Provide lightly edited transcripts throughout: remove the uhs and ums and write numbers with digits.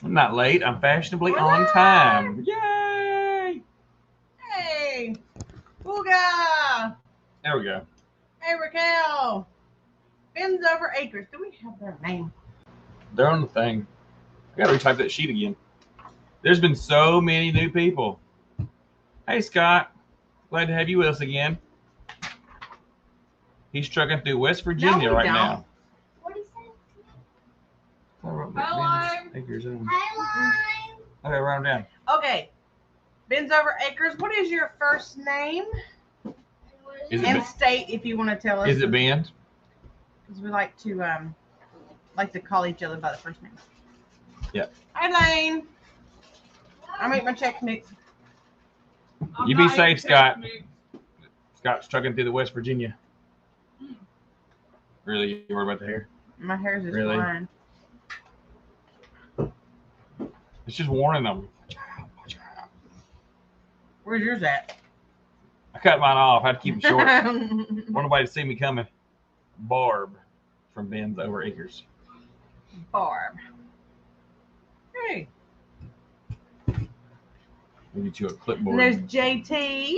I'm not late. I'm fashionably We're on live. time. Yay! Hey, Booga. There we go. Hey, Raquel. Bends over acres. Do we have their name? They're on the thing. I gotta retype that sheet again. There's been so many new people. Hey, Scott. Glad to have you with us again. He's trucking through West Virginia right now. What do you say? Hi, Lime. Hi, Lime. Okay, write them down. Okay. Bends over acres. What is your first name? Is it And Ben? state if you want to tell us. Is it Ben? Because we like to call each other by the first name. Yeah. Hi, Lane. I make my Chex Mix. You be safe, Scott. Scott's trucking through the West Virginia. Really? You worried about the hair? My hair's just Really? flying. It's just warning them. Where's yours at? I cut mine off. I had to keep it short. Want nobody to see me coming. Barb from Ben's Over Acres. Barb. Hey. We'll get you a clipboard. And there's JT.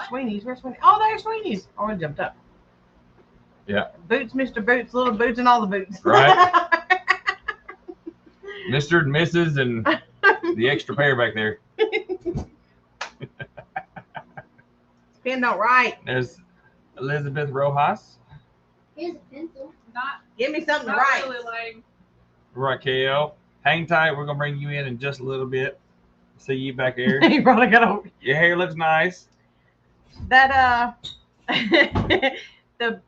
Sweeney's. Where's Sweeney? Oh, there's Sweeney's. Oh, it jumped up. Yeah. Boots, Mr. Boots, Little Boots, and all the boots. Right. Mr. and Mrs. and the extra pair back there. Pen don't write. There's Elizabeth Rojas. Here's a pencil. Give me something to write. Really like, Raquel. Hang tight. We're going to bring you in just a little bit. See you back there. You probably got a Your hair looks nice. that the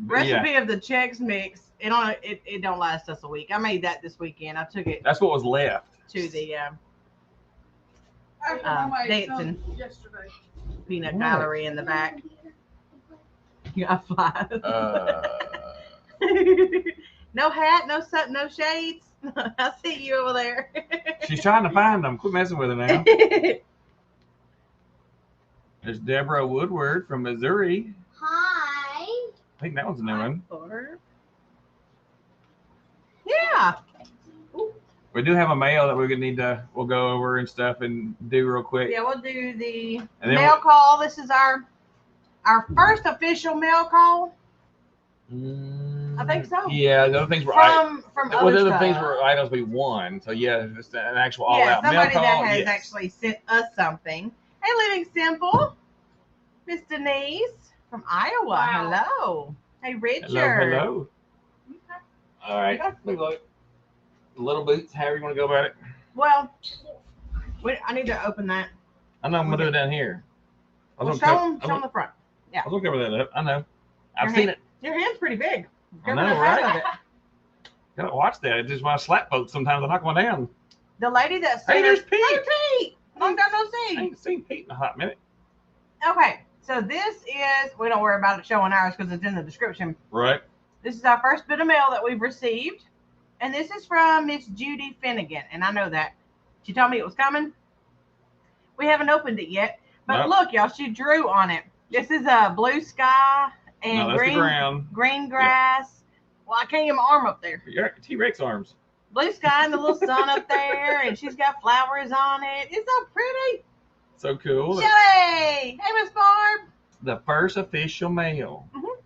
recipe Yeah. of the Chex Mix. It don't last us a week. I made that this weekend. I took it That's what was left. to the I put on my dancing. son yesterday. peanut What? gallery in the back. You got flies. No hat, no shades. I see you over there. She's trying to find them. Quit messing with her now. There's Deborah Woodward from Missouri. Hi. I think that one's a new one. Yeah. We do have a mail that we'll go over and stuff and do real quick. Yeah, we'll do the And then mail call. This is our first official mail call. I think so. Yeah, the other things were From the other other stuff. things were items we won. So yeah, just an actual all Yeah, out mail somebody call. that has yes. actually sent us something. Hey, Living Simple. Miss Denise from Iowa. Wow. Hello. Hey, Richard. Hello. All right. Look like little boots. However you want to go about it. Well, I need to open that. I know I'm gonna do it down here. I Well, was show gonna them the front. I was gonna cover that up. I know. I've Your seen hand- it. Your hand's pretty big. I Cover know, the front right? of it. Gotta watch that. It's just when I slap folks, sometimes I knock one down. The lady that Hey, sent there's us- Pete. Hey, Pete. Long time no I see. ain't seen Pete in a hot minute. Okay, so this is, we don't worry about it showing ours because it's in the description. Right. This is our first bit of mail that we've received. And this is from Miss Judy Finnegan. And I know that. She told me it was coming. We haven't opened it yet. But Nope. look, y'all, she drew on it. This is a blue sky and No, that's the ground. green grass. Well, I can't get my arm up there. Your T-Rex arms. Blue sky and the little sun up there. And she's got flowers on it. It's so pretty. So cool. Shelly. Hey, Miss Barb. The first official mail. Mhm.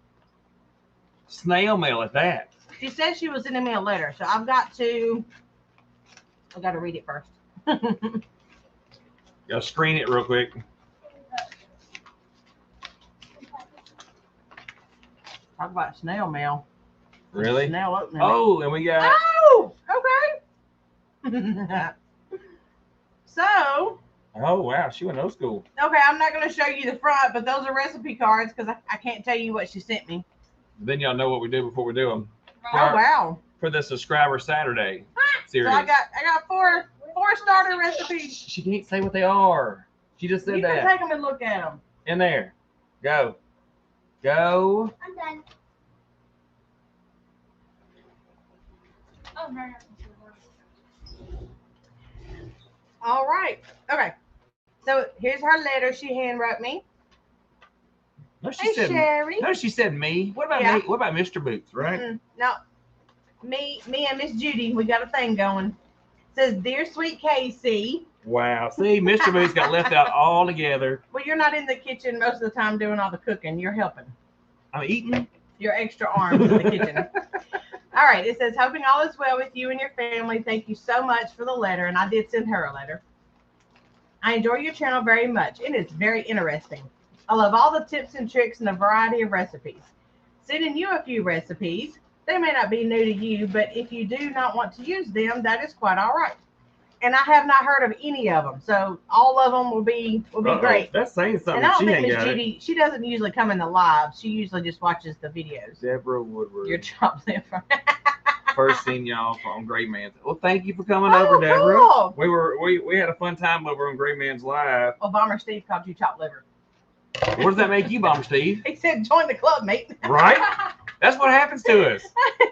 Snail mail at that. She said she was sending me a letter. So I've got to read it first. Gotta screen it real quick. Talk about snail mail. Really? Snail opening. Oh, and we got. Oh, okay. So, Oh wow, she went old school. okay, I'm not going to show you the front, but those are recipe cards because I can't tell you what she sent me. Then y'all know what we do before we do them Oh, wow. for the Subscriber Saturday So series. I got four starter recipes. She can't say what they are. She just said You can that. take them and look at them. In there. Go. Go. I'm done. Oh, no, no. All right. Okay. So here's her letter she hand wrote me. No, she Hey, said. Sherry. No, she said me. What about Yeah. me? What about Mr. Boots? Right. No. me and Miss Judy, we got a thing going. It says, "Dear sweet Casey." Wow. See, Mr. Boots got left out altogether. Well, you're not in the kitchen most of the time doing all the cooking. You're helping. I'm eating. Your extra arms in the kitchen. All right. It says, "Hoping all is well with you and your family. Thank you so much for the letter." And I did send her a letter. "I enjoy your channel very much. It is very interesting. I love all the tips and tricks and a variety of recipes. Sending you a few recipes. They may not be new to you, but if you do not want to use them, that is quite all right. And I have not heard of any of them, so all of them will be great." That's saying something. And I don't She think ain't Miss got it. Judy, she doesn't usually come in the live. She usually just watches the videos. Deborah Woodward. Your chopped liver. First seen y'all on Great Man's. Well, thank you for coming Oh, over, Deborah. cool. We had a fun time over on Great Man's Live. Well, Bomber Steve called you chopped liver. What does that make you, Bomber Steve? He said, "Join the club, mate." Right? That's what happens to us.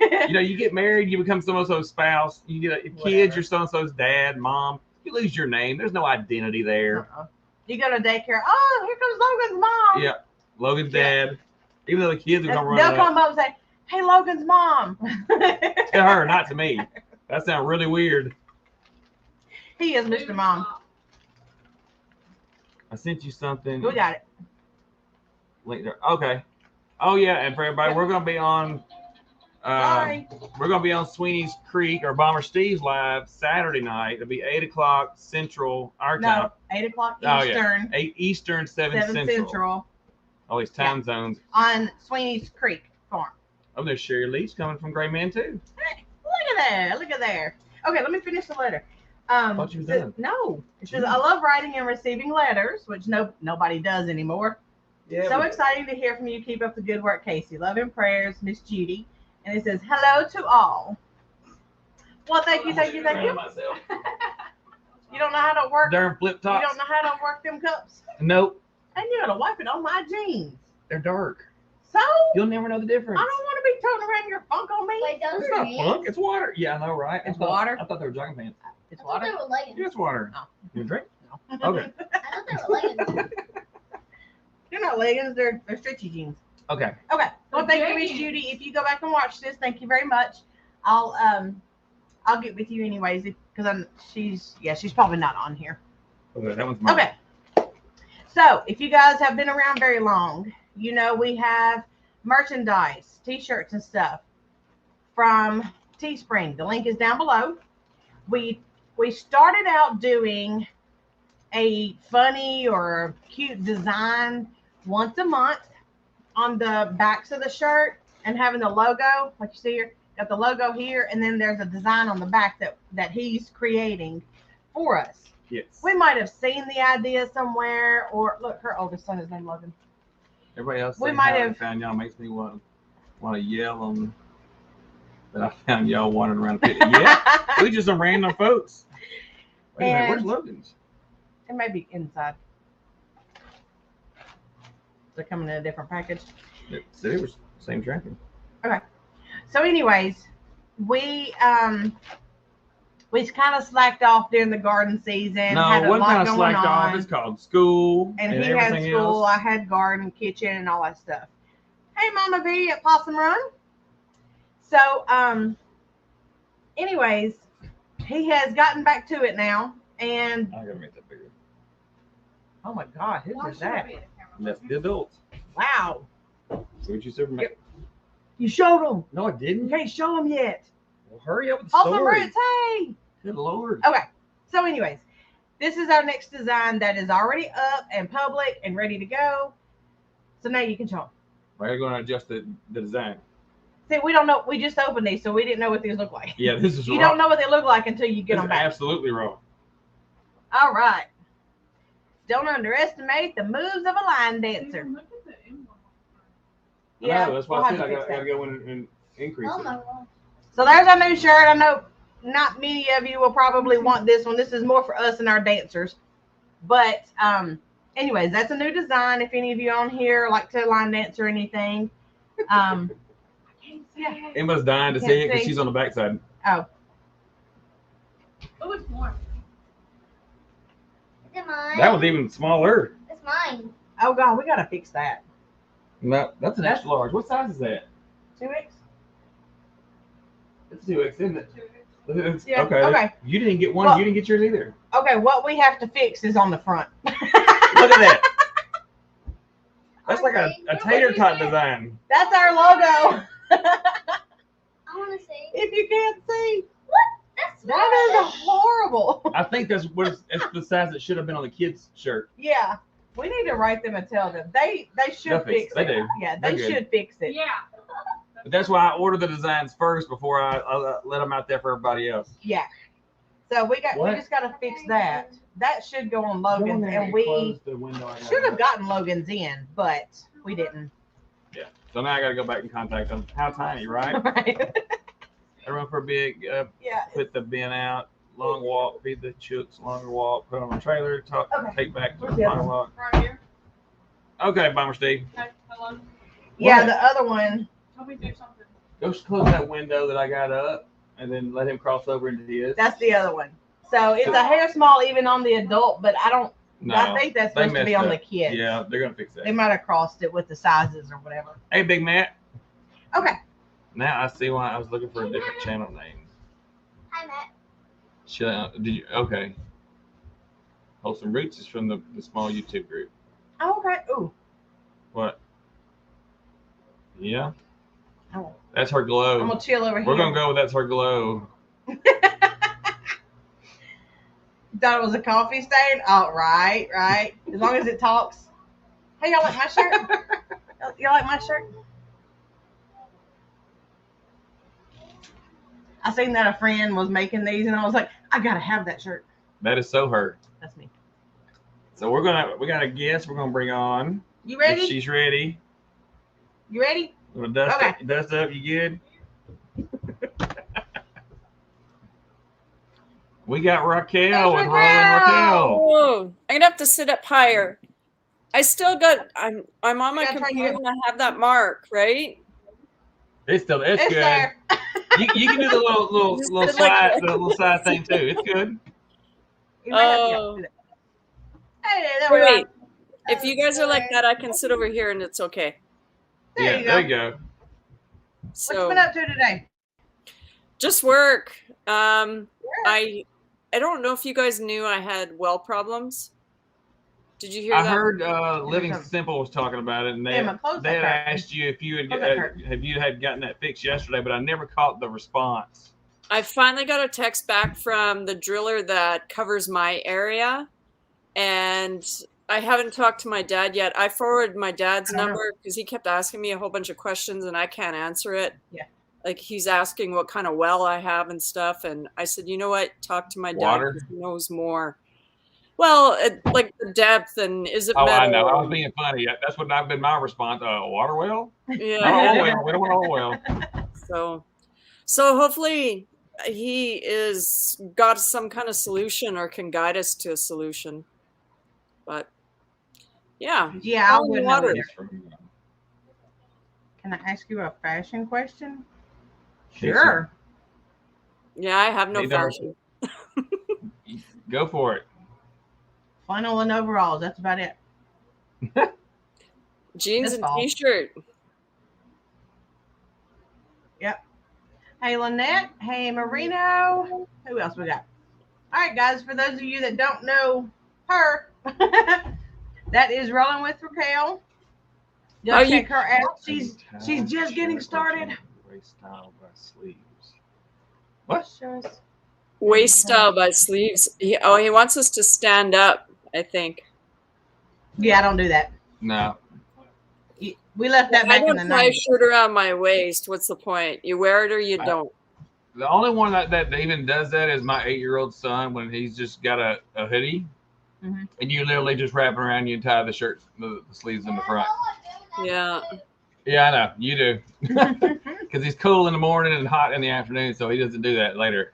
You know, you get married, you become so-and-so's spouse. You get kids, Whatever. you're so-and-so's dad, mom. You lose your name. There's no identity there. You go to daycare. "Oh, here comes Logan's mom." Yeah. Logan's dad. Even though the kids are going to They'll run come up and say, "Hey, Logan's mom." to her, not to me. That sounds really weird. He is Mr. Mom. I sent you something. We got it. Link there. Okay. Oh yeah, and for everybody, we're gonna be on Sorry. we're gonna be on Sweeney's Creek or Bomber Steve's live Saturday night. It'll be 8 o'clock Central our time. No, 8 o'clock Oh, yeah. Eastern, 8 Eastern, 7 Central. All these time zones. on Sweeney's Creek Farm. Oh, there's Sherry Leach coming from Gray Man too. Look at there. Look at there. Okay, let me finish the letter. Thought you was done. No. It says, "I love writing and receiving letters," which nobody does anymore. Yeah. So exciting to hear from you. Keep up the good work, Casey. Love and prayers, Miss Judy. And it says, "Hello to all." Well, thank you. You don't know how to work. Darn flip You tops. don't know how to work them cups. Nope. And you gotta wipe it on my jeans. They're dark. So You'll never know the difference. I don't want to be turning around your funk on me. Wait, those It's are not me. funk. It's water. Yeah, I know, right? It's I thought- water? I thought they were jogging pants. It's I thought water. they were leggings. Yeah, it's water. Oh. You drink? No. Okay. I thought they were leggings. They're not leggings. They're stretchy jeans. Okay. Okay. Well, thank you, Miss Jeans. Judy. If you go back and watch this, thank you very much. I'll get with you anyways because she's probably not on here. Okay, that one's mine. Okay. So if you guys have been around very long, you know we have merchandise, t-shirts and stuff from Teespring. The link is down below. We started out doing a funny or cute design once a month on the backs of the shirt and having the logo, like you see here, got the logo here, and then there's a design on the back that he's creating for us. Yes. We might have seen the idea somewhere, or look, her oldest son is named Logan. Everybody else We saying might how they have- found y'all makes me want to yell them that I found y'all wandering around the pit. Yeah, we just some random folks. Wait a minute, where's And- Logan's? It may be inside. They're coming in a different package. It was same tracking. So, anyways, we kind of slacked off during the garden season. had No, a what lot kind of going slacked off? on. It's called school And he had everything school. else. I had garden, kitchen, and all that stuff. Hey, Mama V at Possum Run. So, anyways, he has gotten back to it now. And I gotta make that bigger. oh my God, who Why is should I that? be at the camera? That's the adults. Wow, See what you said for me? Yep. you showed him. No, I You didn't. can't show him yet. Well, hurry up with the Awesome story. Roots, hey. Good Lord. Okay. So, anyways, this is our next design that is already up and public and ready to go. So now you can show them. We're going to adjust the design. See, we don't know. We just opened these, so we didn't know what these look like. Yeah, this is You raw. don't know what they look like until you get This them is back. absolutely raw. All right. Don't underestimate the moves of a line dancer. Look at the emblem. Yeah, No, that's why we'll I have said to I fix got to that. go in and increase Oh it. my God. So there's our new shirt. I know not many of you will probably want this one. This is more for us and our dancers. But anyways, that's a new design. If any of you on here like to line dance or anything. Yeah. Emma's dying to Can't see it because see. she's on the backside. Oh, Oh, it's warm. Is it mine? That was even smaller. It's mine. oh God, we gotta fix that. No, that's an That's- extra large. What size is that? 2X. It's 2X, isn't it? It's, Yeah, okay. okay. You didn't get one. Well- You didn't get yours either. Okay, what we have to fix is on the front. Look at that. That's like a Okay. tater tot design. That's our logo. I want to say. If you can't see, That's that red. is horrible. I think that's it's the size it should have been on the kid's shirt. Yeah, we need to write them and tell them they should They'll fix fix it. it. They do. Yeah, They're they good. should fix it. Yeah. But that's why I ordered the designs first before I let them out there for everybody else. Yeah. So we What? just got to fix that. That should go on Go in Logan's, there and we close the window I got should have up. gotten Logan's in, but we didn't. So now I got to go back and contact them. How tiny, right? Right. I run for a big, Yeah. put the bin out, long walk, feed the chooks, longer walk, put on a trailer, Okay. take back to Where's the the other final walk. Right here. Okay, Bomber Steve. Okay, hello. Yeah, What? the other one. Tell me to do something. Go close that window that I got up and then let him cross over into his. That's the other one. So it's a hair small even on the adult, but I don't. No, I think that's they supposed to be messed on the up. kids. Yeah, they're going to fix They that. might have crossed it with the sizes or whatever. Hey, Big Matt. Okay. Now I see why I was looking for a different channel name. Hi, Matt. Did you? Okay. Wholesome Roots is from the small YouTube group. Oh, okay. Ooh. What? Yeah, Oh, that's her I'm glow. gonna chill over here. We're gonna go with that's her glow. Thought it was a coffee stain. Oh, right. As long as it talks. Hey, y'all like my shirt? Y'all like my shirt? I seen that a friend was making these, and I was like, I gotta have that shirt. That is so her. That's me. So we got a guest we're gonna bring on. You If ready? she's ready. You ready? You wanna dust, Okay. dust up, you good? We got Raquel with Raquel. Rolling Raquel. Oh, I'm gonna have to sit up higher. I still got. I'm on my gotta try computer again. and I have that mark, right? It's good. It's there. You can do the little Just little did like slide, that. the little side thing too. It's good. You might have to Oh. do that. Hey, there we Wait, are. if you guys are like that, I can sit over here and it's okay. There Yeah, you there go. you go. What you So been up to today? just work. I don't know if you guys knew I had well problems. Did you hear I that? heard Living something. Simple was talking about it, and they Emma, close they that had curtain. asked you if you Close that curtain. had gotten that fixed yesterday, but I never caught the response. I finally got a text back from the driller that covers my area, and I haven't talked to my dad yet. I forwarded my dad's I don't know. number because he kept asking me a whole bunch of questions and I can't answer it. Yeah. Like he's asking what kind of well I have and stuff, and I said, you know what? Talk to my dad. Water? 'Cause he knows more. Well, like the depth and is it Oh, metal? I know. I was being funny. That's what I've been my response. Water well? Yeah. Not oil well. We don't want oil well. So hopefully he is got some kind of solution or can guide us to a solution. But yeah, Yeah, I Holy wouldn't know water. either. Can I ask you a fashion question? Sure. yeah, I have no Need number- fashion. Go for it. Flannel and overalls. That's about it. Jeans This and fall. t-shirt. Hey, Lynette. Hey, Marino. Who else we got? All right, guys. For those of you that don't know her, that is Rolling with Raquel. Go Are you- check her out. She's just getting started. Waist style by sleeves. What? Waist style by sleeves. He wants us to stand up, I think. Yeah, I don't do that. No. We left that I back in don't the tie a 90s. shirt around my waist. What's the point? You wear it or you don't. The only one that even does that is my 8-year-old son when he's just got a hoodie, Mhm. and you literally just wrap it around you and tie the shirt, the sleeves in the front. Yeah. Yeah, I know. You do. Because he's cool in the morning and hot in the afternoon, so he doesn't do that later.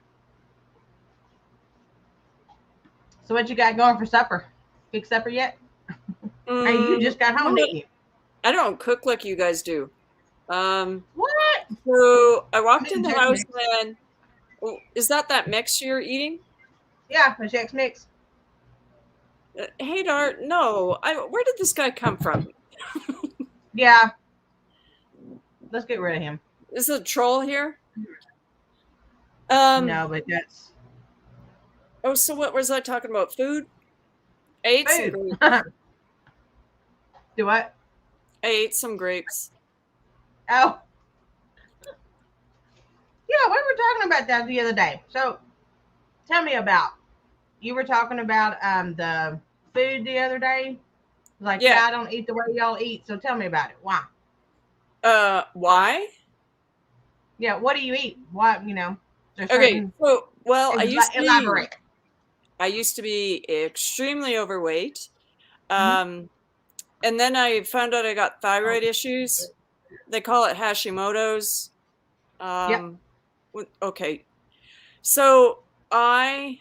So what you got going for supper? Fix supper yet? Hey, you just got home, didn't you? I don't cook like you guys do. What? So I walked in the Jack's house Mix. and is that mix you're eating? Yeah, a Jack's Mix. Hey, Dart, no. Where did this guy come from? Yeah. Let's get rid of him. Is it a troll here? No, but that's Oh, so what was I talking about? Food? I ate some food. grapes. Do what? I ate some grapes. Oh, yeah, we were talking about that the other day. So tell me about. You were talking about the food the other day. Like, Yeah. yeah, I don't eat the way y'all eat. So tell me about it. Why? Why? Yeah, what do you eat? Why? There's Okay, certain so well, elaborate. I used to be extremely overweight. Mhm. And then I found out I got thyroid issues. They call it Hashimoto's. Yep. Okay. So I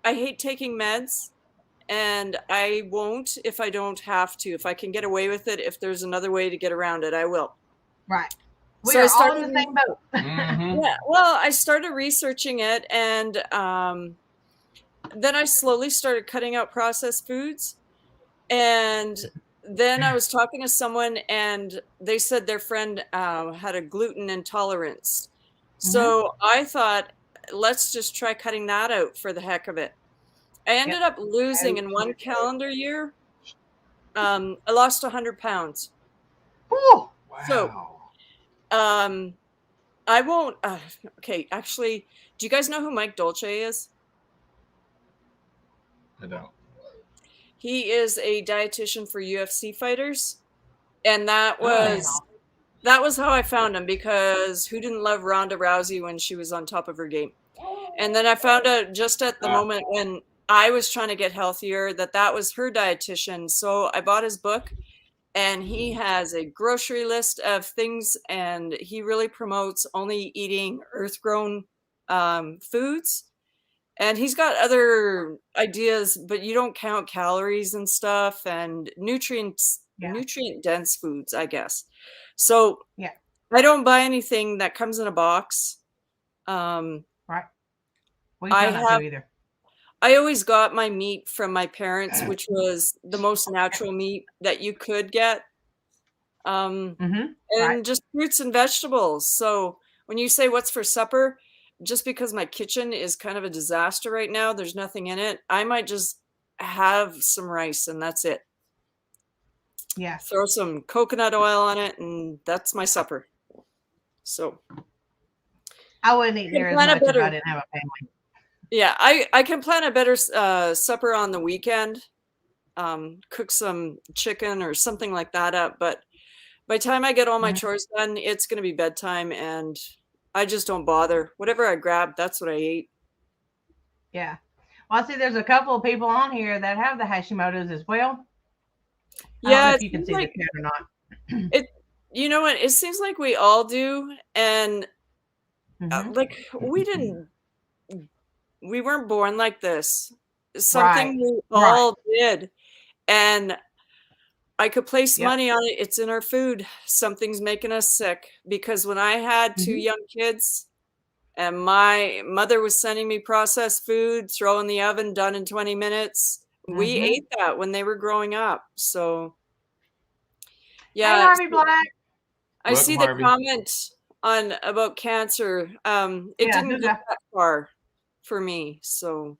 hate taking meds, and I won't if I don't have to. If I can get away with it, if there's another way to get around it, I will. Right. We So I are all in started the same boat. Mhm. Yeah, well, I started researching it, and then I slowly started cutting out processed foods. And then I was talking to someone, and they said their friend had a gluten intolerance. Mhm. So I thought, let's just try cutting that out for the heck of it. I ended Yep. up losing in one calendar year. I lost 100 pounds. Whew. So Wow. I won't. Okay, actually, do you guys know who Mike Dolce is? I don't. He is a dietitian for UFC fighters, and that Oh. was how I found him, because who didn't love Ronda Rousey when she was on top of her game? And then I found out just at the moment when I was trying to get healthier that was her dietitian. So I bought his book, and he has a grocery list of things, and he really promotes only eating earth-grown foods. And he's got other ideas, but you don't count calories and stuff, and nutrient dense foods, I guess. So Yeah. I don't buy anything that comes in a box. Right. We I try not to have either. I always got my meat from my parents, which was the most natural meat that you could get. Mm-hmm. Right. And just fruits and vegetables. So when you say what's for supper, just because my kitchen is kind of a disaster right now, there's nothing in it, I might just have some rice and that's it. Yeah. Throw some coconut oil on it, and that's my supper. So I wouldn't eat near as much if I didn't have a family. Yeah, I can plan a better supper on the weekend. Cook some chicken or something like that up, but by the time I get all my Mhm. chores done, it's going to be bedtime, and I just don't bother. Whatever I grab, that's what I eat. Yeah. Well, I see there's a couple of people on here that have the Hashimoto's as well. I don't know Yeah, if it you can seems see the like chat or not. it. You know what? It seems like we all do, and Mm-hmm. like we weren't born like this. Right. Something we Right. all did, and I could place Yep. money on it. It's in our food. Something's making us sick, because when I had two Mm-hmm. young kids, and my mother was sending me processed food, throw in the oven, done in 20 minutes. We Mm-hmm. ate that when they were growing up. So, Hey, yeah, Harvey Black. I Welcome, see the Harvey. comment on about cancer. It Yeah, didn't go that far for me. So,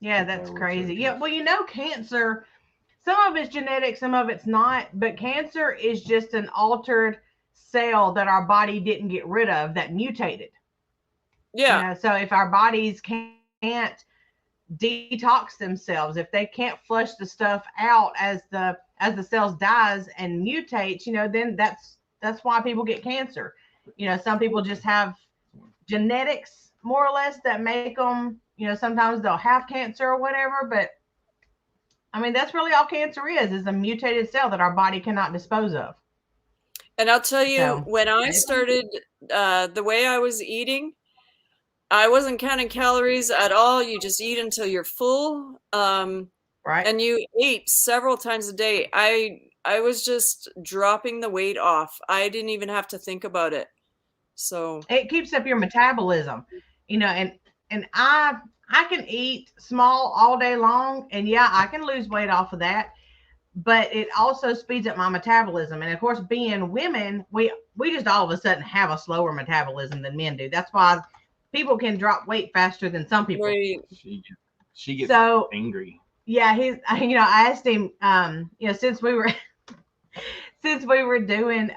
yeah, that's crazy. Yeah, well, cancer, some of it's genetic, some of it's not, but cancer is just an altered cell that our body didn't get rid of that mutated. yeah. So if our bodies can't detox themselves, if they can't flush the stuff out as the cells dies and mutates, then that's why people get cancer. Some people just have genetics more or less that make them, sometimes they'll have cancer or whatever, but I mean that's really all cancer is a mutated cell that our body cannot dispose of. And I'll tell you, So when I started the way I was eating, I wasn't counting calories at all. You just eat until you're full. right. And you ate several times a day. I was just dropping the weight off. I didn't even have to think about it. So, It keeps up your metabolism, and I can eat small all day long, and yeah, I can lose weight off of that, but it also speeds up my metabolism. And of course, being women, we just all of a sudden have a slower metabolism than men do. That's why people can drop weight faster than some people. Right. She gets So angry. yeah, he's, you know, I asked him, you know, since we were doing,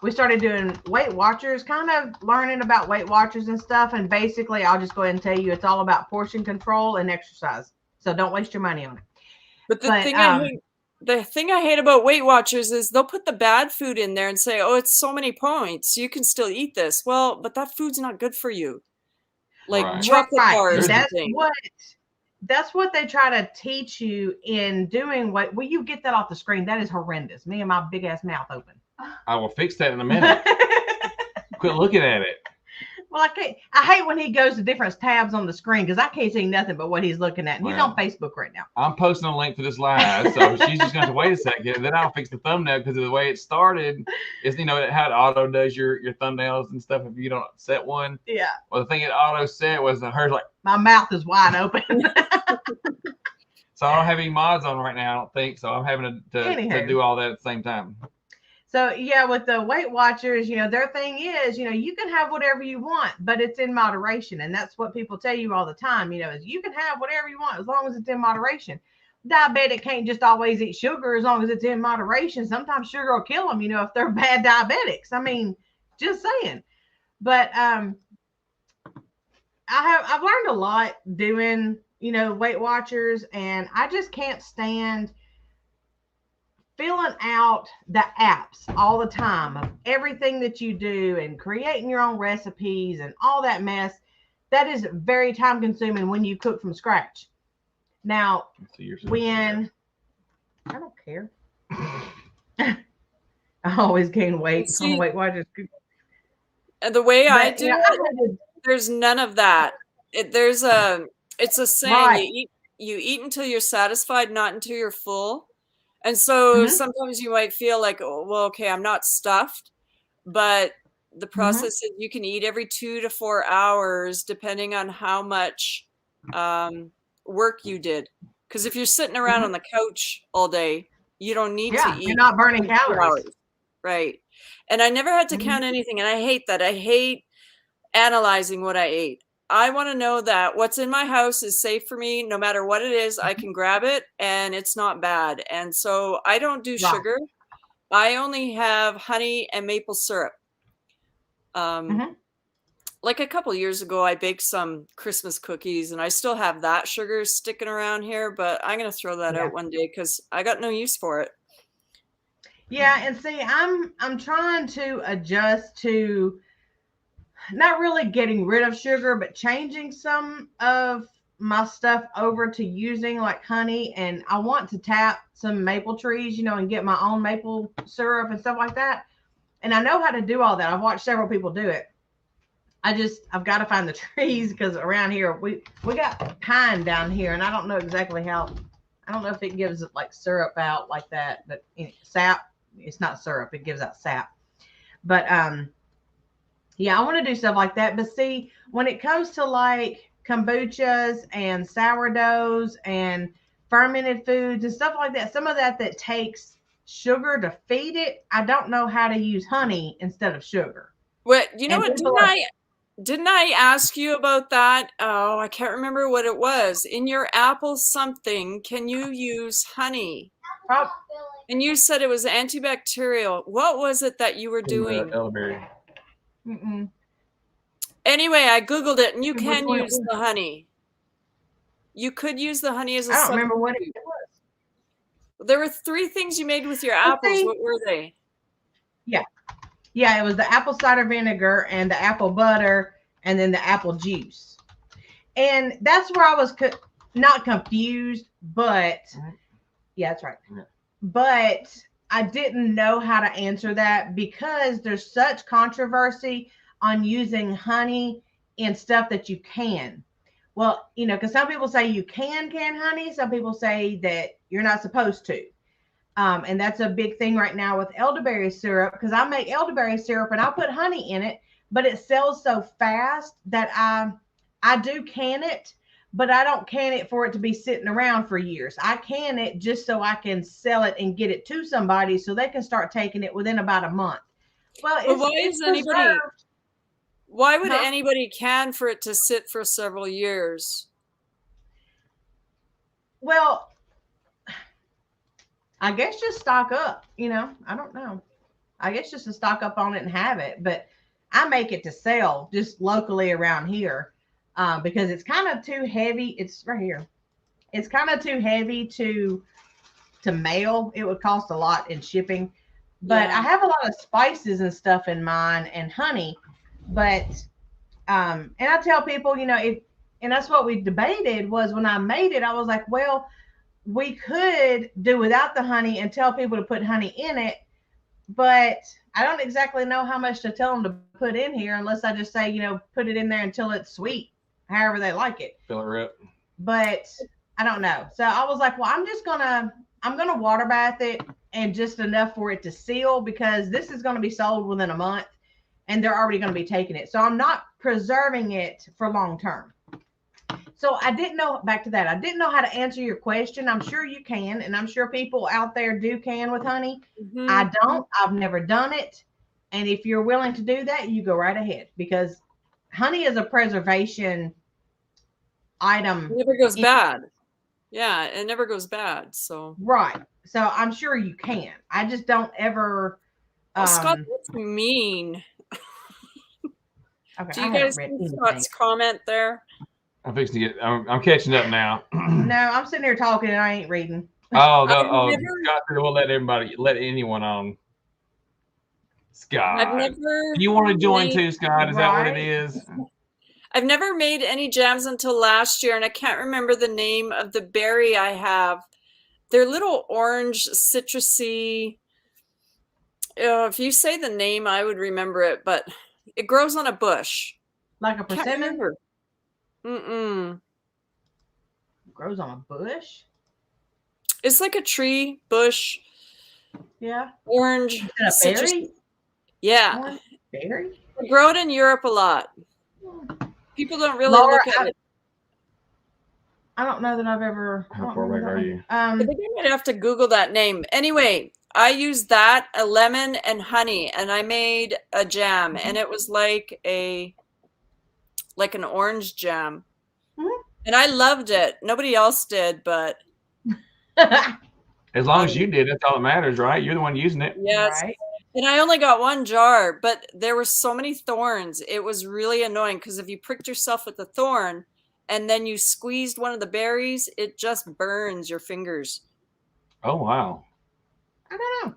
we started doing Weight Watchers, kind of learning about Weight Watchers and stuff. And basically, I'll just go ahead and tell you, it's all about portion control and exercise. So don't waste your money on it. But the thing I hate about Weight Watchers is they'll put the bad food in there and say, oh, it's so many points, you can still eat this. Well, but that food's not good for you. Like Right. chocolate Right. bars. That's what they try to teach you in doing what. Will you get that off the screen? That is horrendous. Me and my big ass mouth open. I will fix that in a minute. Quit looking at it. Well, I can't. I hate when he goes to different tabs on the screen because I can't see nothing but what he's looking at. And he's Well, on Facebook right now. I'm posting a link for this live, so she's just going to wait a second. Then I'll fix the thumbnail because of the way it started. Is, you know, how it auto does your thumbnails and stuff if you don't set one. Yeah. Well, the thing it auto set was hers like. My mouth is wide open. So I don't have any mods on right now. I don't think so. I'm having to do all that at the same time. So yeah, with the Weight Watchers, you know, their thing is, you know, you can have whatever you want, but it's in moderation. And that's what people tell you all the time, you know, is you can have whatever you want as long as it's in moderation. Diabetic can't just always eat sugar as long as it's in moderation. Sometimes sugar will kill them, you know, if they're bad diabetics. I mean, just saying. But I've learned a lot doing, you know, Weight Watchers, and I just can't stand filling out the apps all the time of everything that you do and creating your own recipes and all that mess. That is very time consuming when you cook from scratch. Now, when I don't care, I always gain weight on Weight Watchers. The way I do it, there's none of that. It's a saying, right. You eat until you're satisfied, not until you're full. And so sometimes you might feel like, oh, well, okay, I'm not stuffed, but the process is you can eat every 2 to 4 hours, depending on how much work you did. Because if you're sitting around on the couch all day, you don't need to eat. You're not burning calories. Right. And I never had to count anything. And I hate that. I hate analyzing what I ate. I want to know that what's in my house is safe for me. No matter what it is, I can grab it and it's not bad. And so I don't do sugar. I only have honey and maple syrup. Like a couple years ago, I baked some Christmas cookies and I still have that sugar sticking around here, but I'm going to throw that out one day because I got no use for it. Yeah. And see, I'm trying to adjust to not really getting rid of sugar, but changing some of my stuff over to using like honey. And I want to tap some maple trees, you know, and get my own maple syrup and stuff like that. And I know how to do all that. I've watched several people do it. I've got to find the trees because around here we got pine down here, and I don't know exactly how. I don't know if it gives it like syrup out like that, but sap. It's not syrup. It gives out sap. But yeah, I want to do stuff like that. But see, when it comes to like kombuchas and sourdoughs and fermented foods and stuff like that, some of that takes sugar to feed it, I don't know how to use honey instead of sugar. Well, you know what? Didn't I ask you about that? Oh, I can't remember what it was. In your apple something, can you use honey? And you said it was antibacterial. What was it that you were doing? Elderberry. Anyway, I Googled it, and you can use the honey. You could use the honey as a I don't remember what it was. There were 3 things you made with your apples. What were they? Yeah, it was the apple cider vinegar and the apple butter and then the apple juice. And that's where I was not confused, but yeah, that's right. Yeah. But I didn't know how to answer that because there's such controversy on using honey in stuff that you can. Well, you know, because some people say you can honey. Some people say that you're not supposed to. And that's a big thing right now with elderberry syrup, because I make elderberry syrup and I put honey in it, but it sells so fast that I do can it, but I don't can it for it to be sitting around for years. I can it just so I can sell it and get it to somebody so they can start taking it within about a month. Well, Why would Huh? anybody can for it to sit for several years? Well, I guess just stock up, I don't know. I guess just to stock up on it and have it. But I make it to sell just locally around here because it's kind of too heavy. It's right here. It's kind of too heavy to mail. It would cost a lot in shipping. But Yeah. I have a lot of spices and stuff in mine and honey. But and I tell people, and that's what we debated was when I made it, I was like, well, we could do without the honey and tell people to put honey in it, but I don't exactly know how much to tell them to put in here unless I just say, put it in there until it's sweet, however they like it. Fill it rip. But I don't know. So I was like, well, I'm gonna water bath it and just enough for it to seal because this is going to be sold within a month and they're already going to be taking it. So I'm not preserving it for long term. So I didn't know, back to that, I didn't know how to answer your question. I'm sure you can, and I'm sure people out there do can with honey. Mhm. I don't. I've never done it. And if you're willing to do that, you go right ahead because honey is a preservation item. It never goes bad. Yeah, it never goes bad. So Right. So I'm sure you can. I just don't ever. Scott, that's mean. Okay, Do you I haven't guys read see anything. Scott's comment there? I'm fixing to get. I'm catching up now. No, I'm sitting here talking and I ain't reading. Oh, I've no, never- Scott won't let anyone on. Scott, I've never. you want to join made- too, Scott? Is that what it Right. is? I've never made any jams until last year, and I can't remember the name of the berry I have. They're little orange, citrusy. If you say the name, I would remember it, but it grows on a bush. Like a Can't persimmon remember. Mm-mm. grows on a bush. It's like a tree, bush, Yeah. orange, Is it a citrus. berry? Yeah, Orange berry? they grow it in Europe a lot. People don't really Laura, look at it. I don't know that I've ever. How far back are you? I think I might have to Google that name. Anyway, I used that, a lemon and honey, and I made a jam, and it was like an orange jam. Mhm. And I loved it. Nobody else did, but As long as you did, that's all that matters, right? You're the one using it. yes. Right. And I only got one jar, but there were so many thorns. It was really annoying because if you pricked yourself with a thorn and then you squeezed one of the berries, it just burns your fingers. Oh wow. I don't know.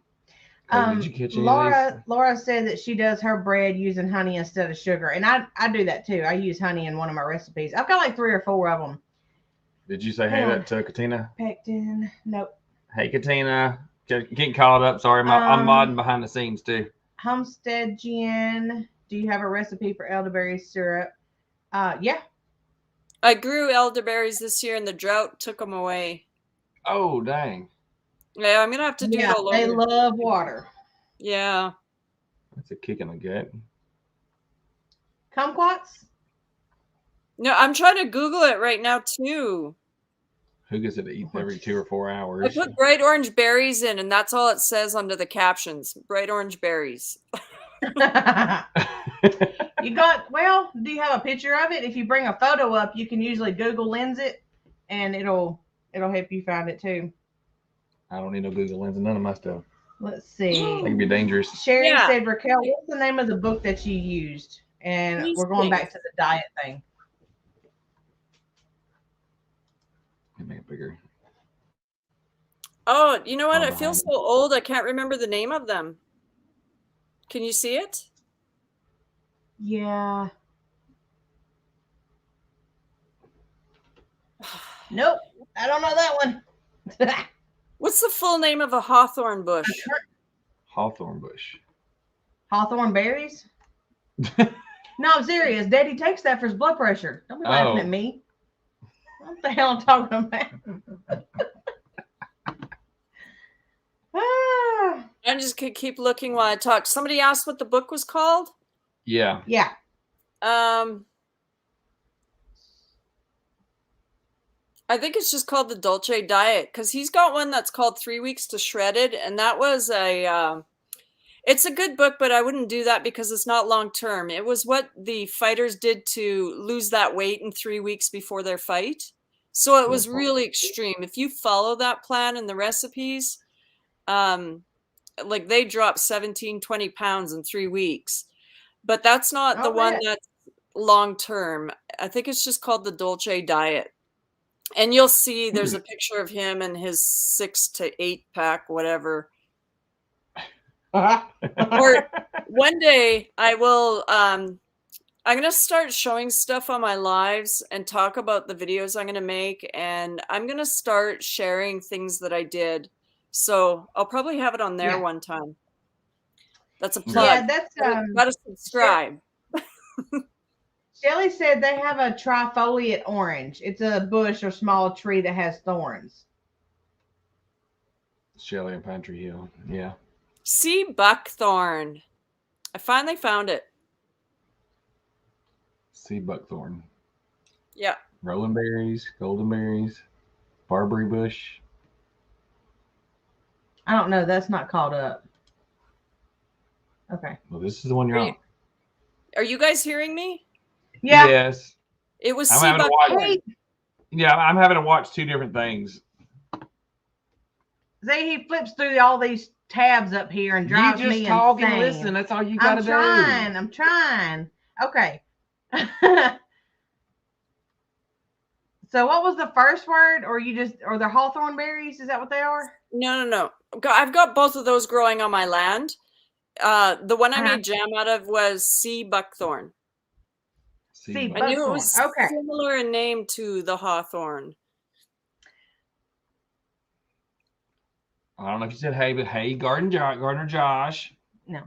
Hey, did you catch any of these? Laura said that she does her bread using honey instead of sugar, and I do that too. I use honey in one of my recipes. I've got like 3 or 4 of them. Did you say hey that to Katina? Pectin. Nope. Hey Katina, getting caught up. Sorry, I'm modding behind the scenes too. Homesteadian. Do you have a recipe for elderberry syrup? Yeah. I grew elderberries this year and the drought took them away. Oh dang. Yeah, I'm going to have to do it Yeah, all they over. love water. Yeah. That's a kick in the gut. Kumquats? No, I'm trying to Google it right now too. Who gets it to eat every 2 or 4 I hours? put bright orange berries in, and that's all it says under the captions. Bright orange berries. You got, well, do you have a picture of it? If you bring a photo up, you can usually Google Lens it, and it'll help you find it too. I don't need no Google Lens and none of my stuff. Let's see. That can be dangerous. Sherry Yeah. said, Raquel, what's the name of the book that you used? And These we're going things. back to the diet thing. Let me make it bigger. Oh, you know what? Oh, I feel behind so old. I can't remember the name of them. Can you see it? Yeah. Nope. I don't know that one. What's the full name of a hawthorn bush? Hawthorn bush. Hawthorn berries? No, I'm serious. Daddy takes that for his blood pressure. Don't be laughing Oh. at me. What the hell I'm talking about? Ah, I'm just gonna keep looking while I talk. Somebody asked what the book was called. Yeah. yeah. I think it's just called the Dolce Diet because he's got one that's called 3 Weeks to Shredded, and that was It's a good book, but I wouldn't do that because it's not long term. It was what the fighters did to lose that weight in 3 weeks before their fight. So it was really extreme. If you follow that plan and the recipes, like they dropped 17, 20 pounds in 3 weeks. But that's not the one that's long term. I think it's just called the Dolce Diet. And you'll see there's a picture of him and his 6 to 8 pack, whatever. Or one day I will I'm going to start showing stuff on my lives and talk about the videos I'm going to make, and I'm going to start sharing things that I did. So I'll probably have it on there one time. That's a plug. Yeah, that's gotta subscribe. Shelly said they have a trifoliate orange. It's a bush or small tree that has thorns. Shelly and Pantry Hill. Yeah. Sea buckthorn. I finally found it. Sea buckthorn. Yeah. Rolling berries, golden berries, barberry bush. I don't know. That's not called up. Okay. Well, this is the one you're on. Are you guys hearing me? Yeah. Yes. It was I'm sea having to buckthorn. watch. Yeah, I'm having to watch two different things. See, he flips through all these tabs up here and drives me insane. You just talk and listen. That's all you gotta do. I'm trying. Okay. So what was the first word? Or the hawthorn berries? Is that what they are? No. I've got both of those growing on my land. The one I made jam out of was sea buckthorn. Sea buckthorn. I knew it was similar in name to the hawthorn. I don't know if you said hey, but hey, Gardner Josh. No.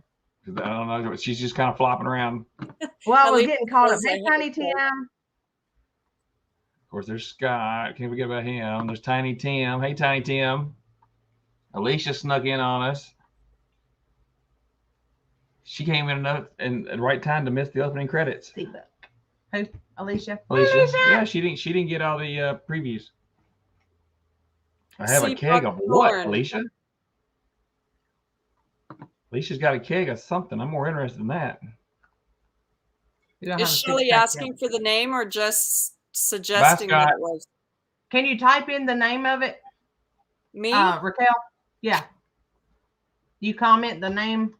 I don't know. She's just kind of flopping around. Well, I was getting caught up. Hey, Tiny Tim. Of course, there's Scott. Can't forget about him. There's Tiny Tim. Hey, Tiny Tim. Alicia snuck in on us. She came in at the right time to miss the opening credits. Who? Alicia. Yeah, she didn't get all the previews. I have a keg of what, Alicia? Alicia's got a keg of something. I'm more interested in that. Is Shelly asking for the name or just suggesting what it was? Can you type in the name of it? Me? Raquel? Yeah. You comment the name?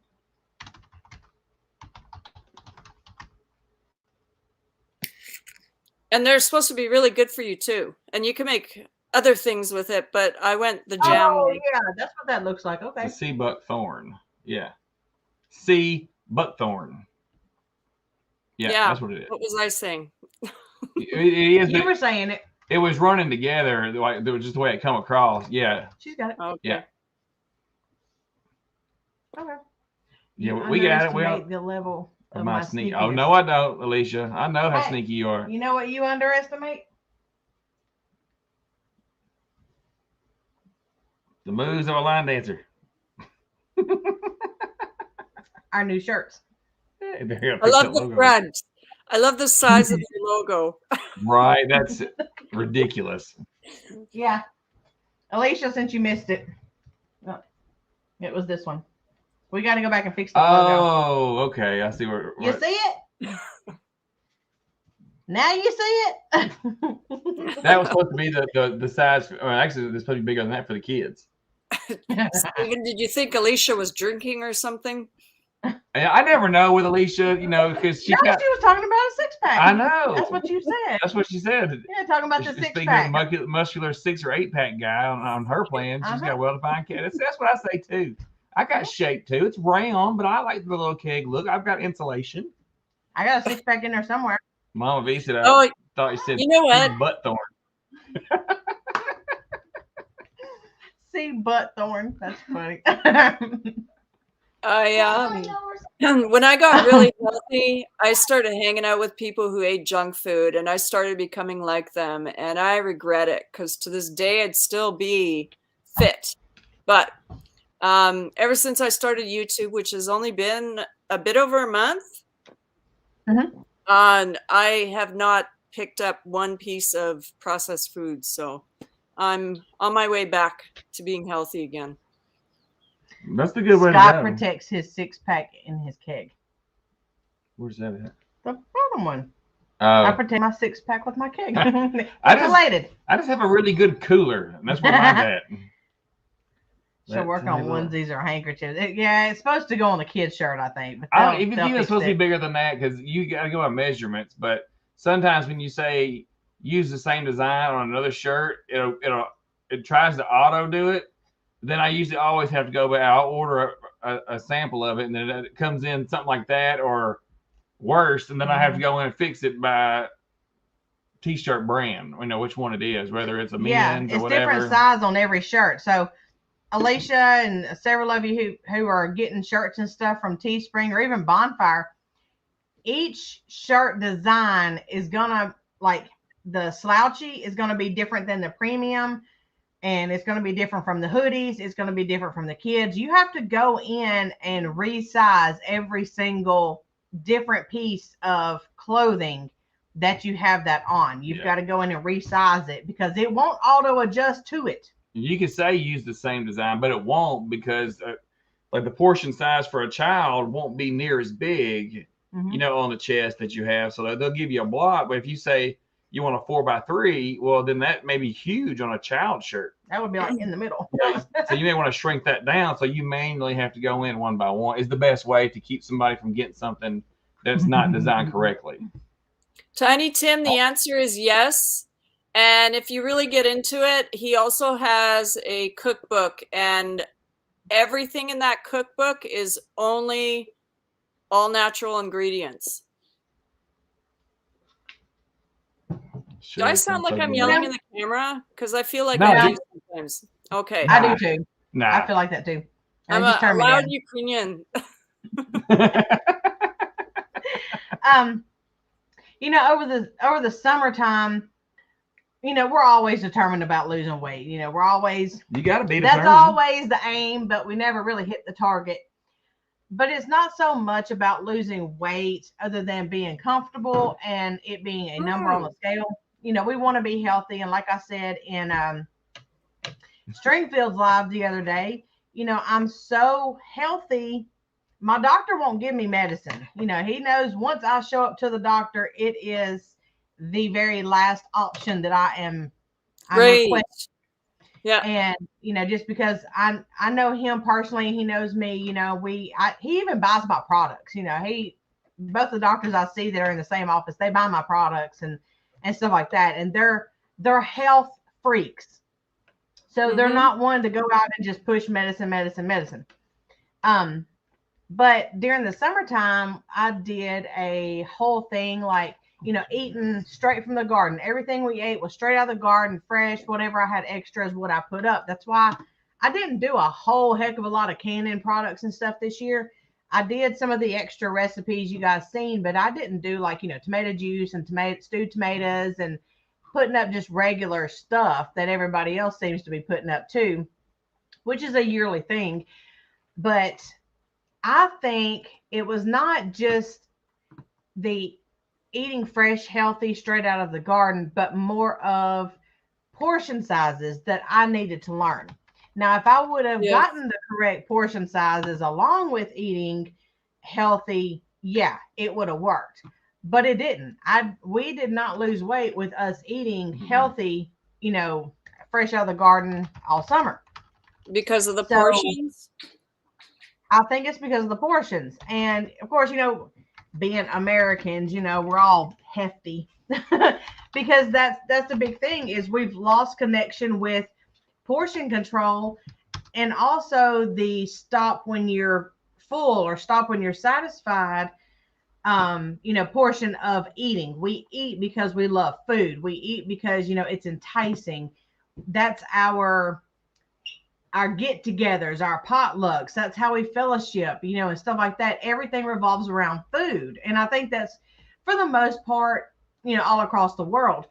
And they're supposed to be really good for you too. And you can make other things with it, but I went the jam. Oh, yeah, that's what that looks like. Okay. The sea buckthorn. Yeah. Sea buckthorn. Yeah, that's what it is. What was I saying? It is. You were saying it. It was running together. Like, it was just the way it come across. Yeah. She's got it. Okay. Yeah. Okay. Yeah, we got it. Well, the level of my sneaky. Oh, no, I don't, Alicia. I know how sneaky you are. You know what you underestimate? The moves of a line dancer. Our new shirts. I love the front. I love the size of the logo. Right. That's ridiculous. Yeah. Alicia, since you missed it. Oh, it was this one. We got to go back and fix the logo. Oh, okay. I see where. You see it? Now you see it? That was supposed to be the size. Actually, it's supposed to be bigger than that for the kids. Stephen, did you think Alicia was drinking or something? I never know with Alicia, because she was talking about a six-pack. I know. That's what you said. That's what she said. Yeah, talking about the six-pack. Speaking of muscular 6 or 8-pack guy on her plan, she's got a well-defined keg. That's what I say too. I got shape too. It's round, but I like the little keg look. I've got insulation. I got a 6-pack in there somewhere. Mama V said, I thought you said, you know what? Butt thorn. See, butt thorn. That's funny. When I got really healthy, I started hanging out with people who ate junk food, and I started becoming like them, and I regret it because to this day I'd still be fit. But ever since I started YouTube, which has only been a bit over a month, and I have not picked up one piece of processed food, so I'm on my way back to being healthy again. That's the good way to Scott go. protects his 6-pack in his keg. Where's that at? The bottom one. I Oh, protect my 6-pack with my keg. I just- Insulated. I just have a really good cooler, and that's where mine's at. She'll That work on tiny little- onesies or handkerchiefs. Yeah, it's supposed to go on the kid's shirt, I think. But I don't they'll even think it's fix supposed to be it. bigger than that because you got to go on measurements. But sometimes when you say use the same design on another shirt, it tries to auto do it. Then I usually always have to go back. I'll order a sample of it, and then it comes in something like that or worse, and then I have to go in and fix it by t-shirt brand. We know which one it is, whether it's a men's or it's whatever. different size on every shirt. So Alicia and several of you who are getting shirts and stuff from Teespring or even Bonfire, each shirt design is gonna, like, the slouchy is gonna be different than the premium, and it's gonna be different from the hoodies. It's gonna be different from the kids. You have to go in and resize every single different piece of clothing that you have that on. You've got to go in and resize it because it won't auto adjust to it. You can say use the same design, but it won't because like the portion size for a child won't be near as big, on the chest that you have. So they'll give you a block. But if you say you want a 4x3, well, then that may be huge on a child shirt. That would be like in the middle. So you may want to shrink that down. So you manually have to go in one by one. Is the best way to keep somebody from getting something that's not designed correctly. Tiny Tim, the answer is yes. And if you really get into it, he also has a cookbook, and everything in that cookbook is only all natural ingredients. Sure, do I sound like I'm yelling in the camera? Because I feel like I do sometimes. Okay. I do too. Nah. I feel like that too. I'm a loud Ukrainian. Over the summertime, we're always determined about losing weight. We're always, you got to be determined. That's always the aim, but we never really hit the target. But it's not so much about losing weight other than being comfortable and it being a number on the scale. We want to be healthy. And like I said in Stringfield's live the other day, I'm so healthy. My doctor won't give me medicine. He knows once I show up to the doctor, it is the very last option that I'm requesting. Yeah. And, just because I know him personally, he knows me, he even buys my products, both the doctors I see that are in the same office, they buy my products and stuff like that. And they're health freaks. So they're not one to go out and just push medicine. But during the summertime, I did a whole thing like, eating straight from the garden. Everything we ate was straight out of the garden, fresh. Whatever I had extra is what I put up. That's why I didn't do a whole heck of a lot of canning products and stuff this year. I did some of the extra recipes you guys seen, but I didn't do like, tomato juice and stewed tomatoes and putting up just regular stuff that everybody else seems to be putting up too, which is a yearly thing. But I think it was not just the eating fresh, healthy, straight out of the garden, but more of portion sizes that I needed to learn. Now, if I would have gotten the correct portion sizes along with eating healthy, it would have worked. But it didn't. We did not lose weight with us eating healthy, fresh out of the garden all summer. Because of the portions? I think it's because of the portions. And of course, being Americans, we're all hefty because that's the big thing is we've lost connection with portion control and also the stop when you're full or stop when you're satisfied, portion of eating. We eat because we love food. We eat because, it's enticing. That's our get-togethers, our potlucks. That's how we fellowship, and stuff like that. Everything revolves around food. And I think that's, for the most part, all across the world.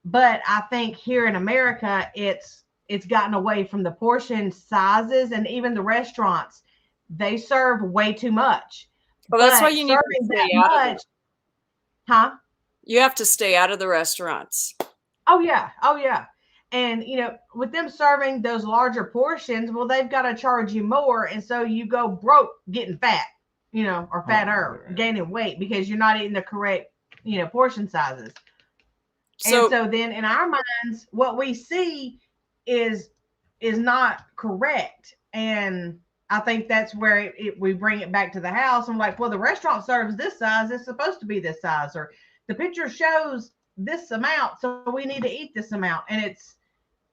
But I think here in America, it's gotten away from the portion sizes, and even the restaurants, they serve way too much. Well, that's why you need to stay out of it. Huh? You have to stay out of the restaurants. Oh, yeah. And, with them serving those larger portions, well, they've got to charge you more. And so you go broke getting fat, or fatter, gaining weight because you're not eating the correct, portion sizes. And so then in our minds, what we see is not correct. And I think that's where we bring it back to the house. I'm like, well, the restaurant serves this size. It's supposed to be this size. Or the picture shows this amount, so we need to eat this amount. And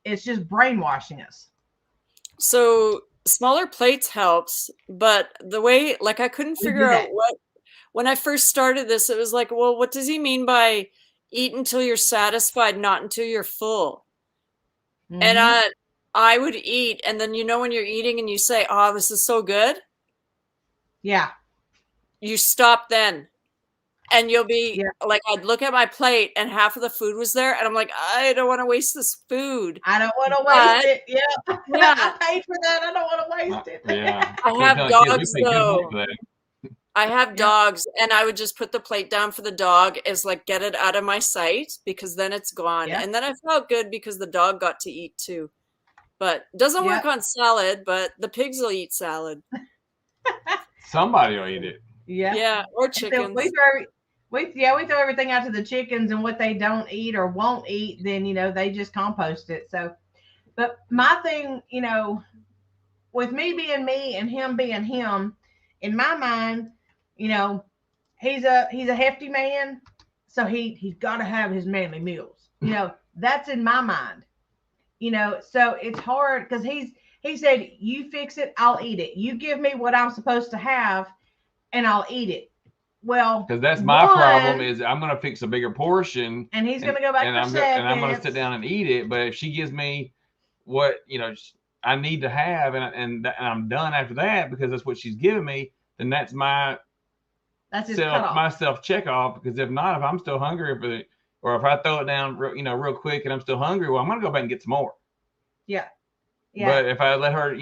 it's just brainwashing us. So smaller plates helps, but the way, like, I couldn't figure out when I first started this, it was like, well, what does he mean by eat until you're satisfied, not until you're full? Mm-hmm. And I would eat, and then when you're eating and you say, oh, this is so good. Yeah. You stop then. And you'll be like, I'd look at my plate and half of the food was there. And I'm like, I don't want to waste this food. I don't want to waste it. Yeah. I paid for that. I don't want to waste it. Yeah. I have dogs though. I have dogs, and I would just put the plate down for the dog as like, get it out of my sight, because then it's gone. And then I felt good because the dog got to eat too. But it doesn't work on salad, but the pigs will eat salad. Somebody will eat it. Yeah. Yeah. Or chickens. So we throw everything out to the chickens, and what they don't eat or won't eat, then, they just compost it. So, but my thing, with me being me and him being him, in my mind, he's a hefty man. So he's got to have his manly meals, that's in my mind, so it's hard because he said, you fix it, I'll eat it. You give me what I'm supposed to have and I'll eat it. Well, because that's my problem is I'm going to fix a bigger portion and he's going to go back and I'm going to sit down and eat it. But if she gives me what, I need to have and I'm done after that because that's what she's giving me, then that's my self check off. Because if not, if I'm still hungry or if I throw it down, real quick and I'm still hungry, well, I'm going to go back and get some more. Yeah. But if I let her,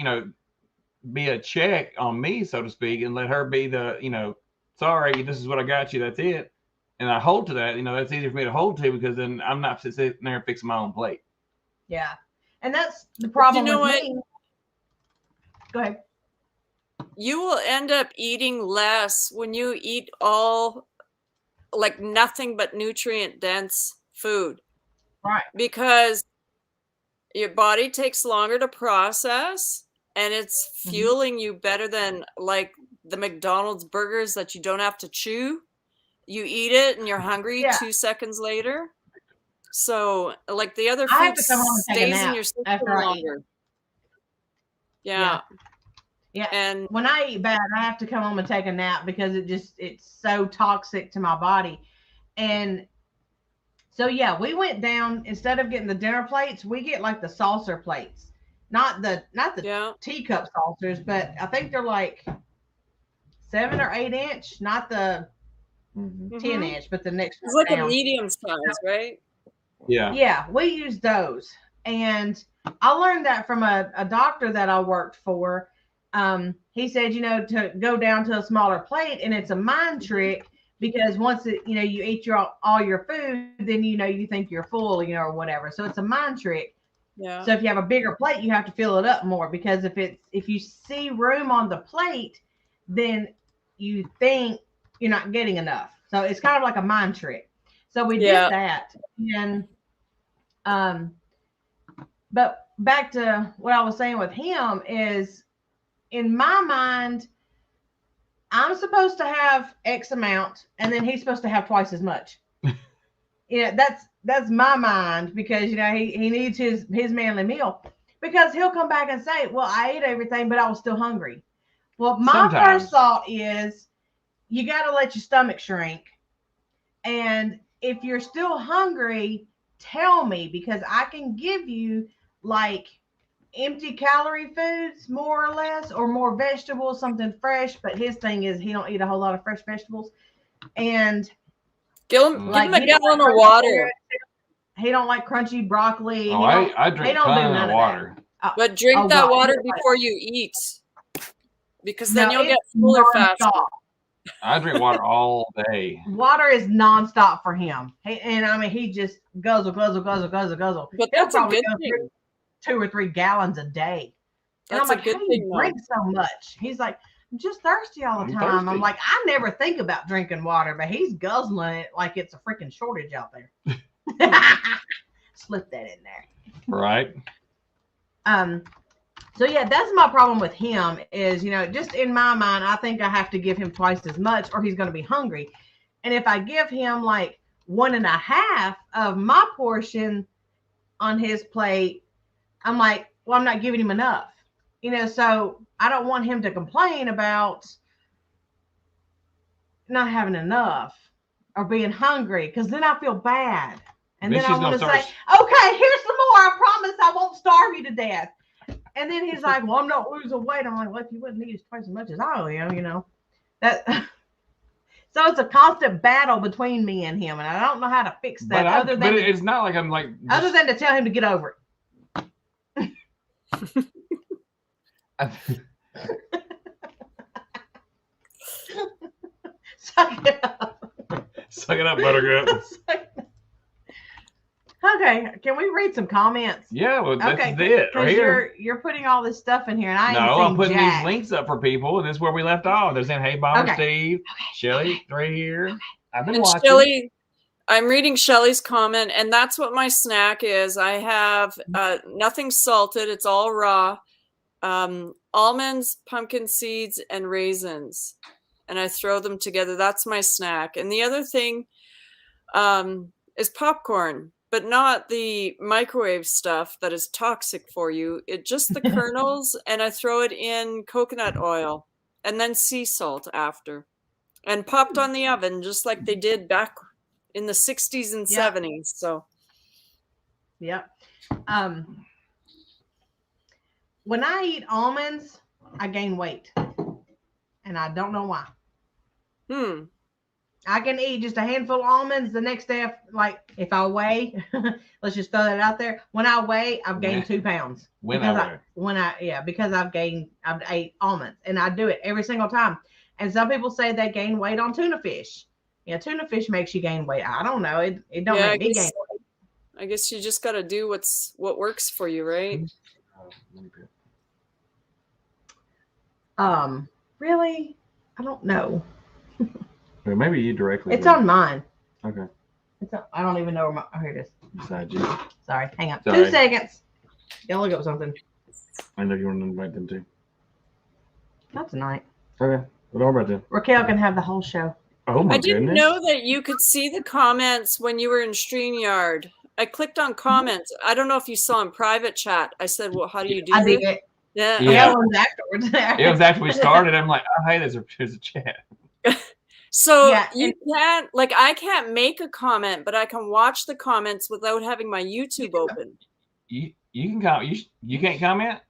be a check on me, so to speak, and let her be the, sorry, this is what I got you. That's it. And I hold to that. That's easier for me to hold to because then I'm not sitting there fixing my own plate. Yeah. And that's the problem with me. Go ahead. You will end up eating less when you eat all like nothing but nutrient dense food. Right. Because your body takes longer to process and it's fueling you better than like the McDonald's burgers that you don't have to chew. You eat it and you're hungry 2 seconds later. So like the other food stays in your system longer. Yeah. And when I eat bad, I have to come home and take a nap because it's so toxic to my body. And so, we went down, instead of getting the dinner plates, we get like the saucer plates, not the teacup saucers, but I think they're like 7 or 8 inch, not the 10 inch, but the next one. It's like a medium size, right? Yeah. Yeah. We use those. And I learned that from a doctor that I worked for. He said, to go down to a smaller plate, and it's a mind trick because once you eat all your food, then, you think you're full, or whatever. So it's a mind trick. Yeah. So if you have a bigger plate, you have to fill it up more because if you see room on the plate, then you think you're not getting enough. So it's kind of like a mind trick. So we did that. And, but back to what I was saying with him is, in my mind, I'm supposed to have X amount, and then he's supposed to have twice as much. That's my mind because he needs his manly meal, because he'll come back and say, well, I ate everything, but I was still hungry. Well, my first thought is you got to let your stomach shrink, and if you're still hungry, tell me, because I can give you like empty calorie foods, more or less, or more vegetables, something fresh. But his thing is he don't eat a whole lot of fresh vegetables. And give him a gallon of water. He don't like crunchy broccoli. Oh, I drink a ton of water. But drink that water before you eat, because then you'll get fuller faster. I drink water all day. Water is nonstop for him. He just guzzle. But He'll that's a probably good go thing. through 2 or 3 gallons a day. And That's I'm a like, good how do thing, you though. drink so much? He's like, I'm just thirsty all the I'm time. thirsty. I'm like, I never think about drinking water, but he's guzzling it like it's a freaking shortage out there. Slip that in there. Right. So yeah, that's my problem with him is, just in my mind, I think I have to give him twice as much or he's going to be hungry. And if I give him like 1.5 of my portion on his plate, I'm like, well, I'm not giving him enough, so I don't want him to complain about not having enough or being hungry, because then I feel bad. And then I want to say, okay, here's some more. I promise I won't starve you to death. And then he's like, well, I'm not losing weight. I'm like, well, if you wouldn't eat twice as much as I am, that. So it's a constant battle between me and him, and I don't know how to fix that. But it's not like I'm like. Other than to tell him to get over it. Suck it up. Suck it up, Buttercup. Okay, can we read some comments? Yeah, well, that's it right here. You're putting all this stuff in here, and I'm putting these links up for people. This is where we left off. They're saying, "Hey, Bob, Steve, Shelly, right here." I've been watching. Shelly, I'm reading Shelly's comment, and that's what my snack is. I have nothing salted; it's all raw. Almonds, pumpkin seeds, and raisins, and I throw them together. That's my snack. And the other thing is popcorn. But not the microwave stuff that is toxic for you. Just the kernels, and I throw it in coconut oil and then sea salt after. And popped on the oven just like they did back in the 60s and 70s. So, yep. When I eat almonds, I gain weight. And I don't know why. I can eat just a handful of almonds the next day. If I weigh, let's just throw that out there. When I weigh, I've gained 2 pounds. Because I've ate almonds, and I do it every single time. And some people say they gain weight on tuna fish. Tuna fish makes you gain weight. I don't know. It don't make me gain weight. I guess you just got to do what works for you, right? Really? I don't know. Or maybe you directly. It's on mine. Okay. I don't even know where here it is. Beside you. Sorry. Hang on. 2 seconds. Gotta look up something. I know you want to invite them too. Not tonight. Okay. What about them? Raquel can have the whole show. Oh my goodness. I didn't know that you could see the comments when you were in StreamYard. I clicked on comments. I don't know if you saw in private chat. I said, well, how do you do I this? did it. Yeah. It was afterwards. It was after we started. I'm like, oh, hey, there's a chat. So you can't, I can't make a comment, but I can watch the comments without having my YouTube open. You can comment. You can't comment?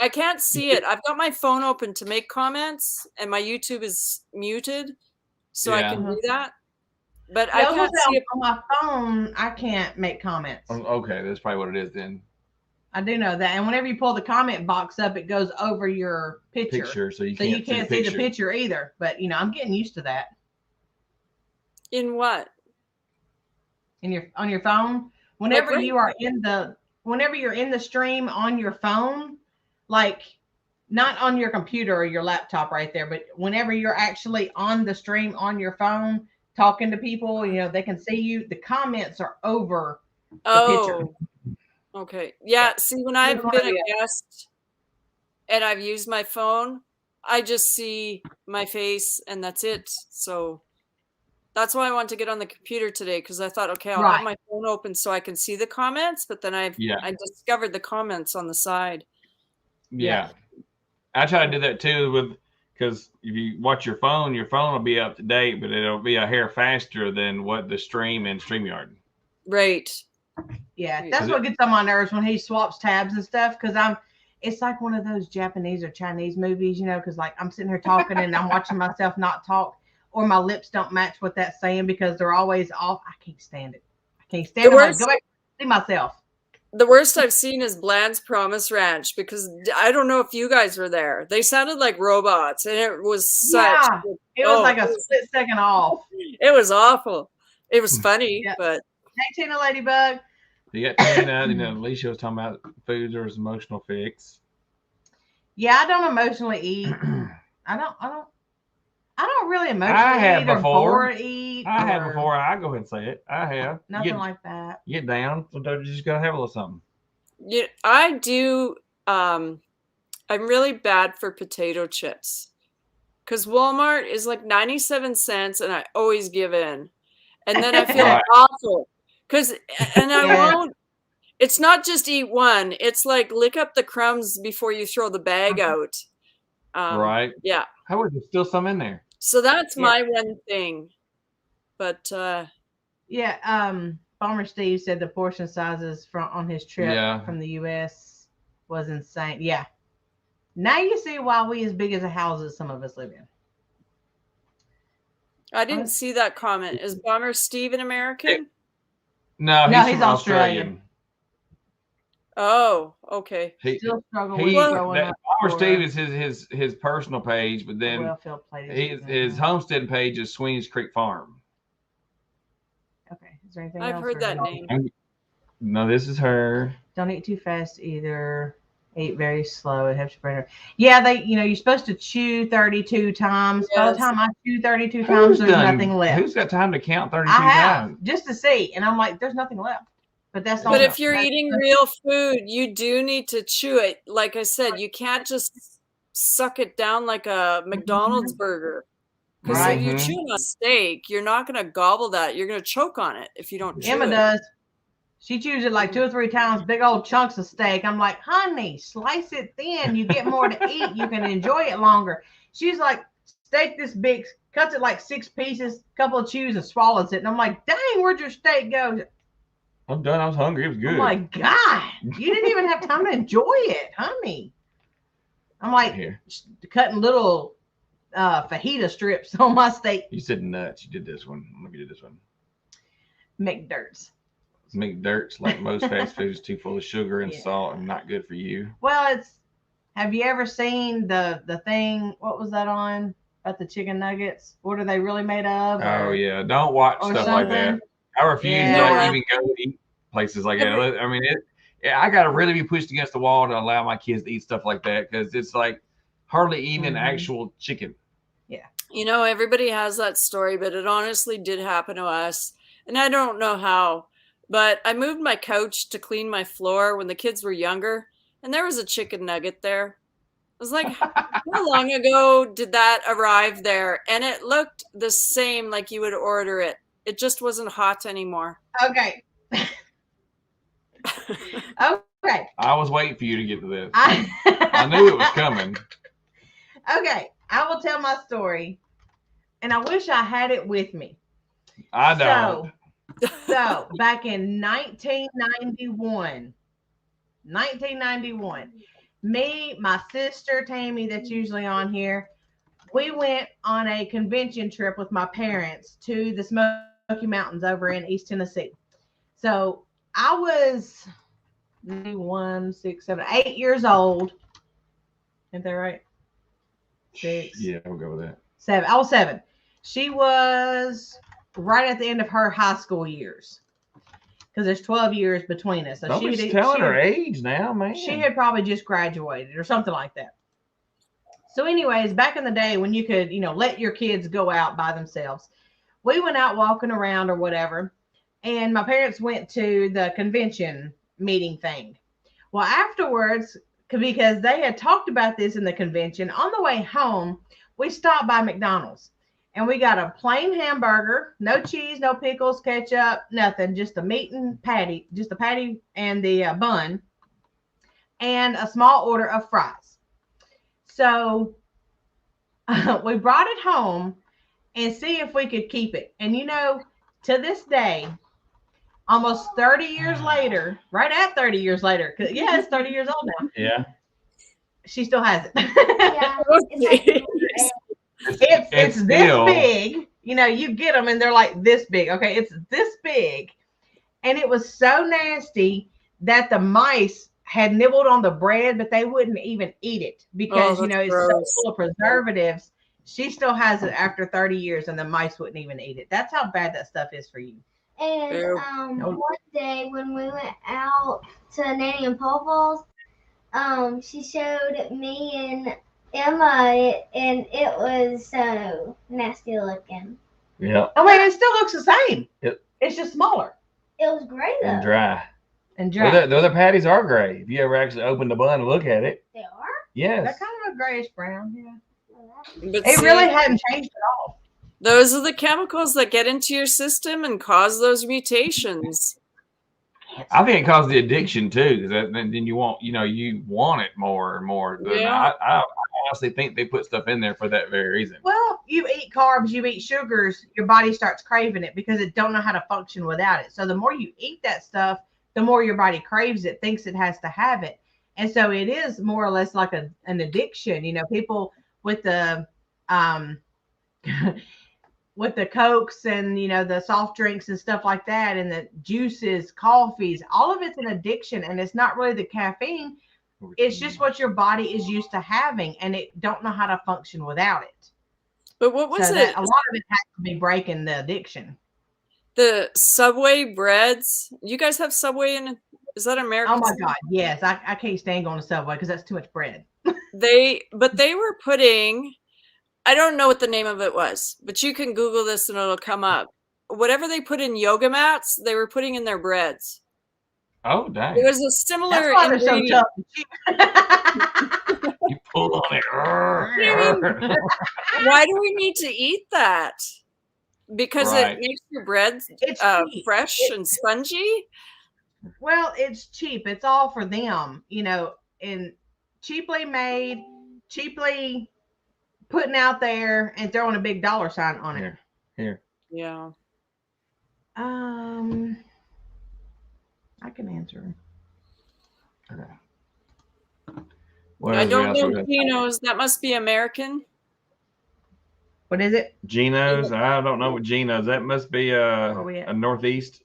I can't see it. I've got my phone open to make comments, and my YouTube is muted, so I can do that. But I can't see it on my phone. I can't make comments. Okay, that's probably what it is then. I do know that. And whenever you pull the comment box up, it goes over your picture. So you can't see the picture either. But I'm getting used to that. In what? On your phone. Whenever you're in the stream on your phone, not on your computer or your laptop right there, but whenever you're actually on the stream on your phone talking to people, they can see you. The comments are over the picture. Okay. Yeah. See, when I've been a guest and I've used my phone, I just see my face and that's it. So that's why I want to get on the computer today, because I thought, okay, I'll have my phone open so I can see the comments, but then I discovered the comments on the side. Yeah. I try to do that too because if you watch your phone will be up to date, but it'll be a hair faster than what the stream and StreamYard. Right. Yeah, that's what gets on my nerves when he swaps tabs and stuff, because it's like one of those Japanese or Chinese movies, because I'm sitting here talking and I'm watching myself not talk, or my lips don't match what that's saying because they're always off. I can't stand it. I can't stand it. Go back and see myself. The worst I've seen is Bland's Promise Ranch, because I don't know if you guys were there. They sounded like robots, and it was such. Yeah, it was like a split second off. It was awful. It was funny, Yeah. but Hey, Tina Ladybug. You got Tina, Alicia was talking about foods or his emotional fix. Yeah, I don't emotionally eat. I don't really emotionally I have eat before. or eat. I have before. I go ahead and say it. I have. Nothing like that. Get down. Sometimes you just gotta have a little something. yeah, I do. I'm really bad for potato chips, because Walmart is like 97 cents, and I always give in, and then I feel Right. awful. And I Yeah. won't. It's not just eat one. It's like lick up the crumbs before you throw the bag out. Right. Yeah. How is there still some in there? So that's Yeah. my one thing. But Yeah, Bomber Steve said the portion sizes on his trip Yeah. from the U.S. was insane. Yeah. Now you see why we as big as the houses some of us live in. I didn't see that comment. Is Bomber Steve an American? No, he's from Australian. Oh, okay. Still struggle He, with that growing up. Bomber Steve is his personal page, but then Well-filled plate. his homestead page is Sweeney's Creek Farm. Okay. Is there anything I've else heard or that no? name. No, this is her. Don't eat too fast either. Eat very slow. It helps your brain. Yeah, you're supposed to chew 32 times. By the Yes. time I chew 32 times, there's nothing left. Who's got time to count 32 I have times? just to see, and I'm like, there's nothing left. But that's But if you're eating real food, you do need to chew it. Like I said, you can't just suck it down like a McDonald's burger. Because Right. if you chew on a steak, you're not going to gobble that. You're going to choke on it if you don't chew Emma it. does. She chews it like 2 or 3 times, big old chunks of steak. I'm like, honey, slice it thin. You get more to eat. You can enjoy it longer. She's like, steak this big, cuts it like 6 pieces, couple of chews, and swallows it. And I'm like, dang, where'd your steak go? I'm done. I was hungry. It was good. Oh my God. You didn't even have time to enjoy it, honey. I'm like Here. cutting little fajita strips on my steak. You said nuts. You did this one. I'm gonna do this one. McDirts. McDirt's, like most fast food, is too full of sugar and Yeah. salt and not good for you. Well, have you ever seen the thing, what was that on? About the chicken nuggets? What are they really made of? Oh yeah. Don't watch or stuff like that. something? I refuse Yeah. to even go eat places like that. I mean, I gotta really be pushed against the wall to allow my kids to eat stuff like that, because it's like hardly even actual chicken. You know, everybody has that story, but it honestly did happen to us. And I don't know how, but I moved my couch to clean my floor when the kids were younger, and there was a chicken nugget there. I was like, how long ago did that arrive there? And it looked the same like you would order it. It just wasn't hot anymore. Okay. Okay. I was waiting for you to get to this. I I knew it was coming. Okay. I will tell my story. And I wish I had it with me. I don't. So back in 1991, me, my sister Tammy, that's usually on here, we went on a convention trip with my parents to the Smoky Mountains over in East Tennessee. So I was 1, 6, 7, 8 years old. Isn't that right? 6. Yeah, we'll go with that. 7. I was 7. She was right at the end of her high school years, because there's 12 years between us. So Nobody's telling her age now, man. She had probably just graduated or something like that. So anyways, back in the day when you could, let your kids go out by themselves, we went out walking around or whatever, and my parents went to the convention meeting thing. Well, afterwards, because they had talked about this in the convention, on the way home, we stopped by McDonald's. And we got a plain hamburger, no cheese, no pickles, ketchup, nothing, just a meat and patty, just the patty and the bun, and a small order of fries. So we brought it home and see if we could keep it. And to this day, almost 30 years later, right at 30 years later, it's 30 years old now. Yeah. She still has it. Yeah. It's this big. You get them and they're like this big. Okay, it's this big. And it was so nasty that the mice had nibbled on the bread, but they wouldn't even eat it because, that's it's so full of preservatives. She still has it after 30 years and the mice wouldn't even eat it. That's how bad that stuff is for you. And one day when we went out to Nanny and Papa's, she showed me and Emma it, and it was so nasty looking. Yeah. I mean, it still looks the same. Yep. It's just smaller. It was gray though. And dry. And dry. Well, the other patties are gray. If you ever actually open the bun and look at it. They are? Yes. They're kind of a grayish brown, yeah. But It really hadn't changed at all. Those are the chemicals that get into your system and cause those mutations. I think it causes the addiction too, because then you want, you want it more and more. Yeah. I honestly think they put stuff in there for that very reason. Well, you eat carbs, you eat sugars, your body starts craving it because it don't know how to function without it. So the more you eat that stuff, the more your body craves it, thinks it has to have it. And so it is more or less like an addiction. People with the with the Cokes and, the soft drinks and stuff like that, and the juices, coffees, all of it's an addiction. And it's not really the caffeine. It's just what your body is used to having, and it don't know how to function without it. But what was it? A lot of it has to be breaking the addiction. The Subway breads. You guys have Subway is that American? Oh my God, yes. I can't stand going to Subway because that's too much bread. They were putting, I don't know what the name of it was, but you can Google this and it'll come up. Whatever they put in yoga mats, they were putting in their breads. Oh, dang. It was a similar That's why they're so tough. You pull on it. Why do we need to eat that? Because Right. it makes your bread fresh and spongy? Well, it's cheap. It's all for them, and cheaply made, cheaply putting out there and throwing a big dollar sign on it. Here. Yeah. I can answer. Okay. I don't know Geno's. That must be American. What is it? Geno's? I don't know what Geno's. That must be a Northeast.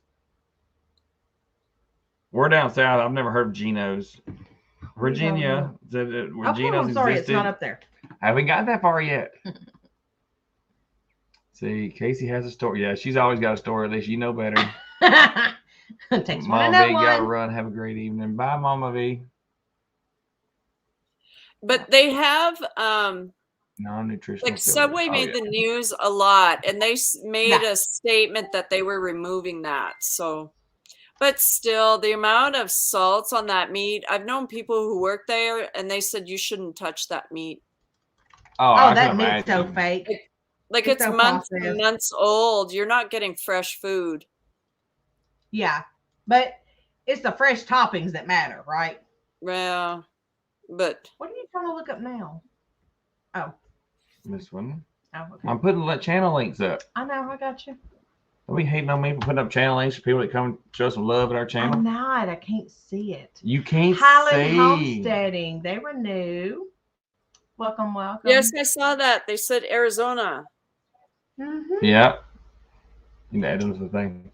We're down south. I've never heard of Geno's. Virginia. Where Geno's I'm sorry, existed. it's not up there. Haven't got that far yet. See, Casey has a store. Yeah, she's always got a store. At least you know better. Takes Mama one V, one. gotta run. Have a great evening. Bye, Mama V. But they have non-nutritional. like Subway made the news a lot, and they made a statement that they were removing that. So, but still, the amount of salts on that meat, I've known people who work there, and they said you shouldn't touch that meat. Oh, that meat's so fake. Like it's months and months old. You're not getting fresh food. Yeah, but it's the fresh toppings that matter, right? Yeah, but what are you trying to look up now? Oh, this one. Oh, okay. I'm putting the channel links up. I know, I got you. Don't be hating on me for putting up channel links for people that come show some love at our channel. I'm not. I can't see it. You can't Highland see. Homesteading. They were new. Welcome. Yes, I saw that. They said Arizona. Mm-hmm. Yeah. You can add them to the thing.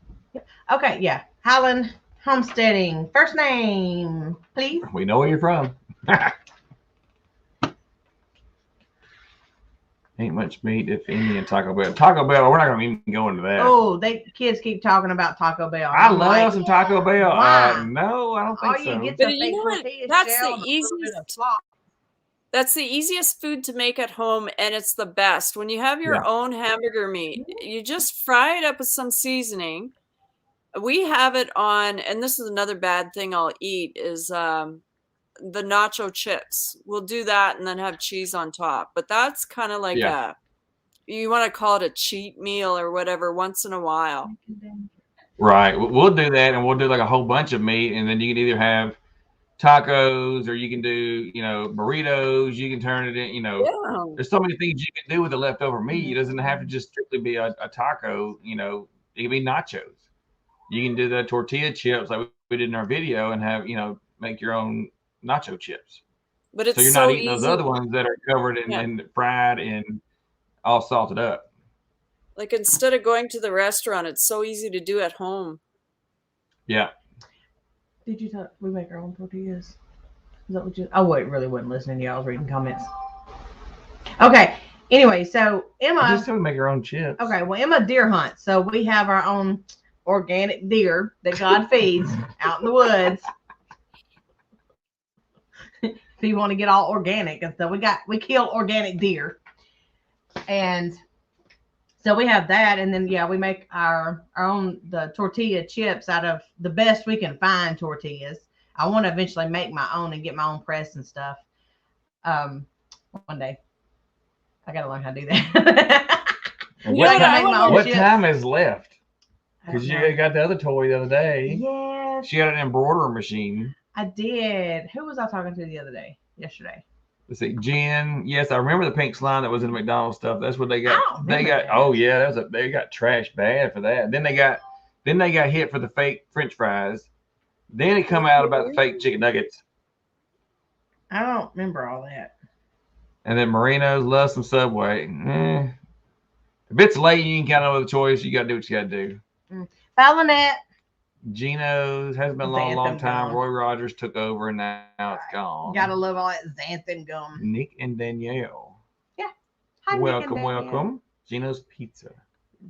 Okay, yeah. Highland Homesteading. First name, please. We know where you're from. Ain't much meat, if any, in Taco Bell. Taco Bell, we're not going to even go into that. Oh, kids keep talking about Taco Bell. I love some Taco Bell. Why? No, I don't think so. You get But you know what? That's the easiest. That's the easiest food to make at home, and it's the best. When you have your own hamburger meat, you just fry it up with some seasoning. We have it on, and this is another bad thing I'll eat, is the nacho chips. We'll do that and then have cheese on top. But that's kind of like you want to call it a cheat meal or whatever once in a while. Right. We'll do that, and we'll do like a whole bunch of meat, and then you can either have tacos, or you can do, burritos. You can turn it in, there's so many things you can do with the leftover meat. It doesn't have to just strictly be a taco. It can be nachos. You can do the tortilla chips like we did in our video and have, make your own nacho chips. But it's so you're not eating those other ones that are covered and fried and all salted up. Like instead of going to the restaurant, it's so easy to do at home. Yeah. Did you talk? We make our own tortillas. Is that what you? Oh wait, really wasn't listening to y'all. I was reading comments. Okay. Anyway, so Emma. Just so we make our own chips. Okay. Well, Emma deer hunts, so we have our own organic deer that God feeds out in the woods. If you want to get all organic and stuff, we kill organic deer, and so we have that, and then we make our own the tortilla chips out of the best we can find tortillas. I want to eventually make my own and get my own press and stuff. One day, I gotta learn how to do that. What time is left? Because you got the other toy the other day. Yes. She got an embroidery machine. I did. Who was I talking to the other day? Yesterday. Let's see, Jen. Yes, I remember the pink slime that was in the McDonald's stuff. That's what they got. They got. That. Oh yeah, they got trashed bad for that. Then they got hit for the fake French fries. Then it come out about the fake chicken nuggets. I don't remember all that. And then Marino's loves some Subway. If it's late, you ain't got no other choice. You got to do what you got to do. Fallonette. Gino's hasn't been a long time. Gum. Roy Rogers took over, and now it's gone. Gotta love all that xanthan gum. Nick and Danielle. Yeah. Hi, welcome. Gino's Pizza.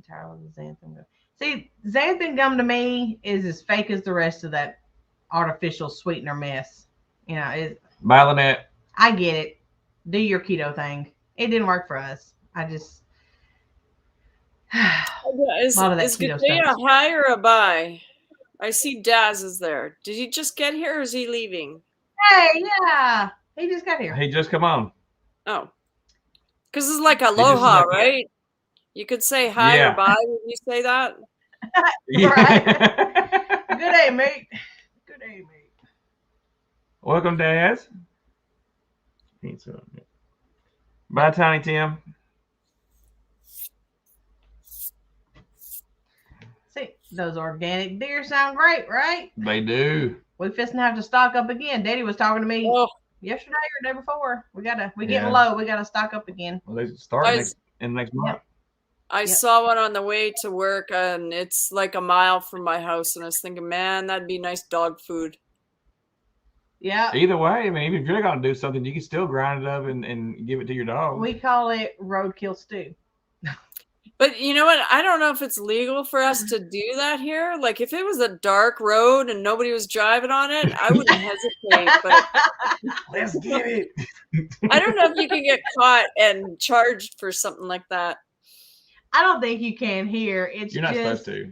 Xanthan gum. See, xanthan gum to me is as fake as the rest of that artificial sweetener mess. You know, Violet. I get it. Do your keto thing. It didn't work for us. I just. Is Gudea a high or a buy? I see Daz is there. Did he just get here or is he leaving? Hey, yeah. He just got here. He just come on. Oh. Because it's like aloha, right? You could say hi or bye when you say that. Right. Good day, mate. Good day, mate. Welcome, Daz. Bye, Tiny Tim. See, those organic deer sound great, right? They do. We fixing to have to stock up again. Daddy was talking to me yesterday or the day before. We getting low. We gotta stock up again. Well, they start in next month. I saw one on the way to work, and it's like a mile from my house, and I was thinking, man, that'd be nice dog food. Yeah. Either way, I mean, even if you're gonna do something, you can still grind it up and give it to your dog. We call it roadkill stew. But you know what? I don't know if it's legal for us to do that here. Like, if it was a dark road and nobody was driving on it, I wouldn't hesitate. But let's get it. I don't know if you can get caught and charged for something like that. I don't think you can here. You're not supposed to.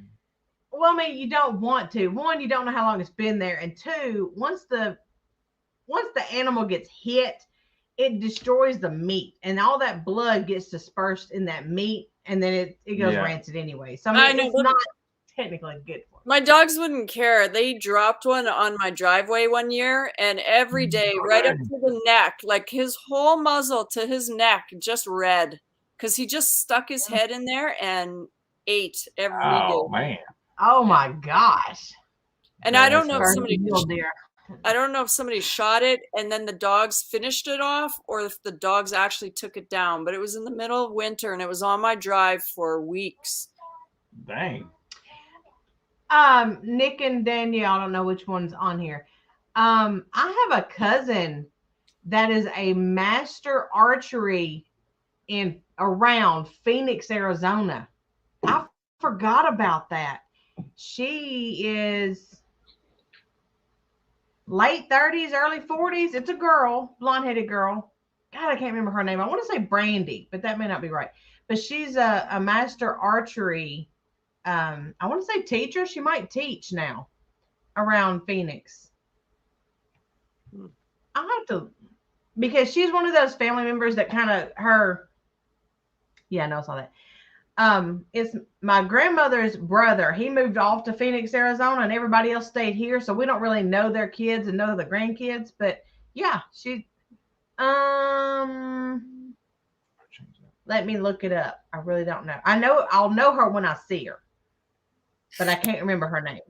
Well, I mean, you don't want to. One, you don't know how long it's been there, and two, once the animal gets hit, it destroys the meat, and all that blood gets dispersed in that meat, and then it goes rancid anyway. So I mean, it's not technically good for it. My dogs wouldn't care. They dropped one on my driveway one year, and every day, right up to the neck, like his whole muzzle to his neck, just red, because he just stuck his head in there and ate every day. Oh man! Oh my gosh! And I don't know if somebody shot it and then the dogs finished it off, or if the dogs actually took it down. But it was in the middle of winter, and it was on my drive for weeks. Dang. Nick and Danielle, I don't know which one's on here. I have a cousin that is a master archery around Phoenix, Arizona. I forgot about that. She is late 30s, early 40s. It's a girl, blonde-headed girl. God, I can't remember her name. I want to say Brandy, but that may not be right. But she's a master archery. I want to say teacher. She might teach now around Phoenix. I'll have to, because she's one of those family members that kind of I know I saw that. It's my grandmother's brother. He moved off to Phoenix, Arizona, and everybody else stayed here. So we don't really know their kids and know the grandkids. But yeah, she. Let me look it up. I really don't know. I'll know her when I see her, but I can't remember her name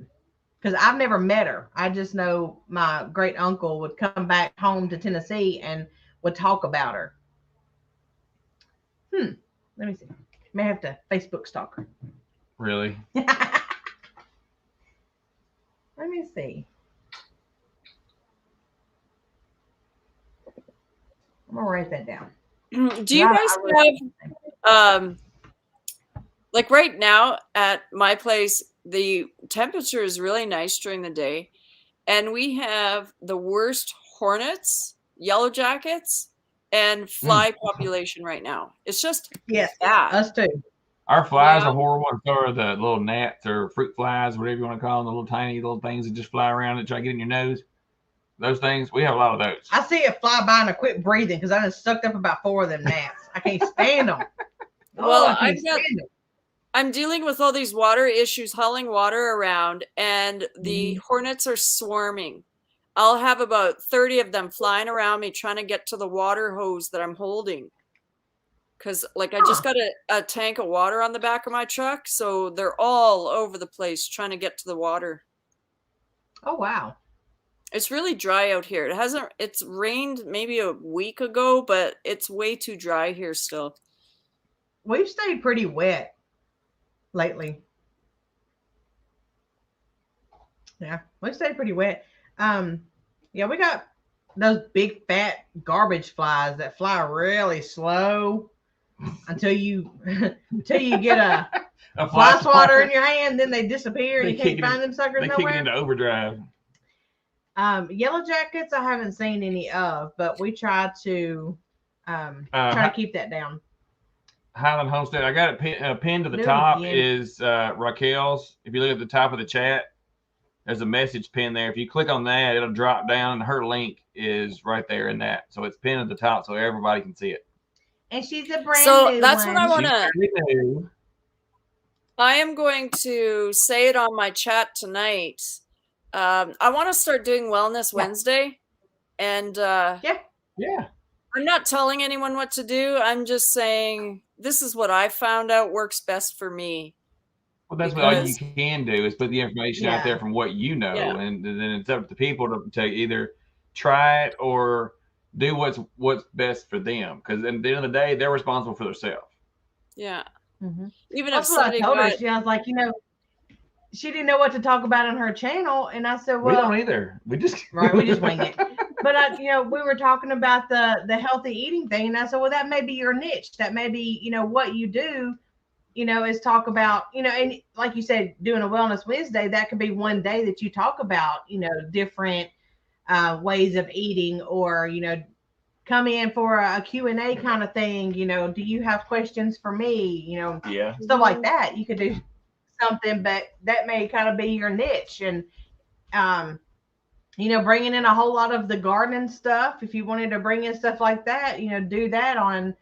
because I've never met her. I just know my great uncle would come back home to Tennessee and would talk about her. Let me see. May have to Facebook stalk her. Really? Let me see. gonna write that down. Do you guys have like right now at my place, the temperature is really nice during the day, and we have the worst hornets, yellow jackets, and fly population right now. It's just Yes, bad. us too. Our flies are horrible. So are the little gnats or fruit flies, whatever you want to call them, the little tiny little things that just fly around and try to get in your nose. Those things, we have a lot of those. I see it fly by and I quit breathing because I just sucked up about 4 of them gnats. I can't stand them. Well, I'm dealing with all these water issues, hauling water around, and the hornets are swarming. I'll have about 30 of them flying around me trying to get to the water hose that I'm holding. Because, like, I just got a tank of water on the back of my truck, so they're all over the place trying to get to the water. Oh, wow. It's really dry out here. It's rained maybe a week ago, but it's way too dry here still. We've stayed pretty wet lately. Yeah, we've stayed pretty wet. Yeah, we got those big fat garbage flies that fly really slow until you get a fly swatter in your hand, then they disappear and you can't find them suckers nowhere. They kick it into overdrive. Yellow jackets I haven't seen any of, but we try to keep that down. Highland Homestead, I got it pinned to the top is Raquel's. If you look at the top of the chat, there's a message pin there. If you click on that, it'll drop down, and her link is right there in that. So it's pinned at the top so everybody can see it. And she's a brand new that's one. What I want to. I am going to say it on my chat tonight. I want to start doing Wellness Wednesday, and yeah. I'm not telling anyone what to do. I'm just saying this is what I found out works best for me. Well, that's what all you can do is put the information out there from what you know, and then it's up to people to either try it or do what's best for them. Because at the end of the day, they're responsible for themselves. Yeah. Mm-hmm. Even that's if what I told her. I was like, she didn't know what to talk about on her channel, and I said, "Well, we don't either. We just wing it." But we were talking about the healthy eating thing, and I said, "Well, that may be your niche. That may be, what you do, is talk about, and like you said, doing a Wellness Wednesday. That could be one day that you talk about, different ways of eating, or come in for a Q&A kind of thing. Do you have questions for me? Stuff like that. You could do something, but that may kind of be your niche, and bringing in a whole lot of the gardening stuff. If you wanted to bring in stuff like that, do that on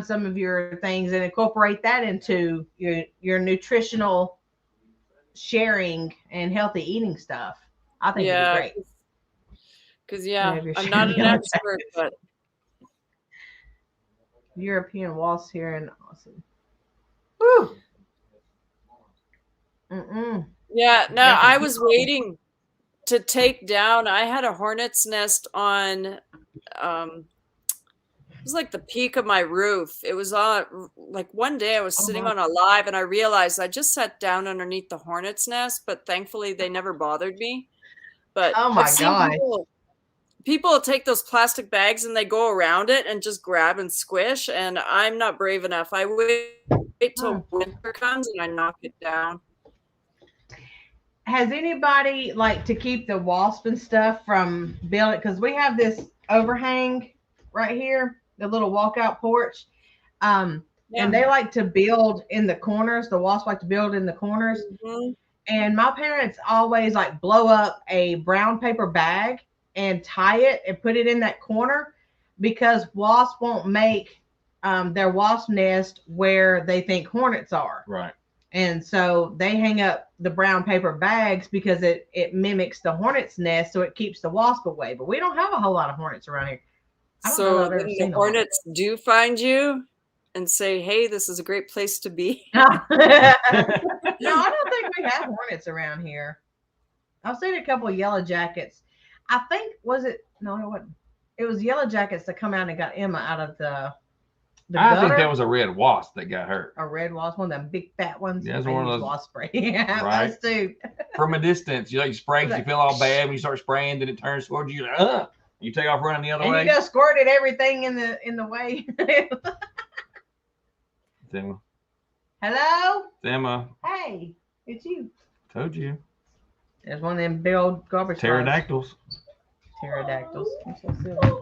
some of your things and incorporate that into your nutritional sharing and healthy eating stuff. I think it'd be great. Because I'm not an expert, but European wasps here in Austin. Woo! Yeah, no, I was waiting to take down. I had a hornet's nest on it was like the peak of my roof. It was on, like, one day I was sitting on a live and I realized I just sat down underneath the hornet's nest, but thankfully they never bothered me. But oh my God. People take those plastic bags and they go around it and just grab and squish, and I'm not brave enough. I wait till winter comes and I knock it down. Has anybody, like, to keep the wasp and stuff from building, because we have this overhang right here, the little walkout porch, and they like to build in the corners. The wasps like to build in the corners. And my parents always like blow up a brown paper bag and tie it and put it in that corner, because wasps won't make their wasp nest where they think hornets are. Right. And so they hang up the brown paper bags because it mimics the hornet's nest, so it keeps the wasp away. But we don't have a whole lot of hornets around here. So the hornets do find you and say, "Hey, this is a great place to be." No, I don't think we have hornets around here. I've seen a couple of yellow jackets. I think it wasn't. It was yellow jackets that come out and got Emma out of the I think that was a red wasp that got hurt. A red wasp, one of them big fat ones. Yeah, that's one of those. Wasp spray. Yeah, right. Those too. From a distance, you spray, you feel all bad when you start spraying, then it turns towards you. Like, ugh. You take off running the other and way. you just squirted everything in the way. Emma. Hello? Emma. Hey, it's you. Told you. There's one of them big old garbage Pterodactyls. Pterodactyls. You're so silly.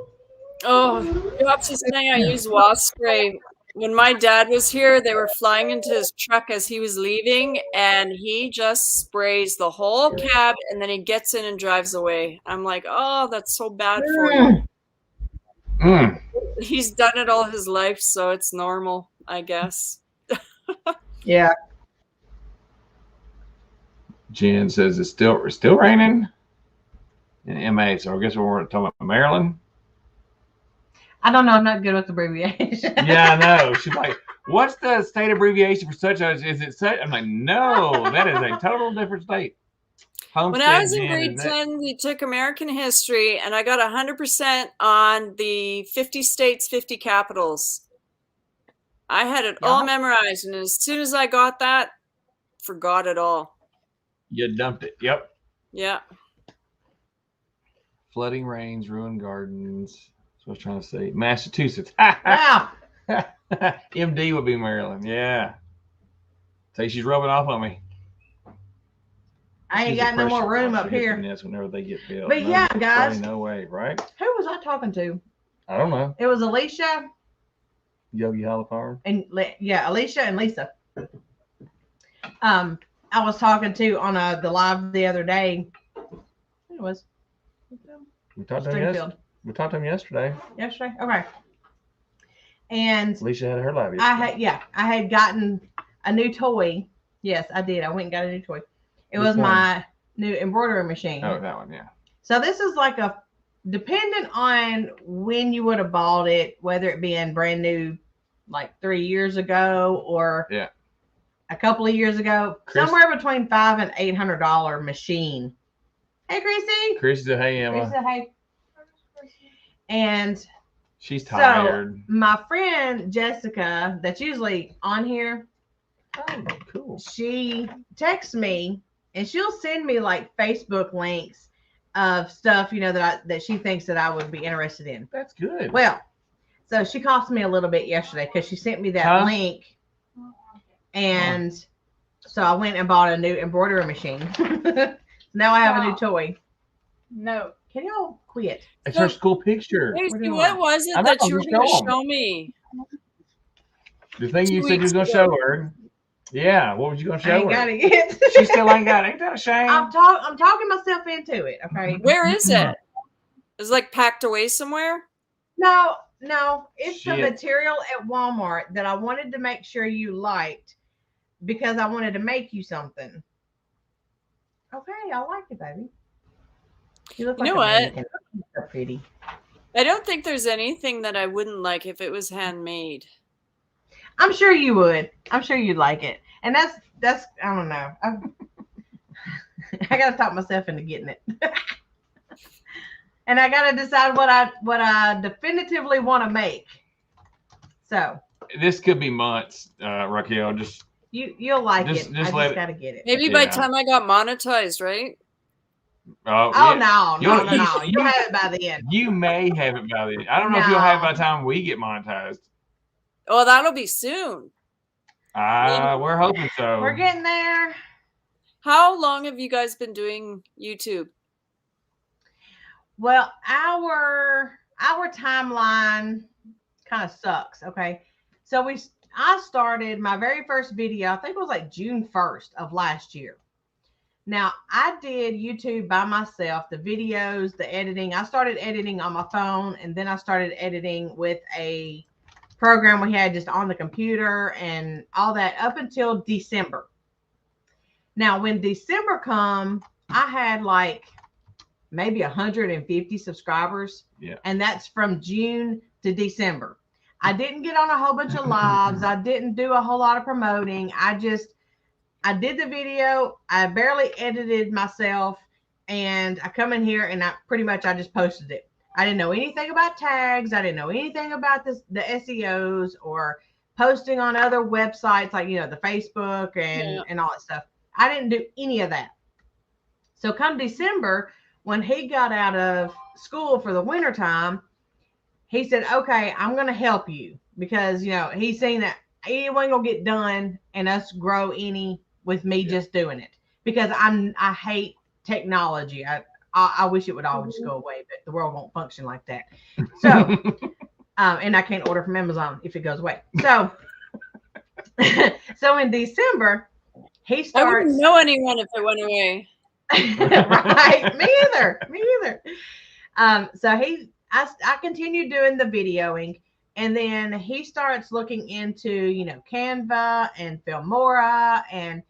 Oh, perhaps he's saying I use wasp spray. When my dad was here, they were flying into his truck as he was leaving, and he just sprays the whole cab, and then he gets in and drives away. I'm like, oh, that's so bad for you. Mm. He's done it all his life, so it's normal, I guess. Yeah. Jen says it's still raining in MA, so I guess we're talking about Maryland. I don't know. I'm not good with abbreviation. Yeah, I know. She's like, what's the state abbreviation for such as? Is it such? I'm like, no, that is a total different state. When I was in grade 10, we took American history, and I got 100% on the 50 states, 50 capitals. I had it all memorized, and as soon as I got that, forgot it all. You dumped it. Yep. Yeah. Flooding rains, ruined gardens. That's what I was trying to say. Massachusetts. Wow. MD would be Maryland. Yeah. Say she's rubbing off on me. I ain't got no more room up here. Whenever they get built. But yeah, guys. No way, right? Who was I talking to? I don't know. It was Alicia. Yogi Holofarm. And yeah, Alicia and Lisa. I was talking to on the live the other day. It was. We talked to him yesterday. Yesterday? Okay. And Alicia had her live yesterday. I had gotten a new toy. Yes, I did. I went and got a new toy. It Which was one? my new embroidery machine. Oh, that one, yeah. So this is like depending on when you would have bought it, whether it be in brand new, like 3 years ago or a couple of years ago, somewhere between $500 and $800 machine. Hey, Chrissy. Chrissy said, hey, Emma. Chrissy said, hey. And she's tired. So my friend Jessica, that's usually on here. Oh, cool. She texts me and she'll send me like Facebook links of stuff, that she thinks that I would be interested in. That's good. Well, so she cost me a little bit yesterday because she sent me that link. And so I went and bought a new embroidery machine. Now I have a new toy. No. Can y'all quit? It's her school picture. What was it that you were going to show me? The thing you said you was going to show her. Yeah, what was you going to show her? Got it yet. She still ain't got it. Ain't that a shame? I'm talking myself into it. Okay. Where is it? Is it like packed away somewhere? No. It's the material at Walmart that I wanted to make sure you liked because I wanted to make you something. Okay, I like it, baby. You look like what? So pretty. I don't think there's anything that I wouldn't like if it was handmade. I'm sure you would. I'm sure you'd like it. And that's I don't know. I gotta talk myself into getting it. And I gotta decide what I definitively want to make. So this could be months, Raquel. Just you'll like it. I just gotta get it. Maybe by the time I got monetized, right? No. You'll have it by the end. You may have it by the end. I don't know if you'll have it by the time we get monetized. Oh, that'll be soon. We're hoping so. We're getting there. How long have you guys been doing YouTube? Well, our timeline kind of sucks. Okay, so I started my very first video. I think it was like June 1st of last year. Now, I did YouTube by myself, the videos, the editing. I started editing on my phone, and then I started editing with a program we had just on the computer and all that up until December. Now, when December come, I had like maybe 150 subscribers. Yeah. And that's from June to December. I didn't get on a whole bunch of lives. I didn't do a whole lot of promoting. I did the video. I barely edited myself, and I come in here and I just posted it. I didn't know anything about tags. I didn't know anything about the SEOs or posting on other websites like, the Facebook and all that stuff. I didn't do any of that. So come December, when he got out of school for the wintertime, he said, okay, I'm going to help you because, he's seen that it wasn't going to get done and us grow any with me just doing it because I hate technology. I wish it would all just go away, but the world won't function like that. So, and I can't order from Amazon if it goes away. So, so in December, he starts. I wouldn't know anyone if it went away. Right? Me either. So I continued doing the videoing, and then he starts looking into, Canva and Filmora and,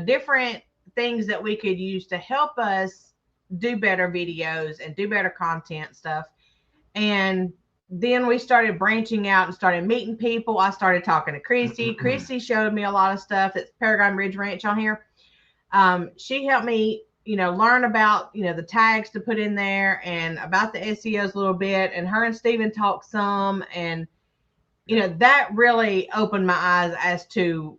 different things that we could use to help us do better videos and do better content stuff. And then we started branching out and started meeting people. I started talking to Chrissy. Chrissy showed me a lot of stuff. It's Paragon Ridge Ranch on here. She helped me, learn about, the tags to put in there and about the SEOs a little bit. And her and Steven talked some. And, that really opened my eyes as to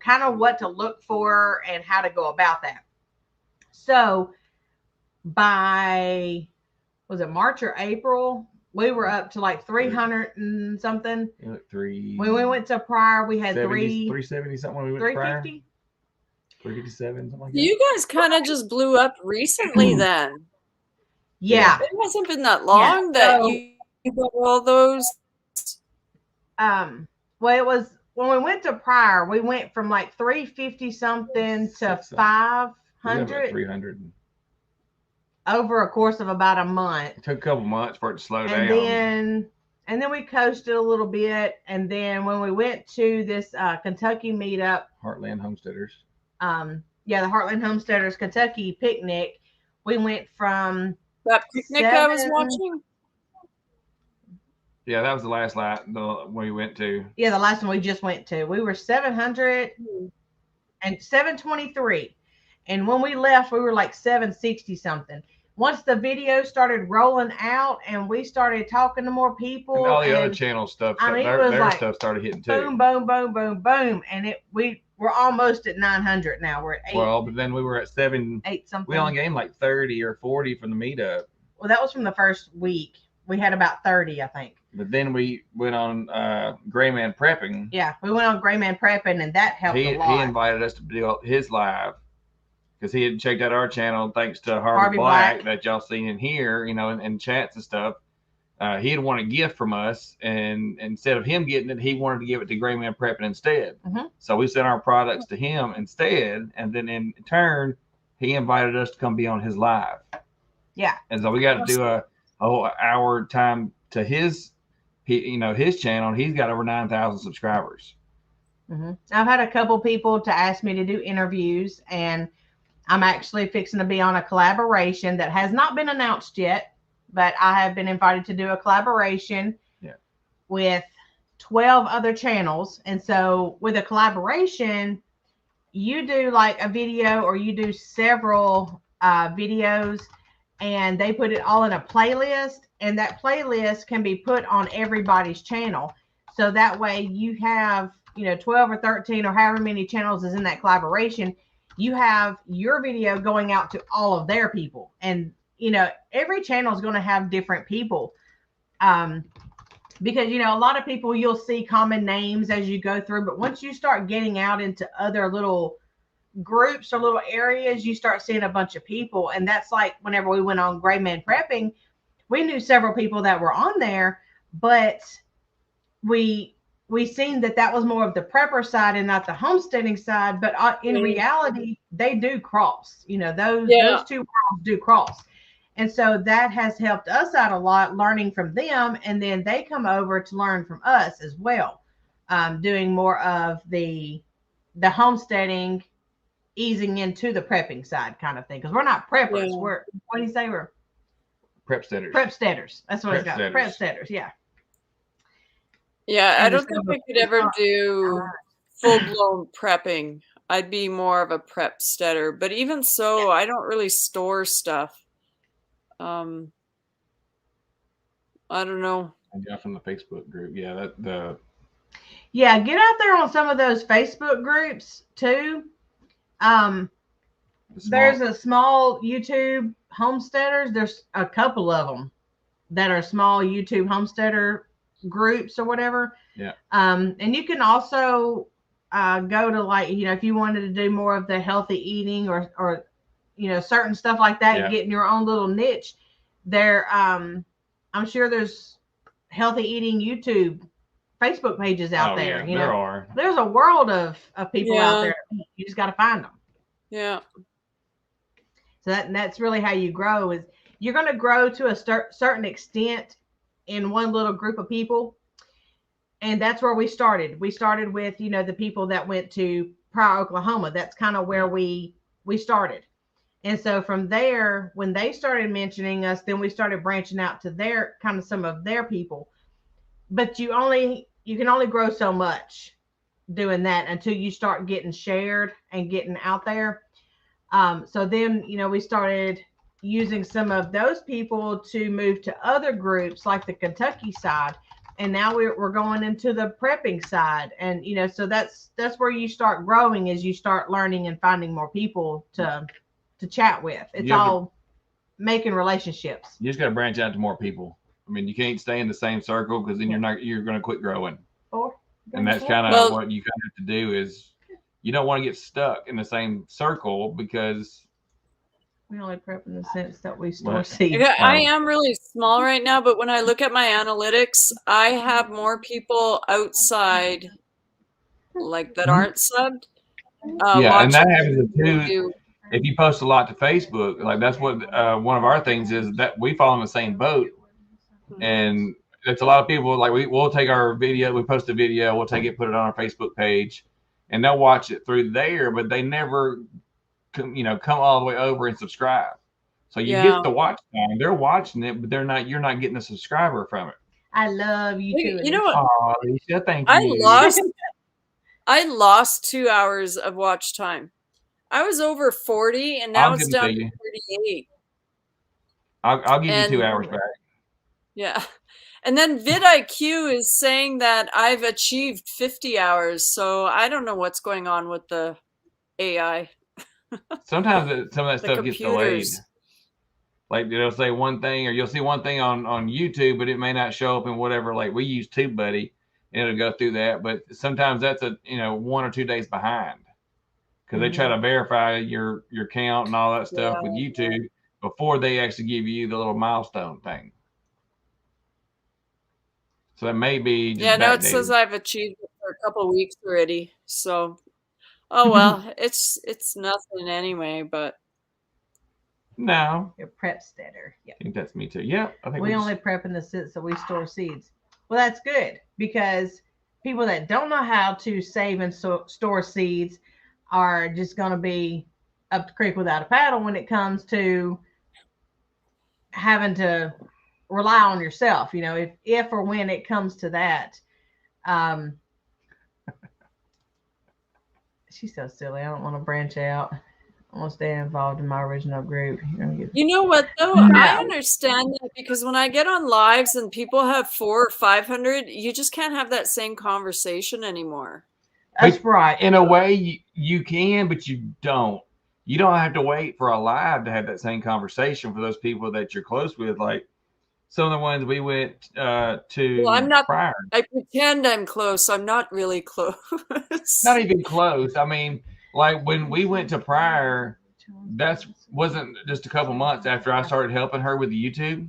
kind of what to look for and how to go about that. So by, was it March or April? We were up to like 300 and something. When we went to Pryor, we had 370 something when we went to Pryor. 350. 357, something like that. You guys kind of just blew up recently then. Yeah. It hasn't been that long that you got all those. Well, it was when we went to Pryor, we went from like 350 something to 500. 300. Over a course of about a month. It took a couple months for it to slow down. And then we coasted a little bit. And then when we went to this Kentucky meetup. Heartland Homesteaders. The Heartland Homesteaders Kentucky picnic. We went from that picnic I was watching. Yeah, that was the last one we went to. Yeah, the last one we just went to. We were 700 and 723. And when we left, we were like 760 something. Once the video started rolling out and we started talking to more people. And all the other channel stuff, their stuff started hitting too. Boom, boom, boom, boom, boom. And we're almost at 900 now. We're at 8. Well, but then we were at 8 something. We only gained like 30 or 40 from the meetup. Well, that was from the first week. We had about 30, I think. But then we went on Gray Man Prepping. Yeah, we went on Gray Man Prepping, and that helped a lot. He invited us to do his live. Because he had checked out our channel thanks to Harvey Black that y'all seen in here, in chats and stuff. He had won a gift from us, and instead of him getting it, he wanted to give it to Gray Man Prepping instead. Mm-hmm. So we sent our products to him instead, and then in turn, he invited us to come be on his live. Yeah. And so we got to do a whole hour time to his channel, and he's got over 9,000 subscribers. Mm-hmm. I've had a couple people to ask me to do interviews, and I'm actually fixing to be on a collaboration that has not been announced yet, but I have been invited to do a collaboration with 12 other channels. And so with a collaboration, you do like a video or you do several videos, and they put it all in a playlist, and that playlist can be put on everybody's channel. So that way you have, 12 or 13 or however many channels is in that collaboration. You have your video going out to all of their people. And, every channel is going to have different people. Because, a lot of people, you'll see common names as you go through. But once you start getting out into other little groups or little areas, you start seeing a bunch of people. And that's like whenever we went on Gray Man Prepping, we knew several people that were on there. But we seen that was more of the prepper side and not the homesteading side, but in reality, they do cross, those two worlds do cross. And so that has helped us out a lot, learning from them. And then they come over to learn from us as well, doing more of the homesteading, easing into the prepping side kind of thing. Because we're not preppers. Yeah. What do you say? We're Prepsteaders. Prepsteaders. That's what it's got. Prepsteaders. Yeah. Yeah, I don't think I could ever do full-blown prepping. I'd be more of a prep steader. But even so, I don't really store stuff. I don't know. Yeah, from the Facebook group. Yeah, get out there on some of those Facebook groups too. There's a small YouTube homesteaders. There's a couple of them that are small YouTube homesteader groups or whatever. Yeah. And you can also go to, like, if you wanted to do more of the healthy eating or certain stuff like that, Yeah. getting your own little niche there. I'm sure there's healthy eating YouTube Facebook pages out there. Yeah, there are. There's a world of people out there. You just got to find them. Yeah. So that's really how you grow. Is you're going to grow to a certain extent in one little group of people. And that's where we started. We started with, the people that went to Pryor, Oklahoma. That's kind of where we started. And so from there, when they started mentioning us, then we started branching out to their kind of some of their people. But you can only grow so much doing that until you start getting shared and getting out there. So then, we started using some of those people to move to other groups like the Kentucky side. And now we're going into the prepping side. And, so that's where you start growing, as you start learning and finding more people to chat with. It's all making relationships. You just got to branch out to more people. I mean, you can't stay in the same circle, because then you're going to quit growing. And that's kind of what you kind of have to do, is you don't want to get stuck in the same circle, because we only prep in the sense that we store seeds. I am really small right now, but when I look at my analytics, I have more people outside, like that aren't subbed. And that happens too. If you post a lot to Facebook, like that's what one of our things is, that we fall in the same boat. And it's a lot of people, like we'll take our video, we post a video, we'll take it, put it on our Facebook page, and they'll watch it through there, but they never come all the way over and subscribe. So you get the watch time. They're watching it, but you're not getting a subscriber from it. I love you too. You know what? Oh, Alicia, thank you. I lost 2 hours of watch time. I was over 40, and now it's down to 38. I'll give you 2 hours back. Yeah. And then vidIQ is saying that I've achieved 50 hours. So I don't know what's going on with the AI. Sometimes some of that stuff gets delayed. Like it'll say one thing, or you'll see one thing on YouTube, but it may not show up in whatever. Like we use TubeBuddy, and it'll go through that. But sometimes that's 1 or 2 days behind, because they try to verify your count and all that stuff with YouTube before they actually give you the little milestone thing. So that may be just it says I've achieved it for a couple of weeks already. So, oh well, it's nothing anyway. But no, you're prep steader. Yeah, I think that's me too. Yeah, I think we only prep in the sense that we store seeds. Well, that's good, because people that don't know how to save and store seeds are just going to be up the creek without a paddle when it comes to having to rely on yourself, if or when it comes to that. She's so silly. I don't want to branch out. I want to stay involved in my original group. You know what though? I understand that, because when I get on lives and people have 400 or 500, you just can't have that same conversation anymore. That's right. In a way, you can, but you don't. You don't have to wait for a live to have that same conversation for those people that you're close with. Like some of the ones we went to. Well, I'm not. Prior. I pretend I'm close. I'm not really close. Not even close. I mean, like when we went to Prior, wasn't just a couple months after I started helping her with the YouTube,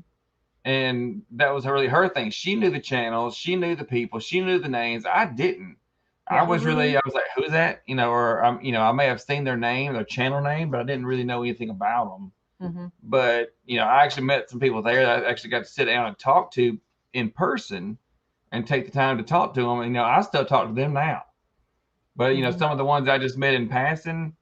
and that was really her thing. She knew the channels, she knew the people, she knew the names. I didn't. I was like, who's that? Or I may have seen their name, their channel name, but I didn't really know anything about them. But I actually met some people there that I actually got to sit down and talk to in person and take the time to talk to them. And I still talk to them now. But some of the ones I just met in passing,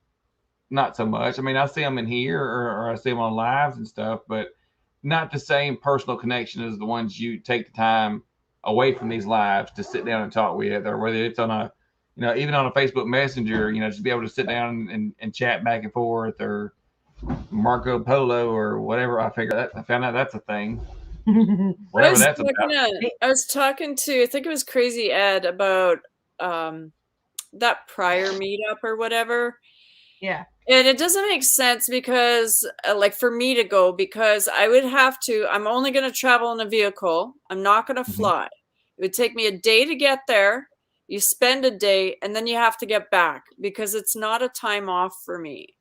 not so much. I mean, I see them in here or I see them on lives and stuff, but not the same personal connection as the ones you take the time away from these lives to sit down and talk with, or whether it's on a, even on a Facebook Messenger, just be able to sit down and chat back and forth, or Marco Polo or whatever. I found out that's a thing. Whatever that's about. I was talking to, I think it was Crazy Ed, about that Prior meetup or whatever. Yeah. And it doesn't make sense because, like, for me to go, because I would have to, I'm only going to travel in a vehicle. I'm not going to fly. It would take me a day to get there. You spend a day and then you have to get back because it's not a time off for me.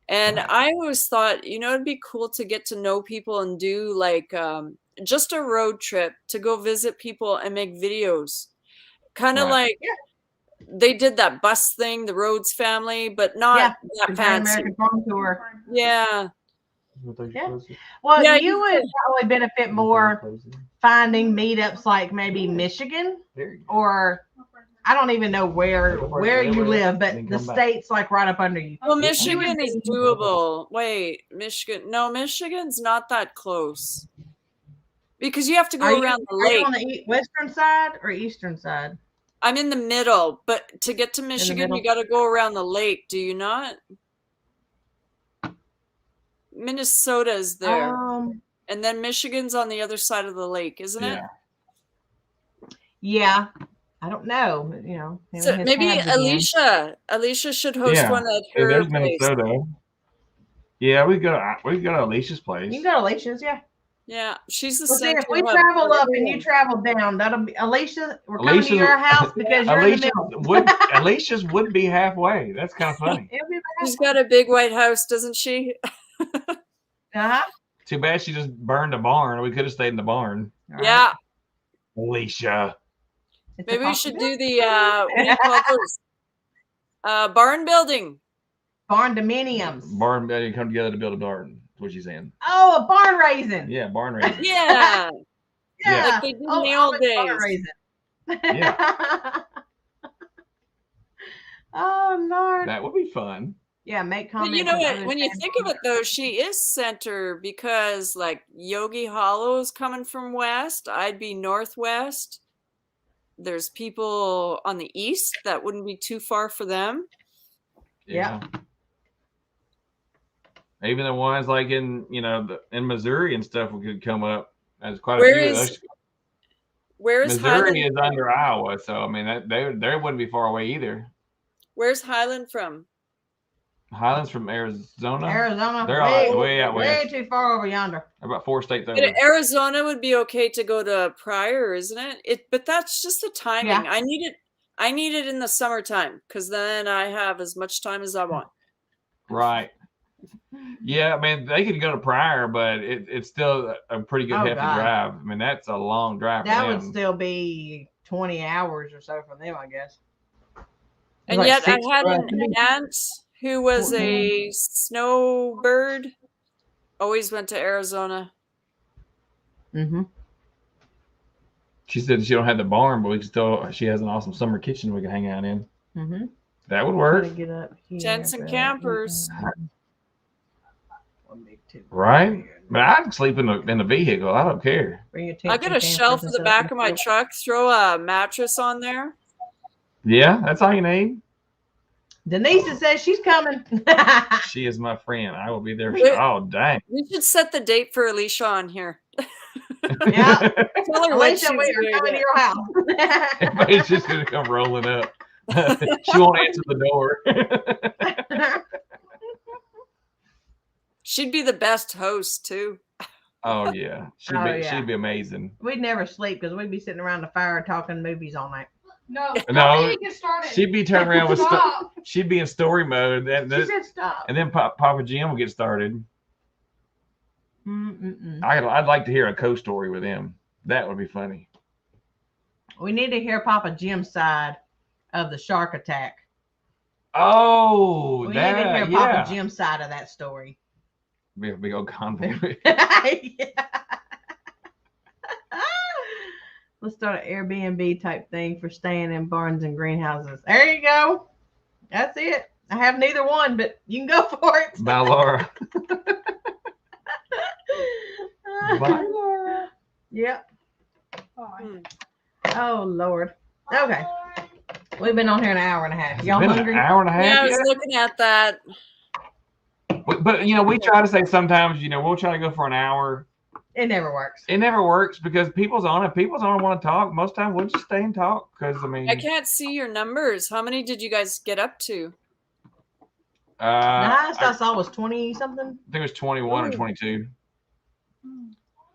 And I always thought, it'd be cool to get to know people and do like just a road trip to go visit people and make videos. Kind of like they did that bus thing, the Rhodes family, but not that the Great fancy. American Farm Tour. Yeah. Well, you would probably benefit more finding meetups like maybe Michigan or I don't even know where you live, but the state's like right up under you. Well, Michigan is doable. Wait, Michigan? No, Michigan's not that close because you have to go around the lake. Are you on the western side or eastern side? I'm in the middle, but to get to Michigan, you got to go around the lake. Do you not? Minnesota is there, and then Michigan's on the other side of the lake, isn't it? Yeah, I don't know. So maybe Alicia should host one at her there's place. Minnesota. Yeah, we go to Alicia's place. You can go to Alicia's, yeah. Yeah, she's the same. center. If we travel up and you travel down, that'll be Alicia. We're coming to your house because you're in the middle. Alicia's would be halfway. That's kind of funny. She's got a big white house, doesn't she? Too bad she just burned a barn. We could have stayed in the barn. Yeah. Alicia. Maybe we should do the what do you call those? Barn building. Barn dominiums. Barn building come together to build a barn. What she's saying. Oh, a barn raising. Yeah, barn raising. Yeah. Yeah. Like they did in the old days. Barn raising. Yeah. Oh Lord. That would be fun. Yeah, make comments. But you know what? When you think of it, though, she is center because, like, Yogi Hollow is coming from west. I'd be northwest. There's people on the east that wouldn't be too far for them. Yeah. Even the ones like in in Missouri and stuff could come up. There's quite a few of those. Where is Missouri is under Iowa, so I mean they wouldn't be far away either. Where's Highland from? Highland's from Arizona. They're way out west. Way too far over yonder. They're about 4 states over. Arizona would be okay to go to Pryor, isn't it? But that's just the timing. Yeah. I need it in the summertime because then I have as much time as I want. Right. Yeah, I mean they could go to Pryor, but it's still a pretty good hefty drive. I mean that's a long drive. That would still be 20 hours or so for them, I guess. And yet I had an aunt who was a snowbird. Always went to Arizona. Mm-hmm. She said she don't have the barn, but she has an awesome summer kitchen we can hang out in. Mm-hmm. That would work. Get up here, tents and campers. Right? But I'd sleep in the vehicle. I don't care. I got a shelf in the back of my truck. Throw a mattress on there. Yeah, that's all you need. Denise says she's coming. She is my friend. I will be there. Oh, dang. We should set the date for Alicia on here. Yeah. Tell her Alicia, we are coming to your house. Everybody's just going to come rolling up. She won't answer the door. She'd be the best host, too. Oh, yeah. She'd be amazing. We'd never sleep because we'd be sitting around the fire talking movies all night. No, she'd be turning around with she'd be in story mode. She said stop. And then Papa Jim will get started. I'd like to hear a co-story with him. That would be funny. We need to hear Papa Jim's side of the shark attack. Oh, we need to hear Papa Jim's side of that story. Be a big old convo. Let's start an Airbnb type thing for staying in barns and greenhouses. There you go. That's it. I have neither one, but you can go for it. Bye, Laura. Bye, Laura. Yep. Oh, Lord. Okay. We've been on here an hour and a half. Y'all hungry? An hour and a half? Yeah, I was looking at that. But we try to say sometimes, we'll try to go for an hour. It never works. It never works because people's on it. People's on it want to talk. Most time we'll just stay and talk because I can't see your numbers. How many did you guys get up to? The highest I saw was 20 something. I think it was 21 or 22. You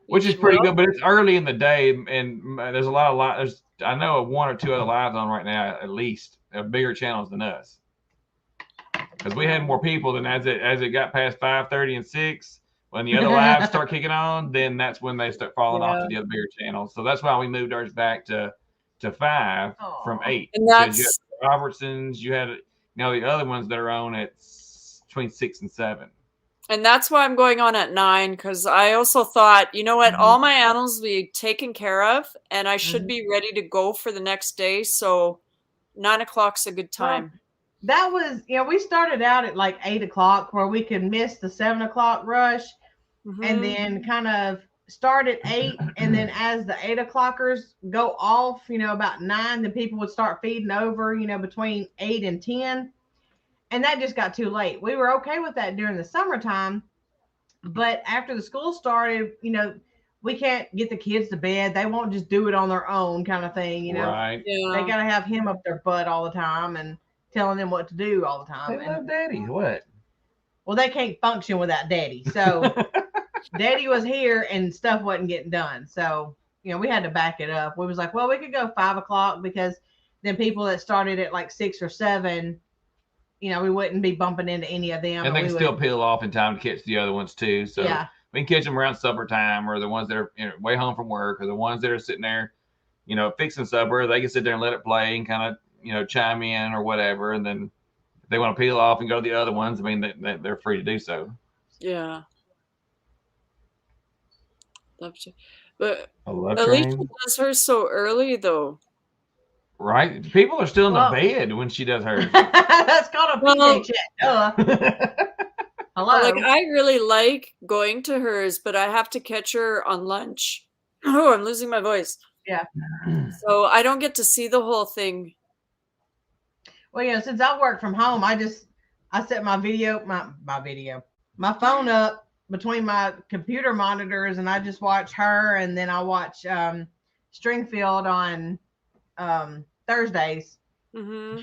Which is did pretty well. good, but it's early in the day, and there's a lot of there's I know of 1 or 2 other lives on right now, at least bigger channels than us, because we had more people. Than as it got past 5:30 and 6, when the other lives start kicking on, then that's when they start falling off to the other bigger channels. So that's why we moved ours back to 5 from 8. And Because you that's had Robertsons, you had the other ones that are on at between 6 and 7. And that's why I'm going on at 9, because I also thought, you know what, all my animals will be taken care of, and I should be ready to go for the next day. So 9 o'clock's a good time. Well, that was, we started out at like 8 o'clock where we could miss the 7 o'clock rush, and then kind of start at 8. And then as the 8 o'clockers go off, about 9, then people would start feeding over, between 8 and 10. And that just got too late. We were okay with that during the summertime. But after the school started, we can't get the kids to bed. They won't just do it on their own kind of thing, Right. Yeah. They got to have him up their butt all the time and telling them what to do all the time. They love daddy. What? Well, they can't function without daddy. So daddy was here and stuff wasn't getting done. So, we had to back it up. We was like, well, we could go 5 o'clock, because then people that started at like 6 or 7, we wouldn't be bumping into any of them. And they can still peel off in time to catch the other ones too. So we can catch them around supper time, or the ones that are way home from work, or the ones that are sitting there, fixing supper. They can sit there and let it play and kind of, chime in or whatever. And then if they want to peel off and go to the other ones, I mean, they're free to do so. Yeah. Love to. But love Alicia does hers so early, though. Right? People are still in the bed when she does hers. That's called a PJ check. Hello. Like, I really like going to hers, but I have to catch her on lunch. Oh, I'm losing my voice. Yeah. So I don't get to see the whole thing. Well, since I work from home, I set my phone up between my computer monitors, and I just watch her, and then I watch Stringfield on Thursdays. No,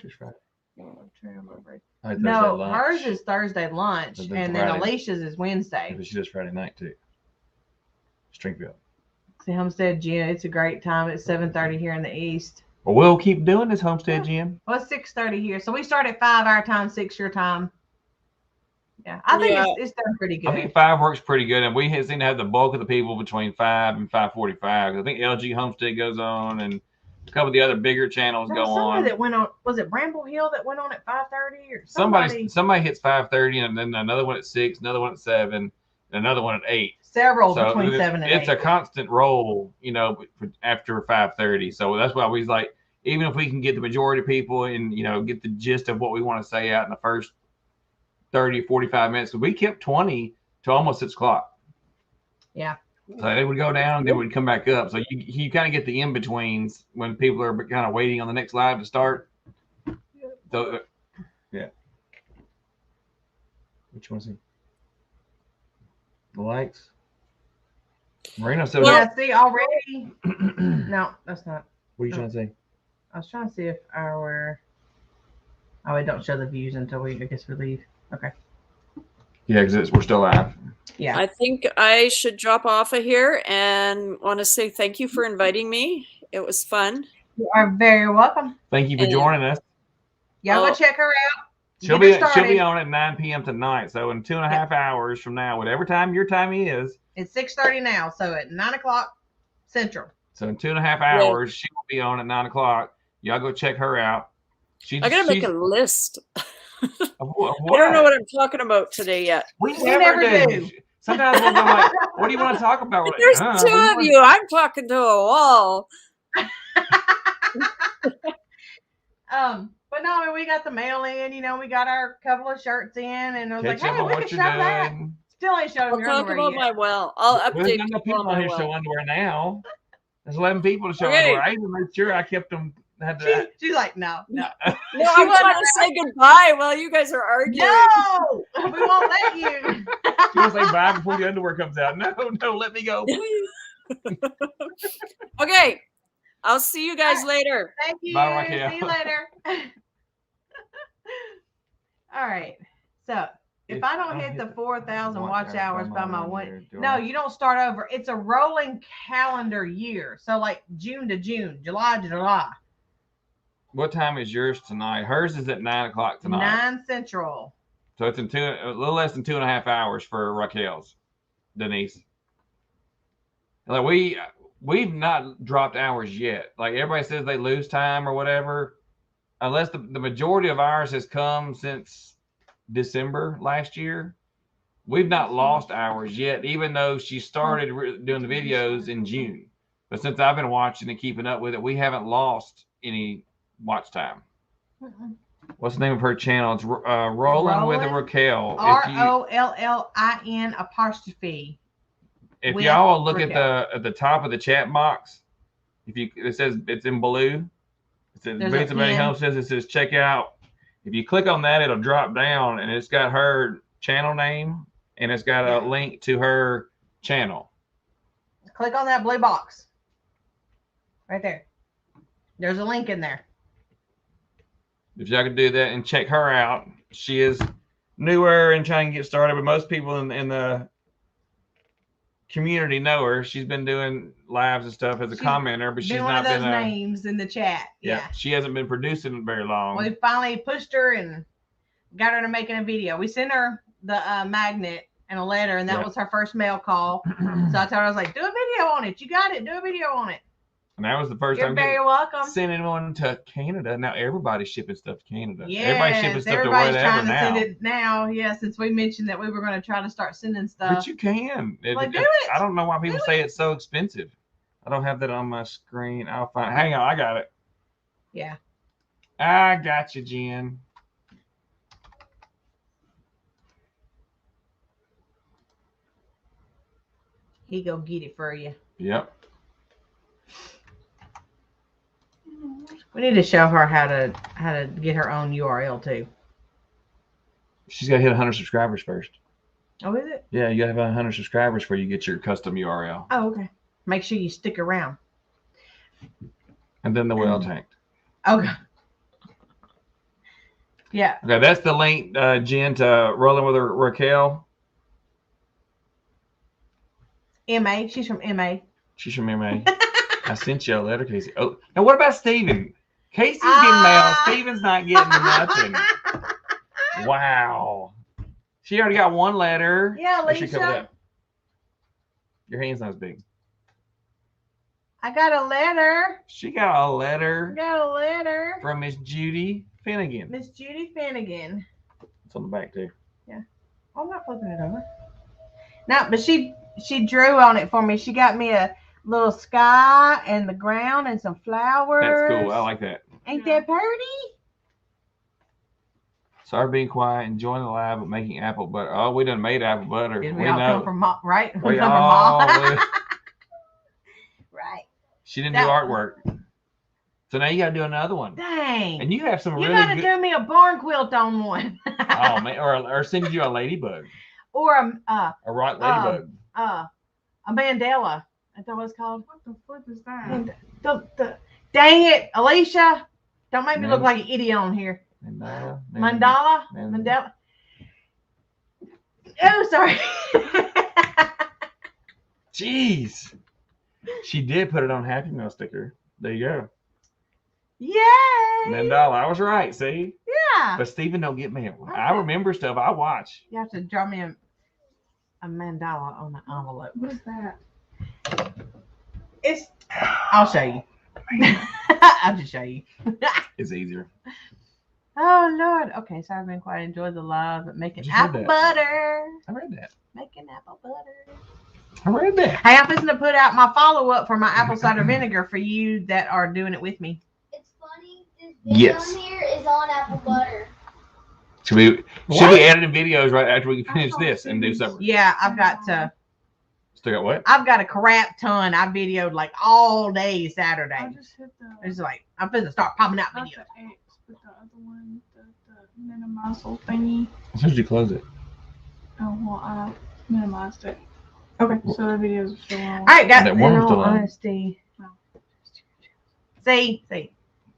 hers is Thursday lunch, and then Alicia's is Wednesday. But she does Friday night too. Stringfield. See, Homestead Gym, it's a great time. It's 7:30 here in the East. Well, we'll keep doing this Homestead Gym. Well, it's 6:30 here, so we start at 5 our time, 6 your time. Yeah, I think it's done pretty good. I think 5 works pretty good, and we seem to have the bulk of the people between 5 and 5:45. I think LG Homestead goes on, and a couple of the other bigger channels go on. That went on, was it Bramble Hill that went on at 5:30 or somebody hits 5:30, and then another one at 6, another one at 7, and another one at 8. Several between 7 and 8. It's a constant roll, after 5:30. So that's why we like, even if we can get the majority of people and get the gist of what we want to say out in the first 30, 45 minutes, we kept 20 to almost 6 o'clock. Yeah. So they would go down and they would come back up. So you kind of get the in-betweens when people are kind of waiting on the next live to start. So, yeah. What you want to see? The lights? Marina said, see already. No, that's not. What are you trying to say? I was trying to see if it don't show the views until I guess we leave. Okay. Yeah, because we're still live. Yeah. I think I should drop off of here and want to say thank you for inviting me. It was fun. You are very welcome. Thank you for joining us. Y'all go check her out. She'll be on at 9 p.m. tonight. So in 2.5 hours from now, whatever time your time is. It's 6:30 now, so at 9 o'clock Central. So in 2.5 hours, she will be on at 9 o'clock. Y'all go check her out. I gotta make a list. I don't know what I'm talking about today yet. We never do. Sometimes we'll go like, "What do you want to talk about?" There's 2 of you. I'm talking to a wall. But no, I mean, we got the mail in. We got our couple of shirts in, and I was like, "Hey, we can show that." Still ain't showing your underwear about yet. my well. I'll update There's not people on here show underwear now. There's 11 people to show underwear. I even made sure I kept them. She's like, no. No, I'm trying to say goodbye while you guys are arguing. No, we won't let you. She wants to say bye before the underwear comes out. No, let me go, please. Okay, I'll see you guys later. Thank you. Bye, Raquel. See you later. All right. So if I don't hit the 4,000 watch hours by my one, no, you don't start over. It's a rolling calendar year. So like June to June, July to July. What time is yours tonight? Hers is at 9 o'clock tonight. 9 Central. So it's in a little less than 2.5 hours for Raquel's, Denise. Like we've not dropped hours yet. Like everybody says they lose time or whatever, unless the majority of ours has come since December last year. We've not lost hours yet, even though she started doing the videos in June. But since I've been watching and keeping up with it, we haven't lost any watch time. What's the name of her channel? It's Rolling with Raquel. ROLLIN apostrophe. If y'all will look at the top of the chat box, it says it's in blue. It says Boots and Home says it says check out. If you click on that, it'll drop down and it's got her channel name and it's got a link to her channel. Click on that blue box. Right there. There's a link in there. If y'all could do that and check her out. She is newer and trying to get started, but most people in the community know her. She's been doing lives and stuff as a commenter, but she's not been one of those names in the chat. Yeah, she hasn't been producing very long. We finally pushed her and got her to making a video. We sent her the magnet and a letter, and that was her first mail call. So I told her, I was like, do a video on it. You got it. Do a video on it. And that was the first time. You're very welcome. Sending one to Canada. Now everybody's shipping stuff to Canada. Yeah, everybody's shipping stuff to wherever trying to now. Send it now. Yeah, since we mentioned that we were going to try to start sending stuff. But you can. Do it. I don't know why people say it's so expensive. I don't have that on my screen. I'll find. Hang on, I got it. Yeah. I got you, Jen. He go get it for you. Yep. We need to show her how to get her own URL too. She's got to hit 100 subscribers first. Oh, is it? Yeah, you got to have 100 subscribers before you get your custom URL. Oh, okay. Make sure you stick around. And then the whale tanked. Okay. Yeah. Okay, that's the link, Jen, to Rolling with Raquel. MA. She's from MA. She's from MA. I sent you a letter, Casey. Oh, now what about Steven? Casey's getting mail. Steven's not getting nothing. Wow. She already got one letter. Yeah, Alicia. Your hand's not as big. I got a letter. She got a letter. Got a letter. From Miss Judy Finnegan. Miss Judy Finnegan. It's on the back, too. Yeah. I'm not flipping it over. No, but she drew on it for me. She got me a little sky and the ground and some flowers. That's cool. I like that. Ain't that pretty? Sorry being quiet, enjoying the live, but making apple butter. Oh, we done made apple butter. We all come from mom, right? We come from mom. Right. She didn't do artwork. So now you got to do another one. Dang. And you have some really good... You got to do me a barn quilt on one. Oh, man. Or send you a ladybug. Or a ladybug. A mandala. Is that what it's called? What the flip is that? Dang it, Alicia. Don't make me look like an idiot on here. Mandala. Oh, sorry. Jeez. She did put it on Happy Meal sticker. There you go. Yay. Mandala. I was right, see? Yeah. But Steven don't get mail. I remember stuff. I watch. You have to draw me a mandala on the envelope. What is that? I'll show you. I'll just show you. It's easier. Oh Lord. Okay, so I've been quite enjoying the live, but making apple butter. I read that. Making apple butter. I read that. Hey, I'm supposed to put out my follow-up for my apple cider vinegar for you that are doing it with me. It's funny. This video on here is on apple butter. Should we edit videos right after we finish this and do something? Yeah, I've got to. Still got what? I've got a crap ton. I videoed like all day Saturday. I just hit the. It's like I'm supposed to start popping out Not videos. the X, but the other one, the minimize whole thingy. As soon as you close it. Oh well, I minimized it. Okay. So the videos are still on. All right, guys. That In worm's all still on. honesty, see,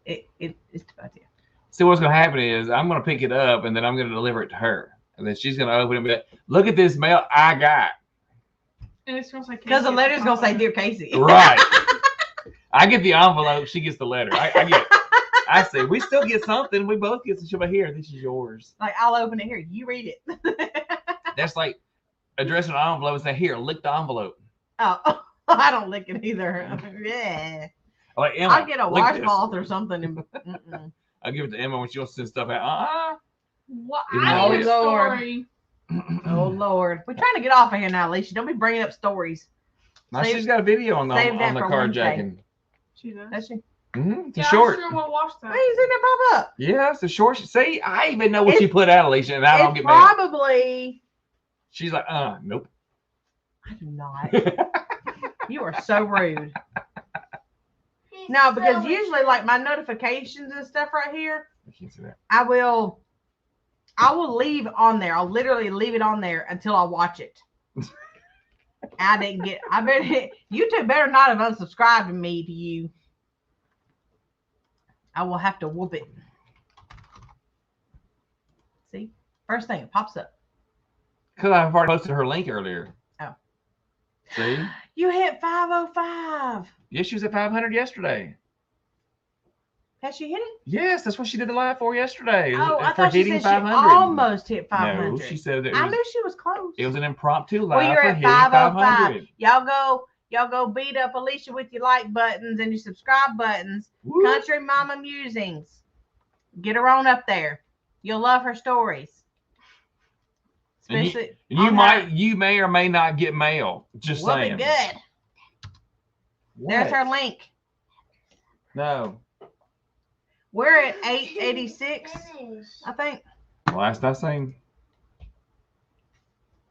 it's about you. See, what's going to happen is I'm going to pick it up and then I'm going to deliver it to her. And then she's gonna open it and be like, look at this mail I got. And it's gonna say Because the letter's gonna say, "Dear Casey." Right. I get the envelope. She gets the letter. I get it. I say, we still get something. We both get some shit. But here, this is yours. Like, I'll open it here. You read it. That's like addressing an envelope and say, here, lick the envelope. Oh, I don't lick it either. Yeah. Like, Emma, I'll get a washcloth or something. And, I'll give it to Emma when she wants to send stuff out. What? Even I though need a it's- story. oh, Lord. We're trying to get off of here now, Alicia. Don't be bringing up stories. Now Save- she's got a video on the save that for carjacking. She does. That's you. It's a Yeah, short. I sure will watch that. Why you seen that pop up? Yeah, it's a short. See, I even know what It's- she put out, Alicia, and I don't It's get mad. probably. She's like, nope. I do not. You are so rude. He's No, because so usually, like my notifications and stuff right here, I can't see that. I will leave on there. I'll literally leave it on there until I watch it. I didn't get. I bet YouTube better not have unsubscribed me to you. I will have to whoop it. See, first thing it pops up. Because I've already posted her link earlier. Oh. See? You hit 505. Yeah, she was at 500 yesterday. Has she hit it? Yes, that's what she did the live for yesterday. Oh, I for thought she hitting said she 500. almost hit 500. No, she said that I knew she was close. it was an impromptu live Well, you're for at hitting 505. 500. Y'all go beat up Alicia with your like buttons and your subscribe buttons. Woo. Country Mama Musings. Get her on up there. You'll love her stories. And Especially you may or may not get mail. Just Will be saying. good. There's What? her link. No. We're at 886, Finish. I think. Well, that's not saying.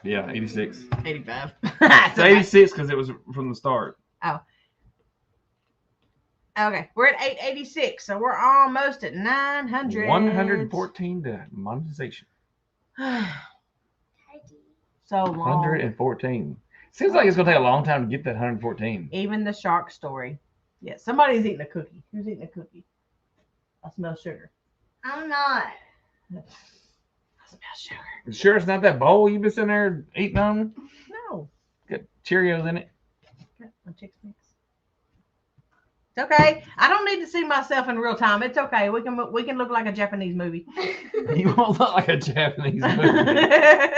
Yeah, 86. 85. It's 86 because it was from the start. Okay, we're at 886, so we're almost at 900. 114 to monetization. So long. 114. Seems like it's going to take a long time to get that 114. Even the shark story. Yeah, somebody's eating a cookie. Who's eating a cookie? I smell sugar. I'm not. I smell sugar. You sure it's not that bowl you've been sitting there eating on? No. Got Cheerios in it. Got my Chex Mix. It's okay. I don't need to see myself in real time. It's okay. We can look like a Japanese movie. You won't look like a Japanese movie.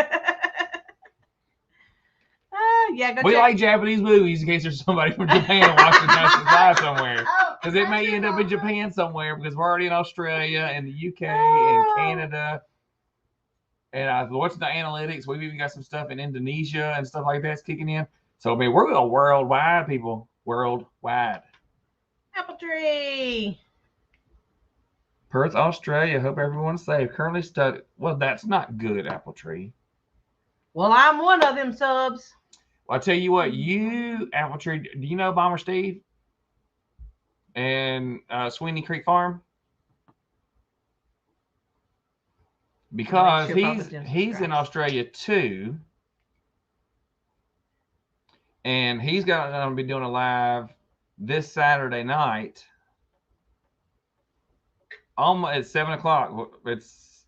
Yeah, go We check. like Japanese movies in case there's somebody from Japan watching us live somewhere. Oh, Because it may end up in Japan somewhere because we're already in Australia and the UK and Canada. And I was watching the analytics. We've even got some stuff in Indonesia and stuff like that's kicking in. So, I mean, we're going worldwide, people. Worldwide. Apple tree. Perth, Australia. Hope everyone's safe. Currently stuck. Well, that's not good, Apple Tree. Well, I'm one of them subs. Well, I'll tell you what, you, Apple Tree, do you know Bomber Steve and Sweeney Creek Farm? Because Make sure Papa Jim's he's in subscribes. Australia too. And he's going to be doing a live this Saturday night. Almost at 7 o'clock. It's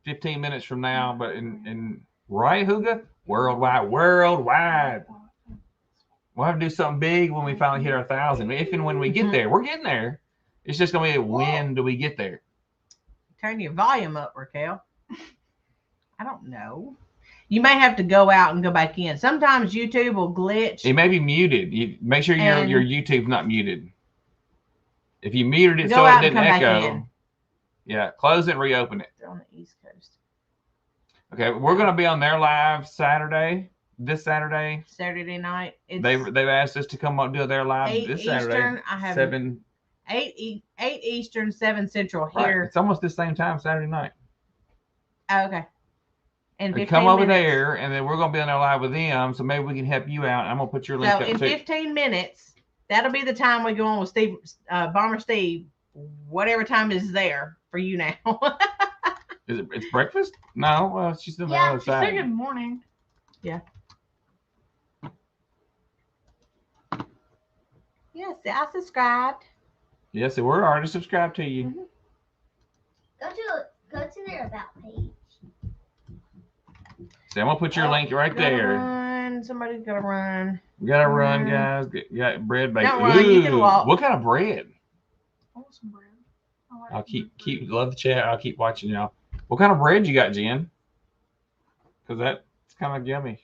15 minutes from now, but in right, Huga? Worldwide. We'll have to do something big when we finally hit our 1,000. If and when we get there. We're getting there. It's just going to be when do we get there? Turn your volume up, Raquel. I don't know. You may have to go out and go back in. Sometimes YouTube will glitch. It may be muted. You make sure your And- YouTube's not muted. If you muted it Go so out it and didn't come back echo, in. yeah, close it and reopen it. They're on the East Coast. Okay, we're going to be on their live Saturday. This Saturday, Saturday night. It's they've asked us to come up do their live 8 this Eastern. Saturday. I have 7. 8 Eastern, 7 Central Right. here. It's almost the same time Saturday night. Oh, okay. And They 15 come over minutes. there, and then we're going to be on there live with them. So maybe we can help you out. I'm going to put your link So up in too. 15 minutes, that'll be the time we go on with Steve, Bomber Steve. Whatever time is there for you now. It's breakfast? No, well, she's on the Yeah, other She said side. good morning. Yes, I subscribed. Yeah, so we're already subscribed to you. Go to their about page. See, I'm gonna put your link right there. Run. Somebody's gotta run. We gotta run, guys. Got bread baked. Don't run, you can walk. What kind of bread? I want some bread. I'll keep love the chat. I'll keep watching y'all. What kind of bread you got, Jen? Because that's kind of yummy.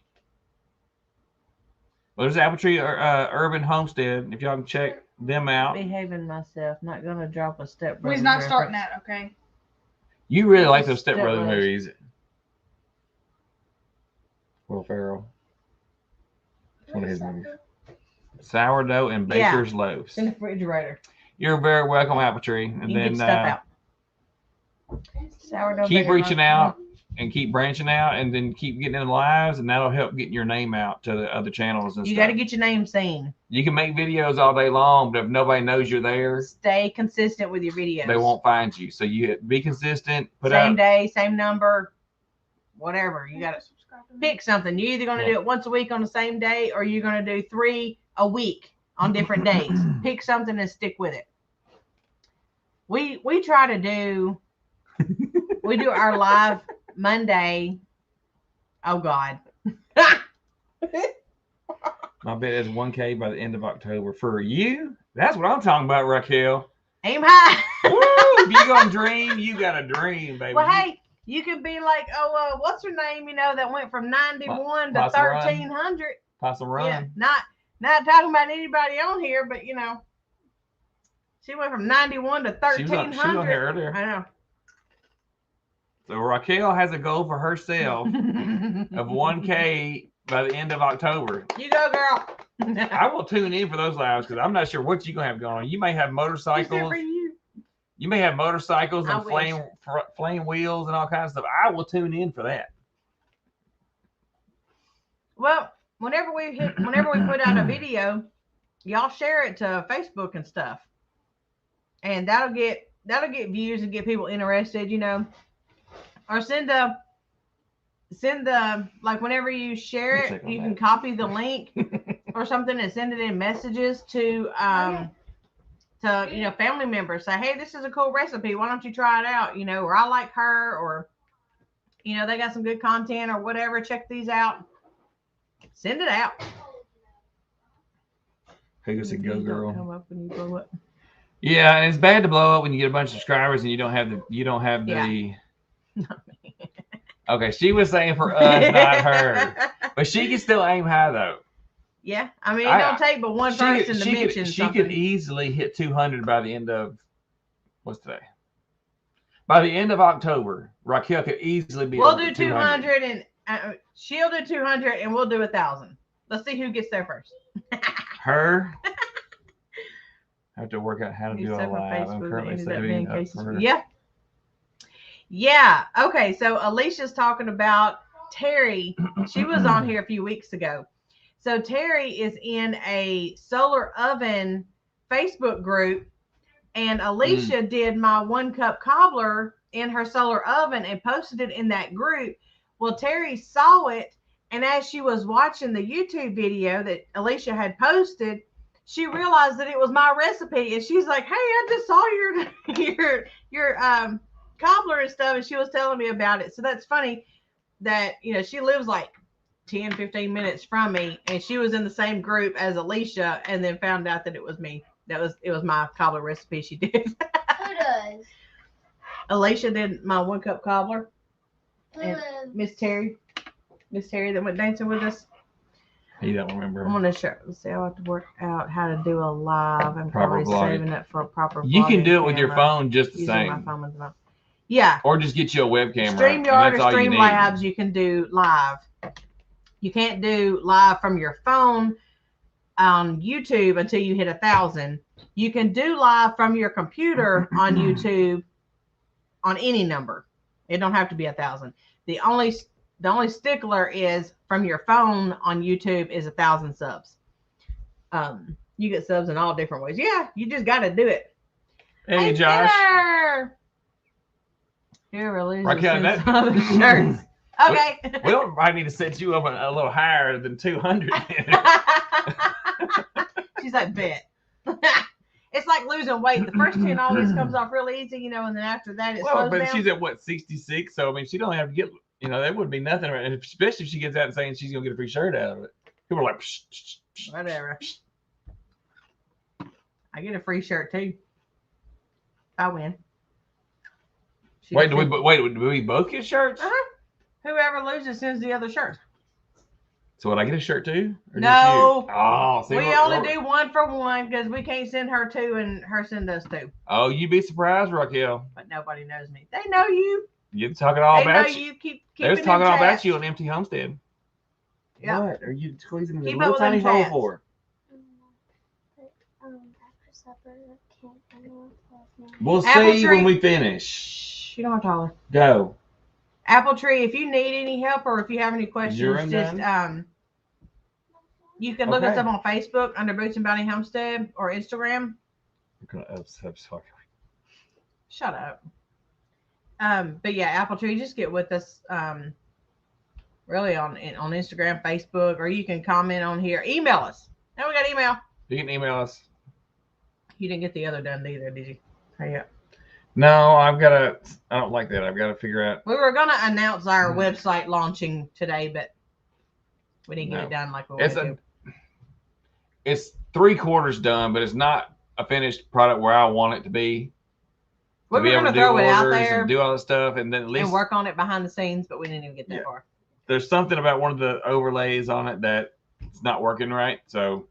Well, there's Apple Tree Urban Homestead. If y'all can check them out. Behaving myself. Not gonna drop a step. He's not starting that, okay? You really like those Step Brother movies. Will Ferrell. One of his movies. Sourdough and Baker's Loaves. In the refrigerator. You're very welcome, Apple Tree. And you then stuff out. Sourdough. Keep reaching out and keep branching out, and then keep getting in the lives, and that'll help getting your name out to the other channels and stuff. You got to get your name seen. You can make videos all day long, but if nobody knows you're there, stay consistent with your videos. They won't find you. So you be consistent. Same day, same number, whatever. You got to pick something. You're either going to do it once a week on the same day, or you're going to do 3 a week on different days. Pick something and stick with it. We try to do. We do our live Monday. Oh God. My bet is 1K by the end of October for you. That's what I'm talking about, Raquel. Aim high. Woo, if you gonna dream, you gotta dream, baby. Well, hey, you can be like, what's her name? You know, that went from 91 to 1300. Possum Run. Yeah, not talking about anybody on here, but you know, she went from 91 to 1300. She was on here earlier. I know. So Raquel has a goal for herself of 1K by the end of October. You go, girl. I will tune in for those lives because I'm not sure what you're gonna have going on. You may have motorcycles. You may have motorcycles and flame wheels and all kinds of stuff. I will tune in for that. Well, whenever we put out a video, y'all share it to Facebook and stuff, and that'll get views and get people interested, you know. Or send the like whenever you share it, you can copy the link or something and send it in messages to you know, family members. Say, hey, this is a cool recipe. Why don't you try it out? You know, or I like her, or you know, they got some good content or whatever. Check these out. Send it out. Who said go girl? Come up when you blow up. Yeah, and it's bad to blow up when you get a bunch of subscribers and you don't have the Okay, she was saying for us, not her. But she can still aim high though. Yeah, I mean, it don't take but one person to mention She something. could easily hit 200 by the end of, what's today? By the end of October, Raquel could easily be. We'll do 200 and she'll do 200 and we'll do 1,000. Let's see who gets there first. Her. I have to work out how to do a live. I'm currently saving up for her. Yeah. Yeah. Okay. So Alicia's talking about Terry. She was on here a few weeks ago. So Terry is in a solar oven Facebook group, and Alicia did my 1-cup cobbler in her solar oven and posted it in that group. Well, Terry saw it, and as she was watching the YouTube video that Alicia had posted, she realized that it was my recipe, and she's like, "Hey, I just saw your cobbler and stuff," and she was telling me about it. So that's funny that, you know, she lives like 10-15 minutes from me, and she was in the same group as Alicia, and then found out that it was me. It was my cobbler recipe she did. Who does? Alicia did my 1-cup cobbler. Who And does? Miss Terry that went dancing with us. You don't remember. I'm gonna show. Let's see. I'll have to work out how to do a live. I'm probably saving it for a proper. You can do it with your phone just the same. My phone with the phone. Yeah. Or just get you a web camera. StreamYard or Streamlabs, you can do live. You can't do live from your phone on YouTube until you hit 1,000. You can do live from your computer on YouTube on any number. It don't have to be 1,000. The only stickler is from your phone on YouTube is 1,000 subs. You get subs in all different ways. Yeah, you just got to do it. Hey, Josh. Here, release Raquel, shirts. Okay. We might need to set you up a little higher than 200. She's like, bet. It's like losing weight. The first 10 always comes off real easy, you know, and then after that it slows but down. she's at what, 66? So I mean, she don't have to get You know, that would be nothing, right? Especially if she gets out and saying she's gonna get a free shirt out of it. People are like, psh, psh, psh, Whatever. I get a free shirt too. I win. Wait, do we both get shirts? Whoever loses sends the other shirt. So would I get a shirt too? Or No. just you? Oh, see, we only do 1 for 1 because we can't send her 2 and her send us 2. Oh, you'd be surprised, Raquel. But nobody knows me. They know you. You're talking all They know about you. Keep They was keeping talking them all about tabs. you on Empty Homestead. Yep. What are you squeezing in the Keep little up with tiny them hole tabs. for? After supper, We'll Apple see tree. when we finish. Shh, you don't want to tell her. Go. Apple Tree, if you need any help or if you have any questions, Urine just you can look us Okay. up on Facebook under Boots and Bounty Homestead or Instagram. Shut up. But yeah, Apple Tree, just get with us. Really on Instagram, Facebook, or you can comment on here. Email us. Now we got email. You can email us. You didn't get the other done either, did you? Hurry up. No, I don't like that. I've got to figure out. We were gonna announce our website launching today, but we didn't get it done like we wanted to. It's 3/4 done, but it's not a finished product where I want it to be. We were gonna throw it out there and do all that stuff, and then at least and work on it behind the scenes, but we didn't even get that far. There's something about one of the overlays on it that it's not working right, so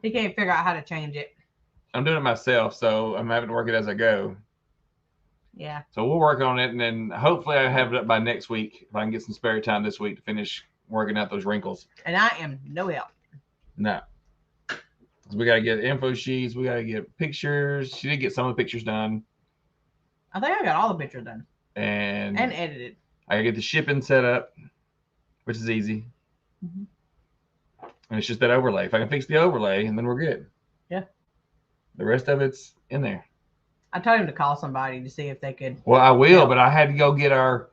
He can't figure out how to change it. I'm doing it myself, so I'm having to work it as I go. Yeah. So we'll work on it, and then hopefully I have it up by next week if I can get some spare time this week to finish working out those wrinkles. And I am no help. No. We got to get info sheets. We got to get pictures. She did get some of the pictures done. I think I got all the pictures done. And edited. I got to get the shipping set up, which is easy. Mm-hmm. And it's just that overlay. If I can fix the overlay, and then we're good. Yeah. The rest of it's in there. I told him to call somebody to see if they could. Well, I will, but I had to go get our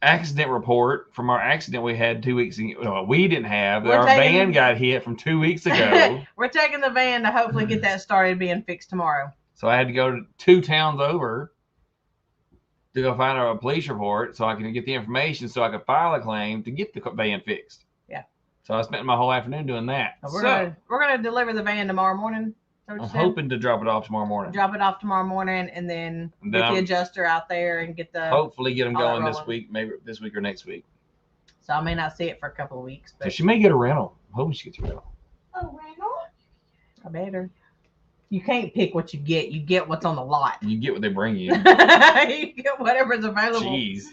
accident report from our accident we had 2 weeks ago. Well, we didn't have. Our van got hit from 2 weeks ago. We're taking the van to hopefully get that started being fixed tomorrow. So I had to go to 2 towns over to go find a police report so I can get the information so I could file a claim to get the van fixed. Yeah. So I spent my whole afternoon doing that. So we're gonna deliver the van tomorrow morning. I'm hoping to drop it off tomorrow morning. Drop it off tomorrow morning, and then get the adjuster out there and get the. Hopefully, get them going this week, maybe this week or next week. So I may not see it for a couple of weeks, but so she may get a rental. I'm hoping she gets a rental. A rental? I better. You can't pick what you get. You get what's on the lot. You get what they bring you. You get whatever's available. Jeez.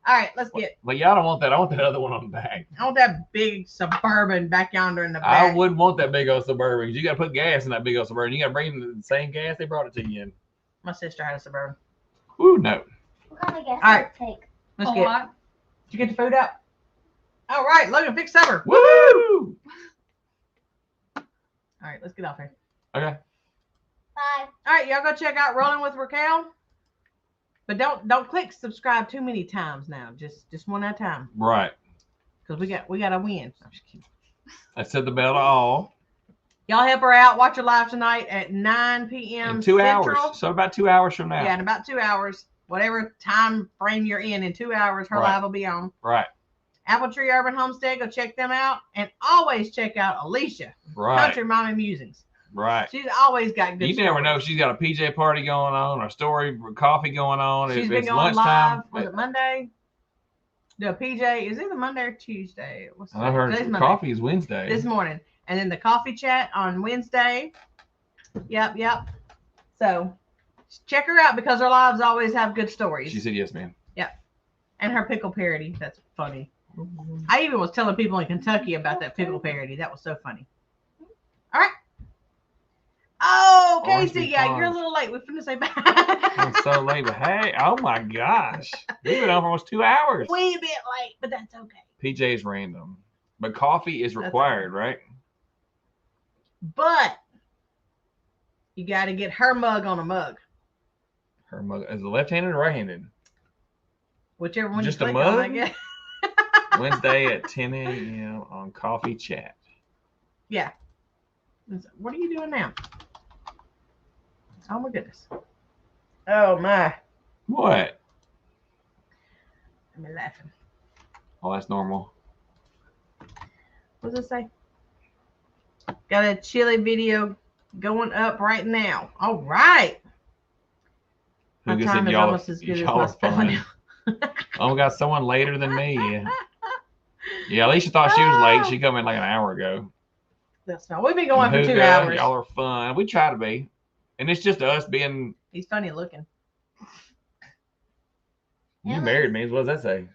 All right, let's get. But y'all don't want that. I want that other one on the back. I want that big Suburban back yonder in the back. I wouldn't want that big old Suburban. You got to put gas in that big old Suburban. You got to bring the same gas they brought it to you in. My sister had a Suburban. Ooh, no. What kind of gas All right. does it take? Let's get. Did you get the food up? All right, Logan, fix supper. Woo! All right, let's get off here. Okay. Bye. All right, y'all go check out Rolling with Raquel. But don't click subscribe too many times now. Just one at a time. Right. Because we got to win. I'm just kidding. I set the bell to all. Y'all help her out. Watch her live tonight at 9 p.m. In 2 Central. hours. So about 2 hours from now. Yeah, in about 2 hours. Whatever time frame you're in 2 hours, her live will be on. Right. Apple Tree Urban Homestead, go check them out. And always check out Alicia. Right. Country Mommy Musings. Right. She's always got good You never know if she's got a PJ party going on or story coffee going on. She's if been it's going lunchtime. live. Was it Monday? The PJ, is it Monday or Tuesday? What's I heard coffee is Wednesday. This morning. And then the coffee chat on Wednesday. Yep. So check her out because her lives always have good stories. She said yes, ma'am. Yep. And her pickle parody. That's funny. I even was telling people in Kentucky about that pickle parody. That was so funny. All right. Oh, Casey, yeah, you're a little late. We're finna say bye. I'm so late, but hey, oh my gosh. We've been on for almost 2 hours. Way a bit late, but that's okay. PJ is random. But coffee is required, right? But you got to get her mug on a mug. Her mug is it left-handed or right-handed? Whichever one Just you a click on, mug? I guess. Wednesday at 10 a.m. on Coffee Chat. Yeah. What are you doing now? Oh my goodness. Oh my. What? I'm laughing. Oh, that's normal. What does it say? Got a chili video going up right now. All right. Who My just time said is y'all, almost as good as y'all my are spelling. fun? Oh, we got someone later than me. Yeah, Alicia thought she was late. She come in like an hour ago. That's fine. We've been going for Huga, 2 hours. Y'all are fun. We try to be. And it's just us being. He's funny looking. You married me. What does that say?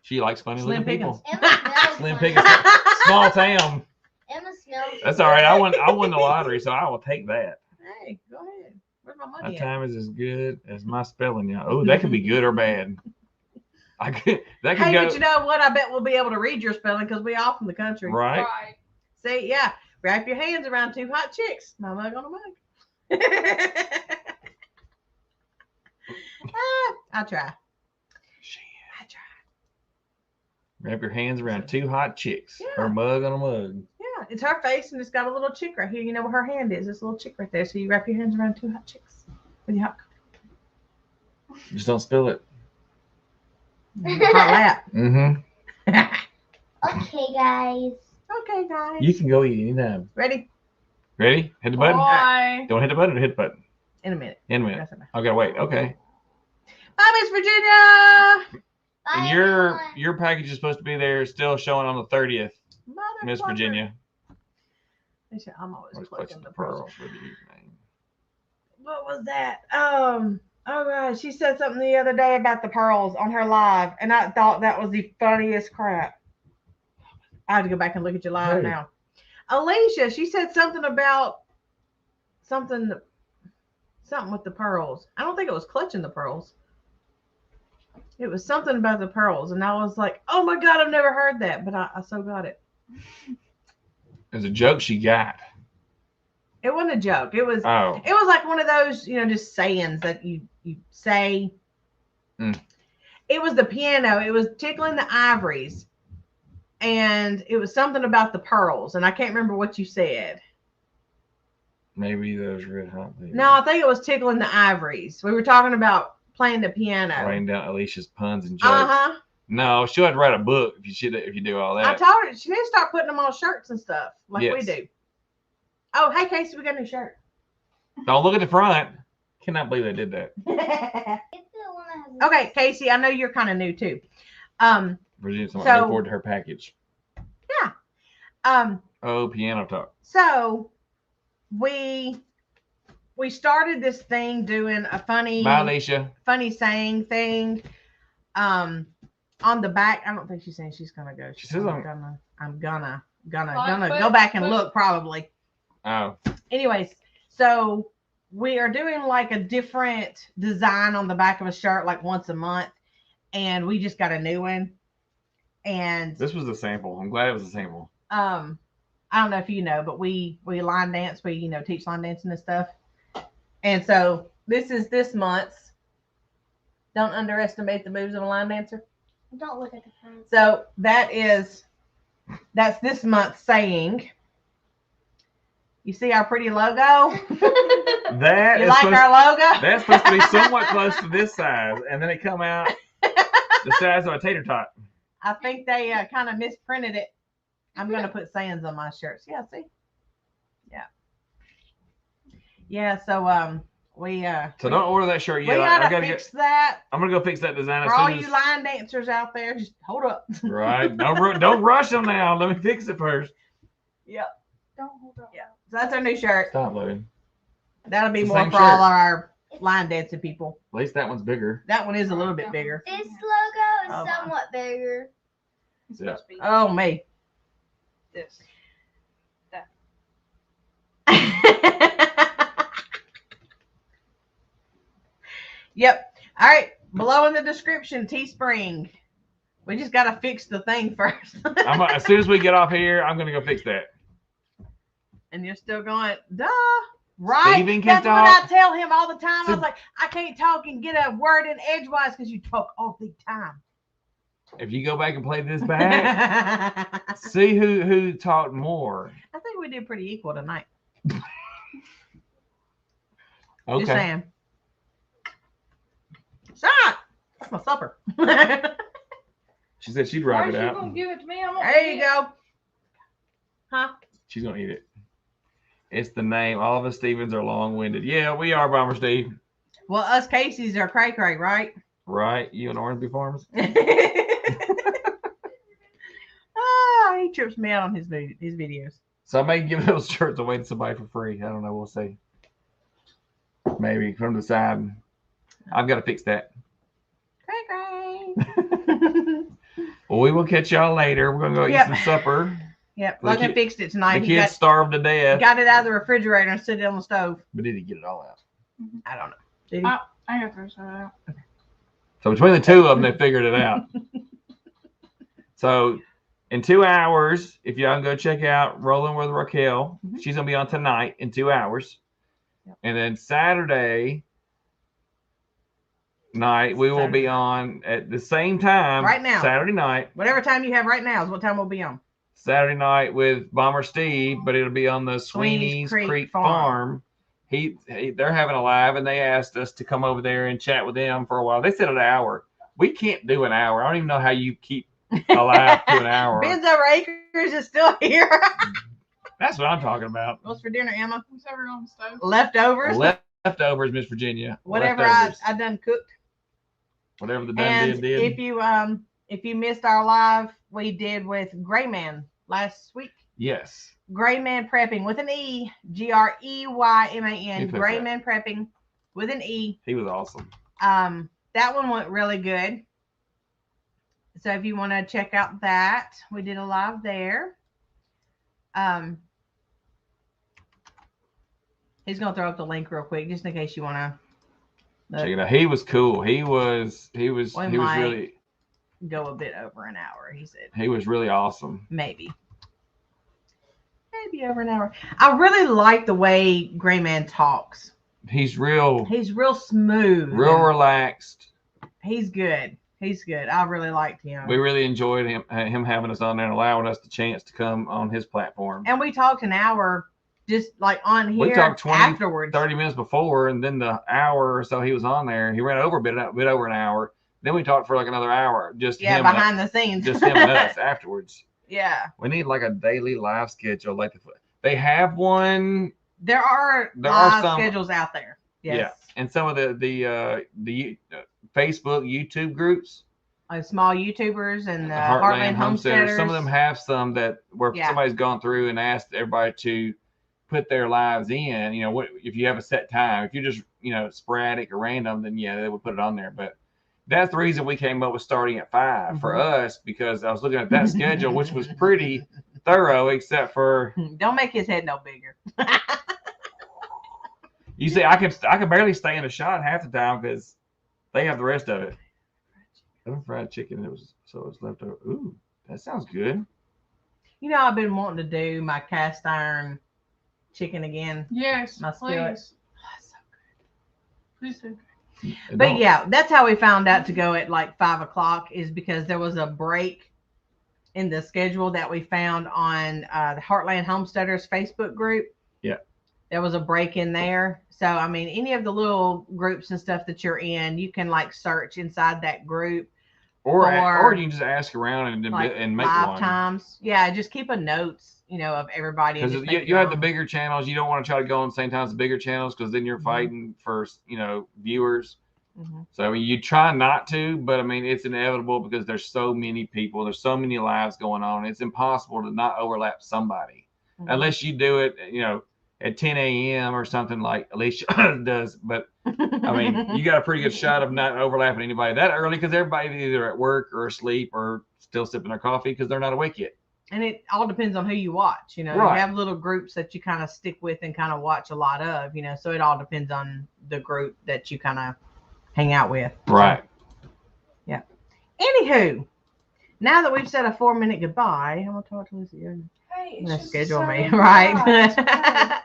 She likes funny Slim looking people. Emma smells Slim funny. Pickens. Small town. Emma smells. That's all right. I won the lottery, so I will take that. Hey, go ahead. Where's my My money at? time is as good as my spelling. Yeah. Oh, that could be good or bad. That could Hey, go but you know what? I bet we'll be able to read your spelling because we all from the country. right. Right. See, yeah. Wrap your hands around 2 hot chicks. My mug on a mug. I try. I try. Wrap your hands around 2 hot chicks. Yeah. Her mug on a mug. Yeah, it's her face and it's got a little chick right here. You know where her hand is? This little chick right there. So you wrap your hands around 2 hot chicks with your hot Just don't spill it. lap. Mm-hmm. Okay, guys. Okay, guys. You can go eat anytime. Ready? Ready? Hit the button. Bye. Don't hit the button or hit the button. In a minute. In a minute. I gotta wait. Okay. Bye, Miss Virginia. Bye, And everyone. your package is supposed to be there, still showing on the 30th, Miss Motherfucker. Virginia. I'm always Where's plucking Clutching the the pearls. Pearls with your username? What was that? Oh God, she said something the other day about the pearls on her live, and I thought that was the funniest crap. I have to go back and look at your live Who? now. Alicia, she said something about something with the pearls. I don't think it was clutching the pearls. It was something about the pearls, and I was like, "Oh my God, I've never heard that," but I so got it. It was a joke she got. It wasn't a joke. It was Oh. like one of those, just sayings that you say. Mm. It was the piano. It was tickling the ivories. And it was something about the pearls. And I can't remember what you said. Maybe those red hot things. No, I think it was tickling the ivories. We were talking about playing the piano. Writing down Alicia's puns and jokes. Uh-huh. No, she'll have to write a book if you do all I that. told her she needs to start putting them on shirts and stuff like we Yes. do. Oh, hey, Casey, we got a new shirt. Don't look at the front. Cannot believe they did that. It's the one that has Okay, Casey, I know you're kind of new too. Virginia's looking So- forward to her package. Oh, piano talk. So we started this thing doing a funny Bye, Alicia. saying thing. On the back, I don't think she's saying she's gonna go. She says I'm gonna But- go back and but- look probably. Oh, Anyways, so we are doing like a different design on the back of a shirt like once a month, and we just got a new one. And this was a sample. I'm glad it was a sample. I don't know if you know, but we line dance. We teach line dancing and stuff. And so this is this month's. Don't underestimate the moves of a line dancer. Don't look at the front. So that's this month's saying. You see our pretty logo? That You is like supposed, our logo? that's supposed to be somewhat close to this size, and then it come out the size of a tater tot. I think they kind of misprinted it. I'm gonna put sayings on my shirts. Yeah, see? Yeah. Yeah, so we So don't order that shirt we yet. gotta fix that. I'm gonna go fix that design For as all soon you as. line dancers out there, just hold up. Right. Don't rush them now. Let me fix it first. Don't hold up. Yeah. So that's our new shirt. Stop, Logan. That'll be It's the more same for shirt. all our line dancing people. At least that one's bigger. That one is a little bit bigger. This logo is Oh, my. somewhat bigger. It's Yeah. supposed to be Oh me. this. Yep. All right. Below in the description, Teespring. We just gotta fix the thing first. As soon as we get off here, I'm gonna go fix that. And you're still going, duh. Right? Steven can That's what I talk. tell him all the time. I So- was like, I can't talk and get a word in edgewise because you talk all the time. If you go back and play this I back, see who talked more. think we did pretty equal tonight. Okay. Just saying. Stop. That's my supper. She said she'd Why rock is it you out. gonna give it to me? I'm gonna There eat you it. go. Huh? She's gonna eat it. It's the name. All of us Stevens are long-winded. Yeah, we are, Bomber Steve. Well, us Casey's are cray cray, right? Right? You and Ormsby Farms. He trips me out on his videos. So I may give those shirts away to somebody for free. I don't know. We'll see. Maybe from the side. I've got to fix that. Cray cray. Well, we will catch y'all later. We're gonna go eat some supper. Yep. The Logan kid- fixed it tonight. The He kids starved to death. got it out of the refrigerator and set it on the stove. But did he get it all out? I don't know. Did he? I got to throw some out. So between the two of them, they figured it out. So in 2 hours, if y'all can go check out Rolling with Raquel, she's gonna be on tonight in 2 hours. Yep. And then Saturday night we will be on at the same time. Right now. Saturday night. Whatever time you have right now is what time we'll be on. Saturday night with Bomber Steve, but it'll be on the Sweeney's Creek Farm. They're having a live, and they asked us to come over there and chat with them for a while. They said an hour. We can't do an hour. I don't even know how you keep alive to an hour. Ben's Over Acres is still here. That's what I'm talking about. What's for dinner, Emma? What's ever on the stove? Leftovers. Leftovers, Miss Virginia. Whatever Leftovers. I done cooked. Whatever the done And did. if you missed our live, we did with Gray Man last week. Yes. Gray Man Prepping with an E, GREYMAN. put Gray that? Man Prepping with an E. He was awesome. That one went really good. So if you want to check out that, we did a live there. He's gonna throw up the link real quick just in case you want to Check it out. He was cool. He was might really go a bit over an hour. He said he was really awesome. maybe over an hour. I really like the way Gray Man talks. He's real smooth, real relaxed. He's good. I really liked him. We really enjoyed him having us on there and allowing us the chance to come on his platform. And we talked an hour just like on here. We talked 20, afterwards. 30 minutes before, and then the hour or so he was on there, he ran over a bit over an hour. Then we talked for like another hour. Just him behind the scenes. Just him and us afterwards. Yeah. We need like a daily live schedule. Like they have one. There are some schedules out there. Yes. Yeah, and some of the Facebook, YouTube groups. Small YouTubers and Heartland Homesteaders. Some of them have some that where Yeah. somebody's gone through and asked everybody to put their lives in. You know, what if you have a set time? If you're just sporadic or random, then yeah, they would put it on there. But that's the reason we came up with starting at 5 for us, because I was looking at that schedule, which was pretty thorough, except for don't make his head no bigger. you see, I could barely stay in a shot half the time because they have the rest of it. Fried chicken. It was left over. Ooh, that sounds good. I've been wanting to do my cast iron chicken again. Yes, My skillet. please. Please do. But yeah, that's how we found out to go at like 5 o'clock, is because there was a break in the schedule that we found on the Heartland Homesteaders Facebook group. Yeah. There was a break in there. So, I mean, any of the little groups and stuff that you're in, you can like search inside that group. Or you can just ask around and make 5 one. times. Yeah, just keep a notes, of everybody. Because you have the bigger channels. You don't want to try to go on the same time as the bigger channels, because then you're fighting for, viewers. Mm-hmm. So, I mean, you try not to, but I mean, it's inevitable because there's so many people. There's so many lives going on. It's impossible to not overlap somebody unless you do it, at 10 a.m. or something like Alicia does. But I mean, you got a pretty good shot of not overlapping anybody that early, because everybody's either at work or asleep or still sipping their coffee because they're not awake yet. And it all depends on who you watch. You Right. have little groups that you kind of stick with and kind of watch a lot of, so it all depends on the group that you kind of hang out with. Right. Yeah. Anywho, now that we've said a 4-minute goodbye, I'm going to talk to Lucy. You're Hey, going to it's schedule just a me, southern right? goodbye. It's okay.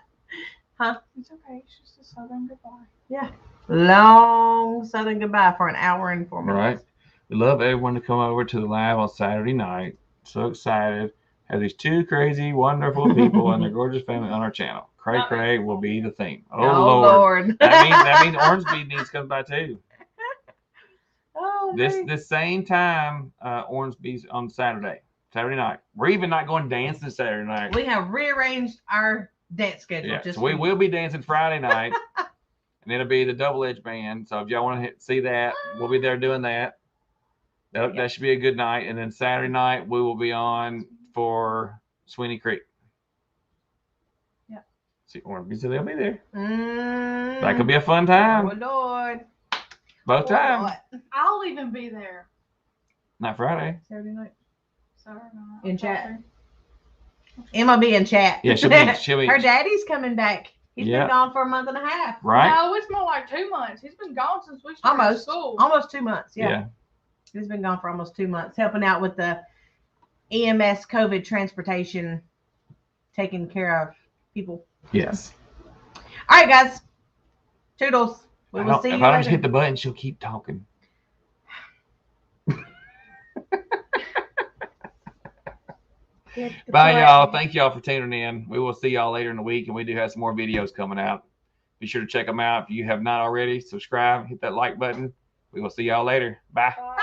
Huh? It's okay. It's just a southern goodbye. Yeah. Long southern goodbye for an hour and 4 minutes. Right. We love everyone to come over to the live on Saturday night. So excited. Have these 2 crazy, wonderful people and their gorgeous family on our channel. Cray Cray will be the theme. Oh, Lord. Lord. That means Ormsby needs to come by too. Oh this same time, Ormsby's on Saturday night. We're even not going dancing Saturday night. We have rearranged our dance schedule. Yeah, just so we will be dancing Friday night, and it'll be the Double Edge Band. So if y'all want to see that, we'll be there doing that. That should be a good night. And then Saturday night we will be on for Sweeney Creek. Yeah. See, Ormsby, so they'll be there. Mm. That could be a fun time. Oh Lord. Both times. I'll even be there. Not Friday. Saturday night. Saturday night. In chat. Emma be in chat. Yeah, she'll be. Her daddy's coming back. He's Yeah. been gone for a month and a half. Right? No, it's more like 2 months. He's been gone since we started school. Almost 2 months. Yeah. He's been gone for almost 2 months, helping out with the EMS COVID transportation, taking care of people. Yes. All right, guys. Toodles. We will see you If I don't later. hit the button, she'll keep talking. Bye, y'all. Thank y'all for tuning in. We will see y'all later in the week, and we do have some more videos coming out. Be sure to check them out. If you have not already, subscribe, hit that like button. We will see y'all later. Bye. Bye.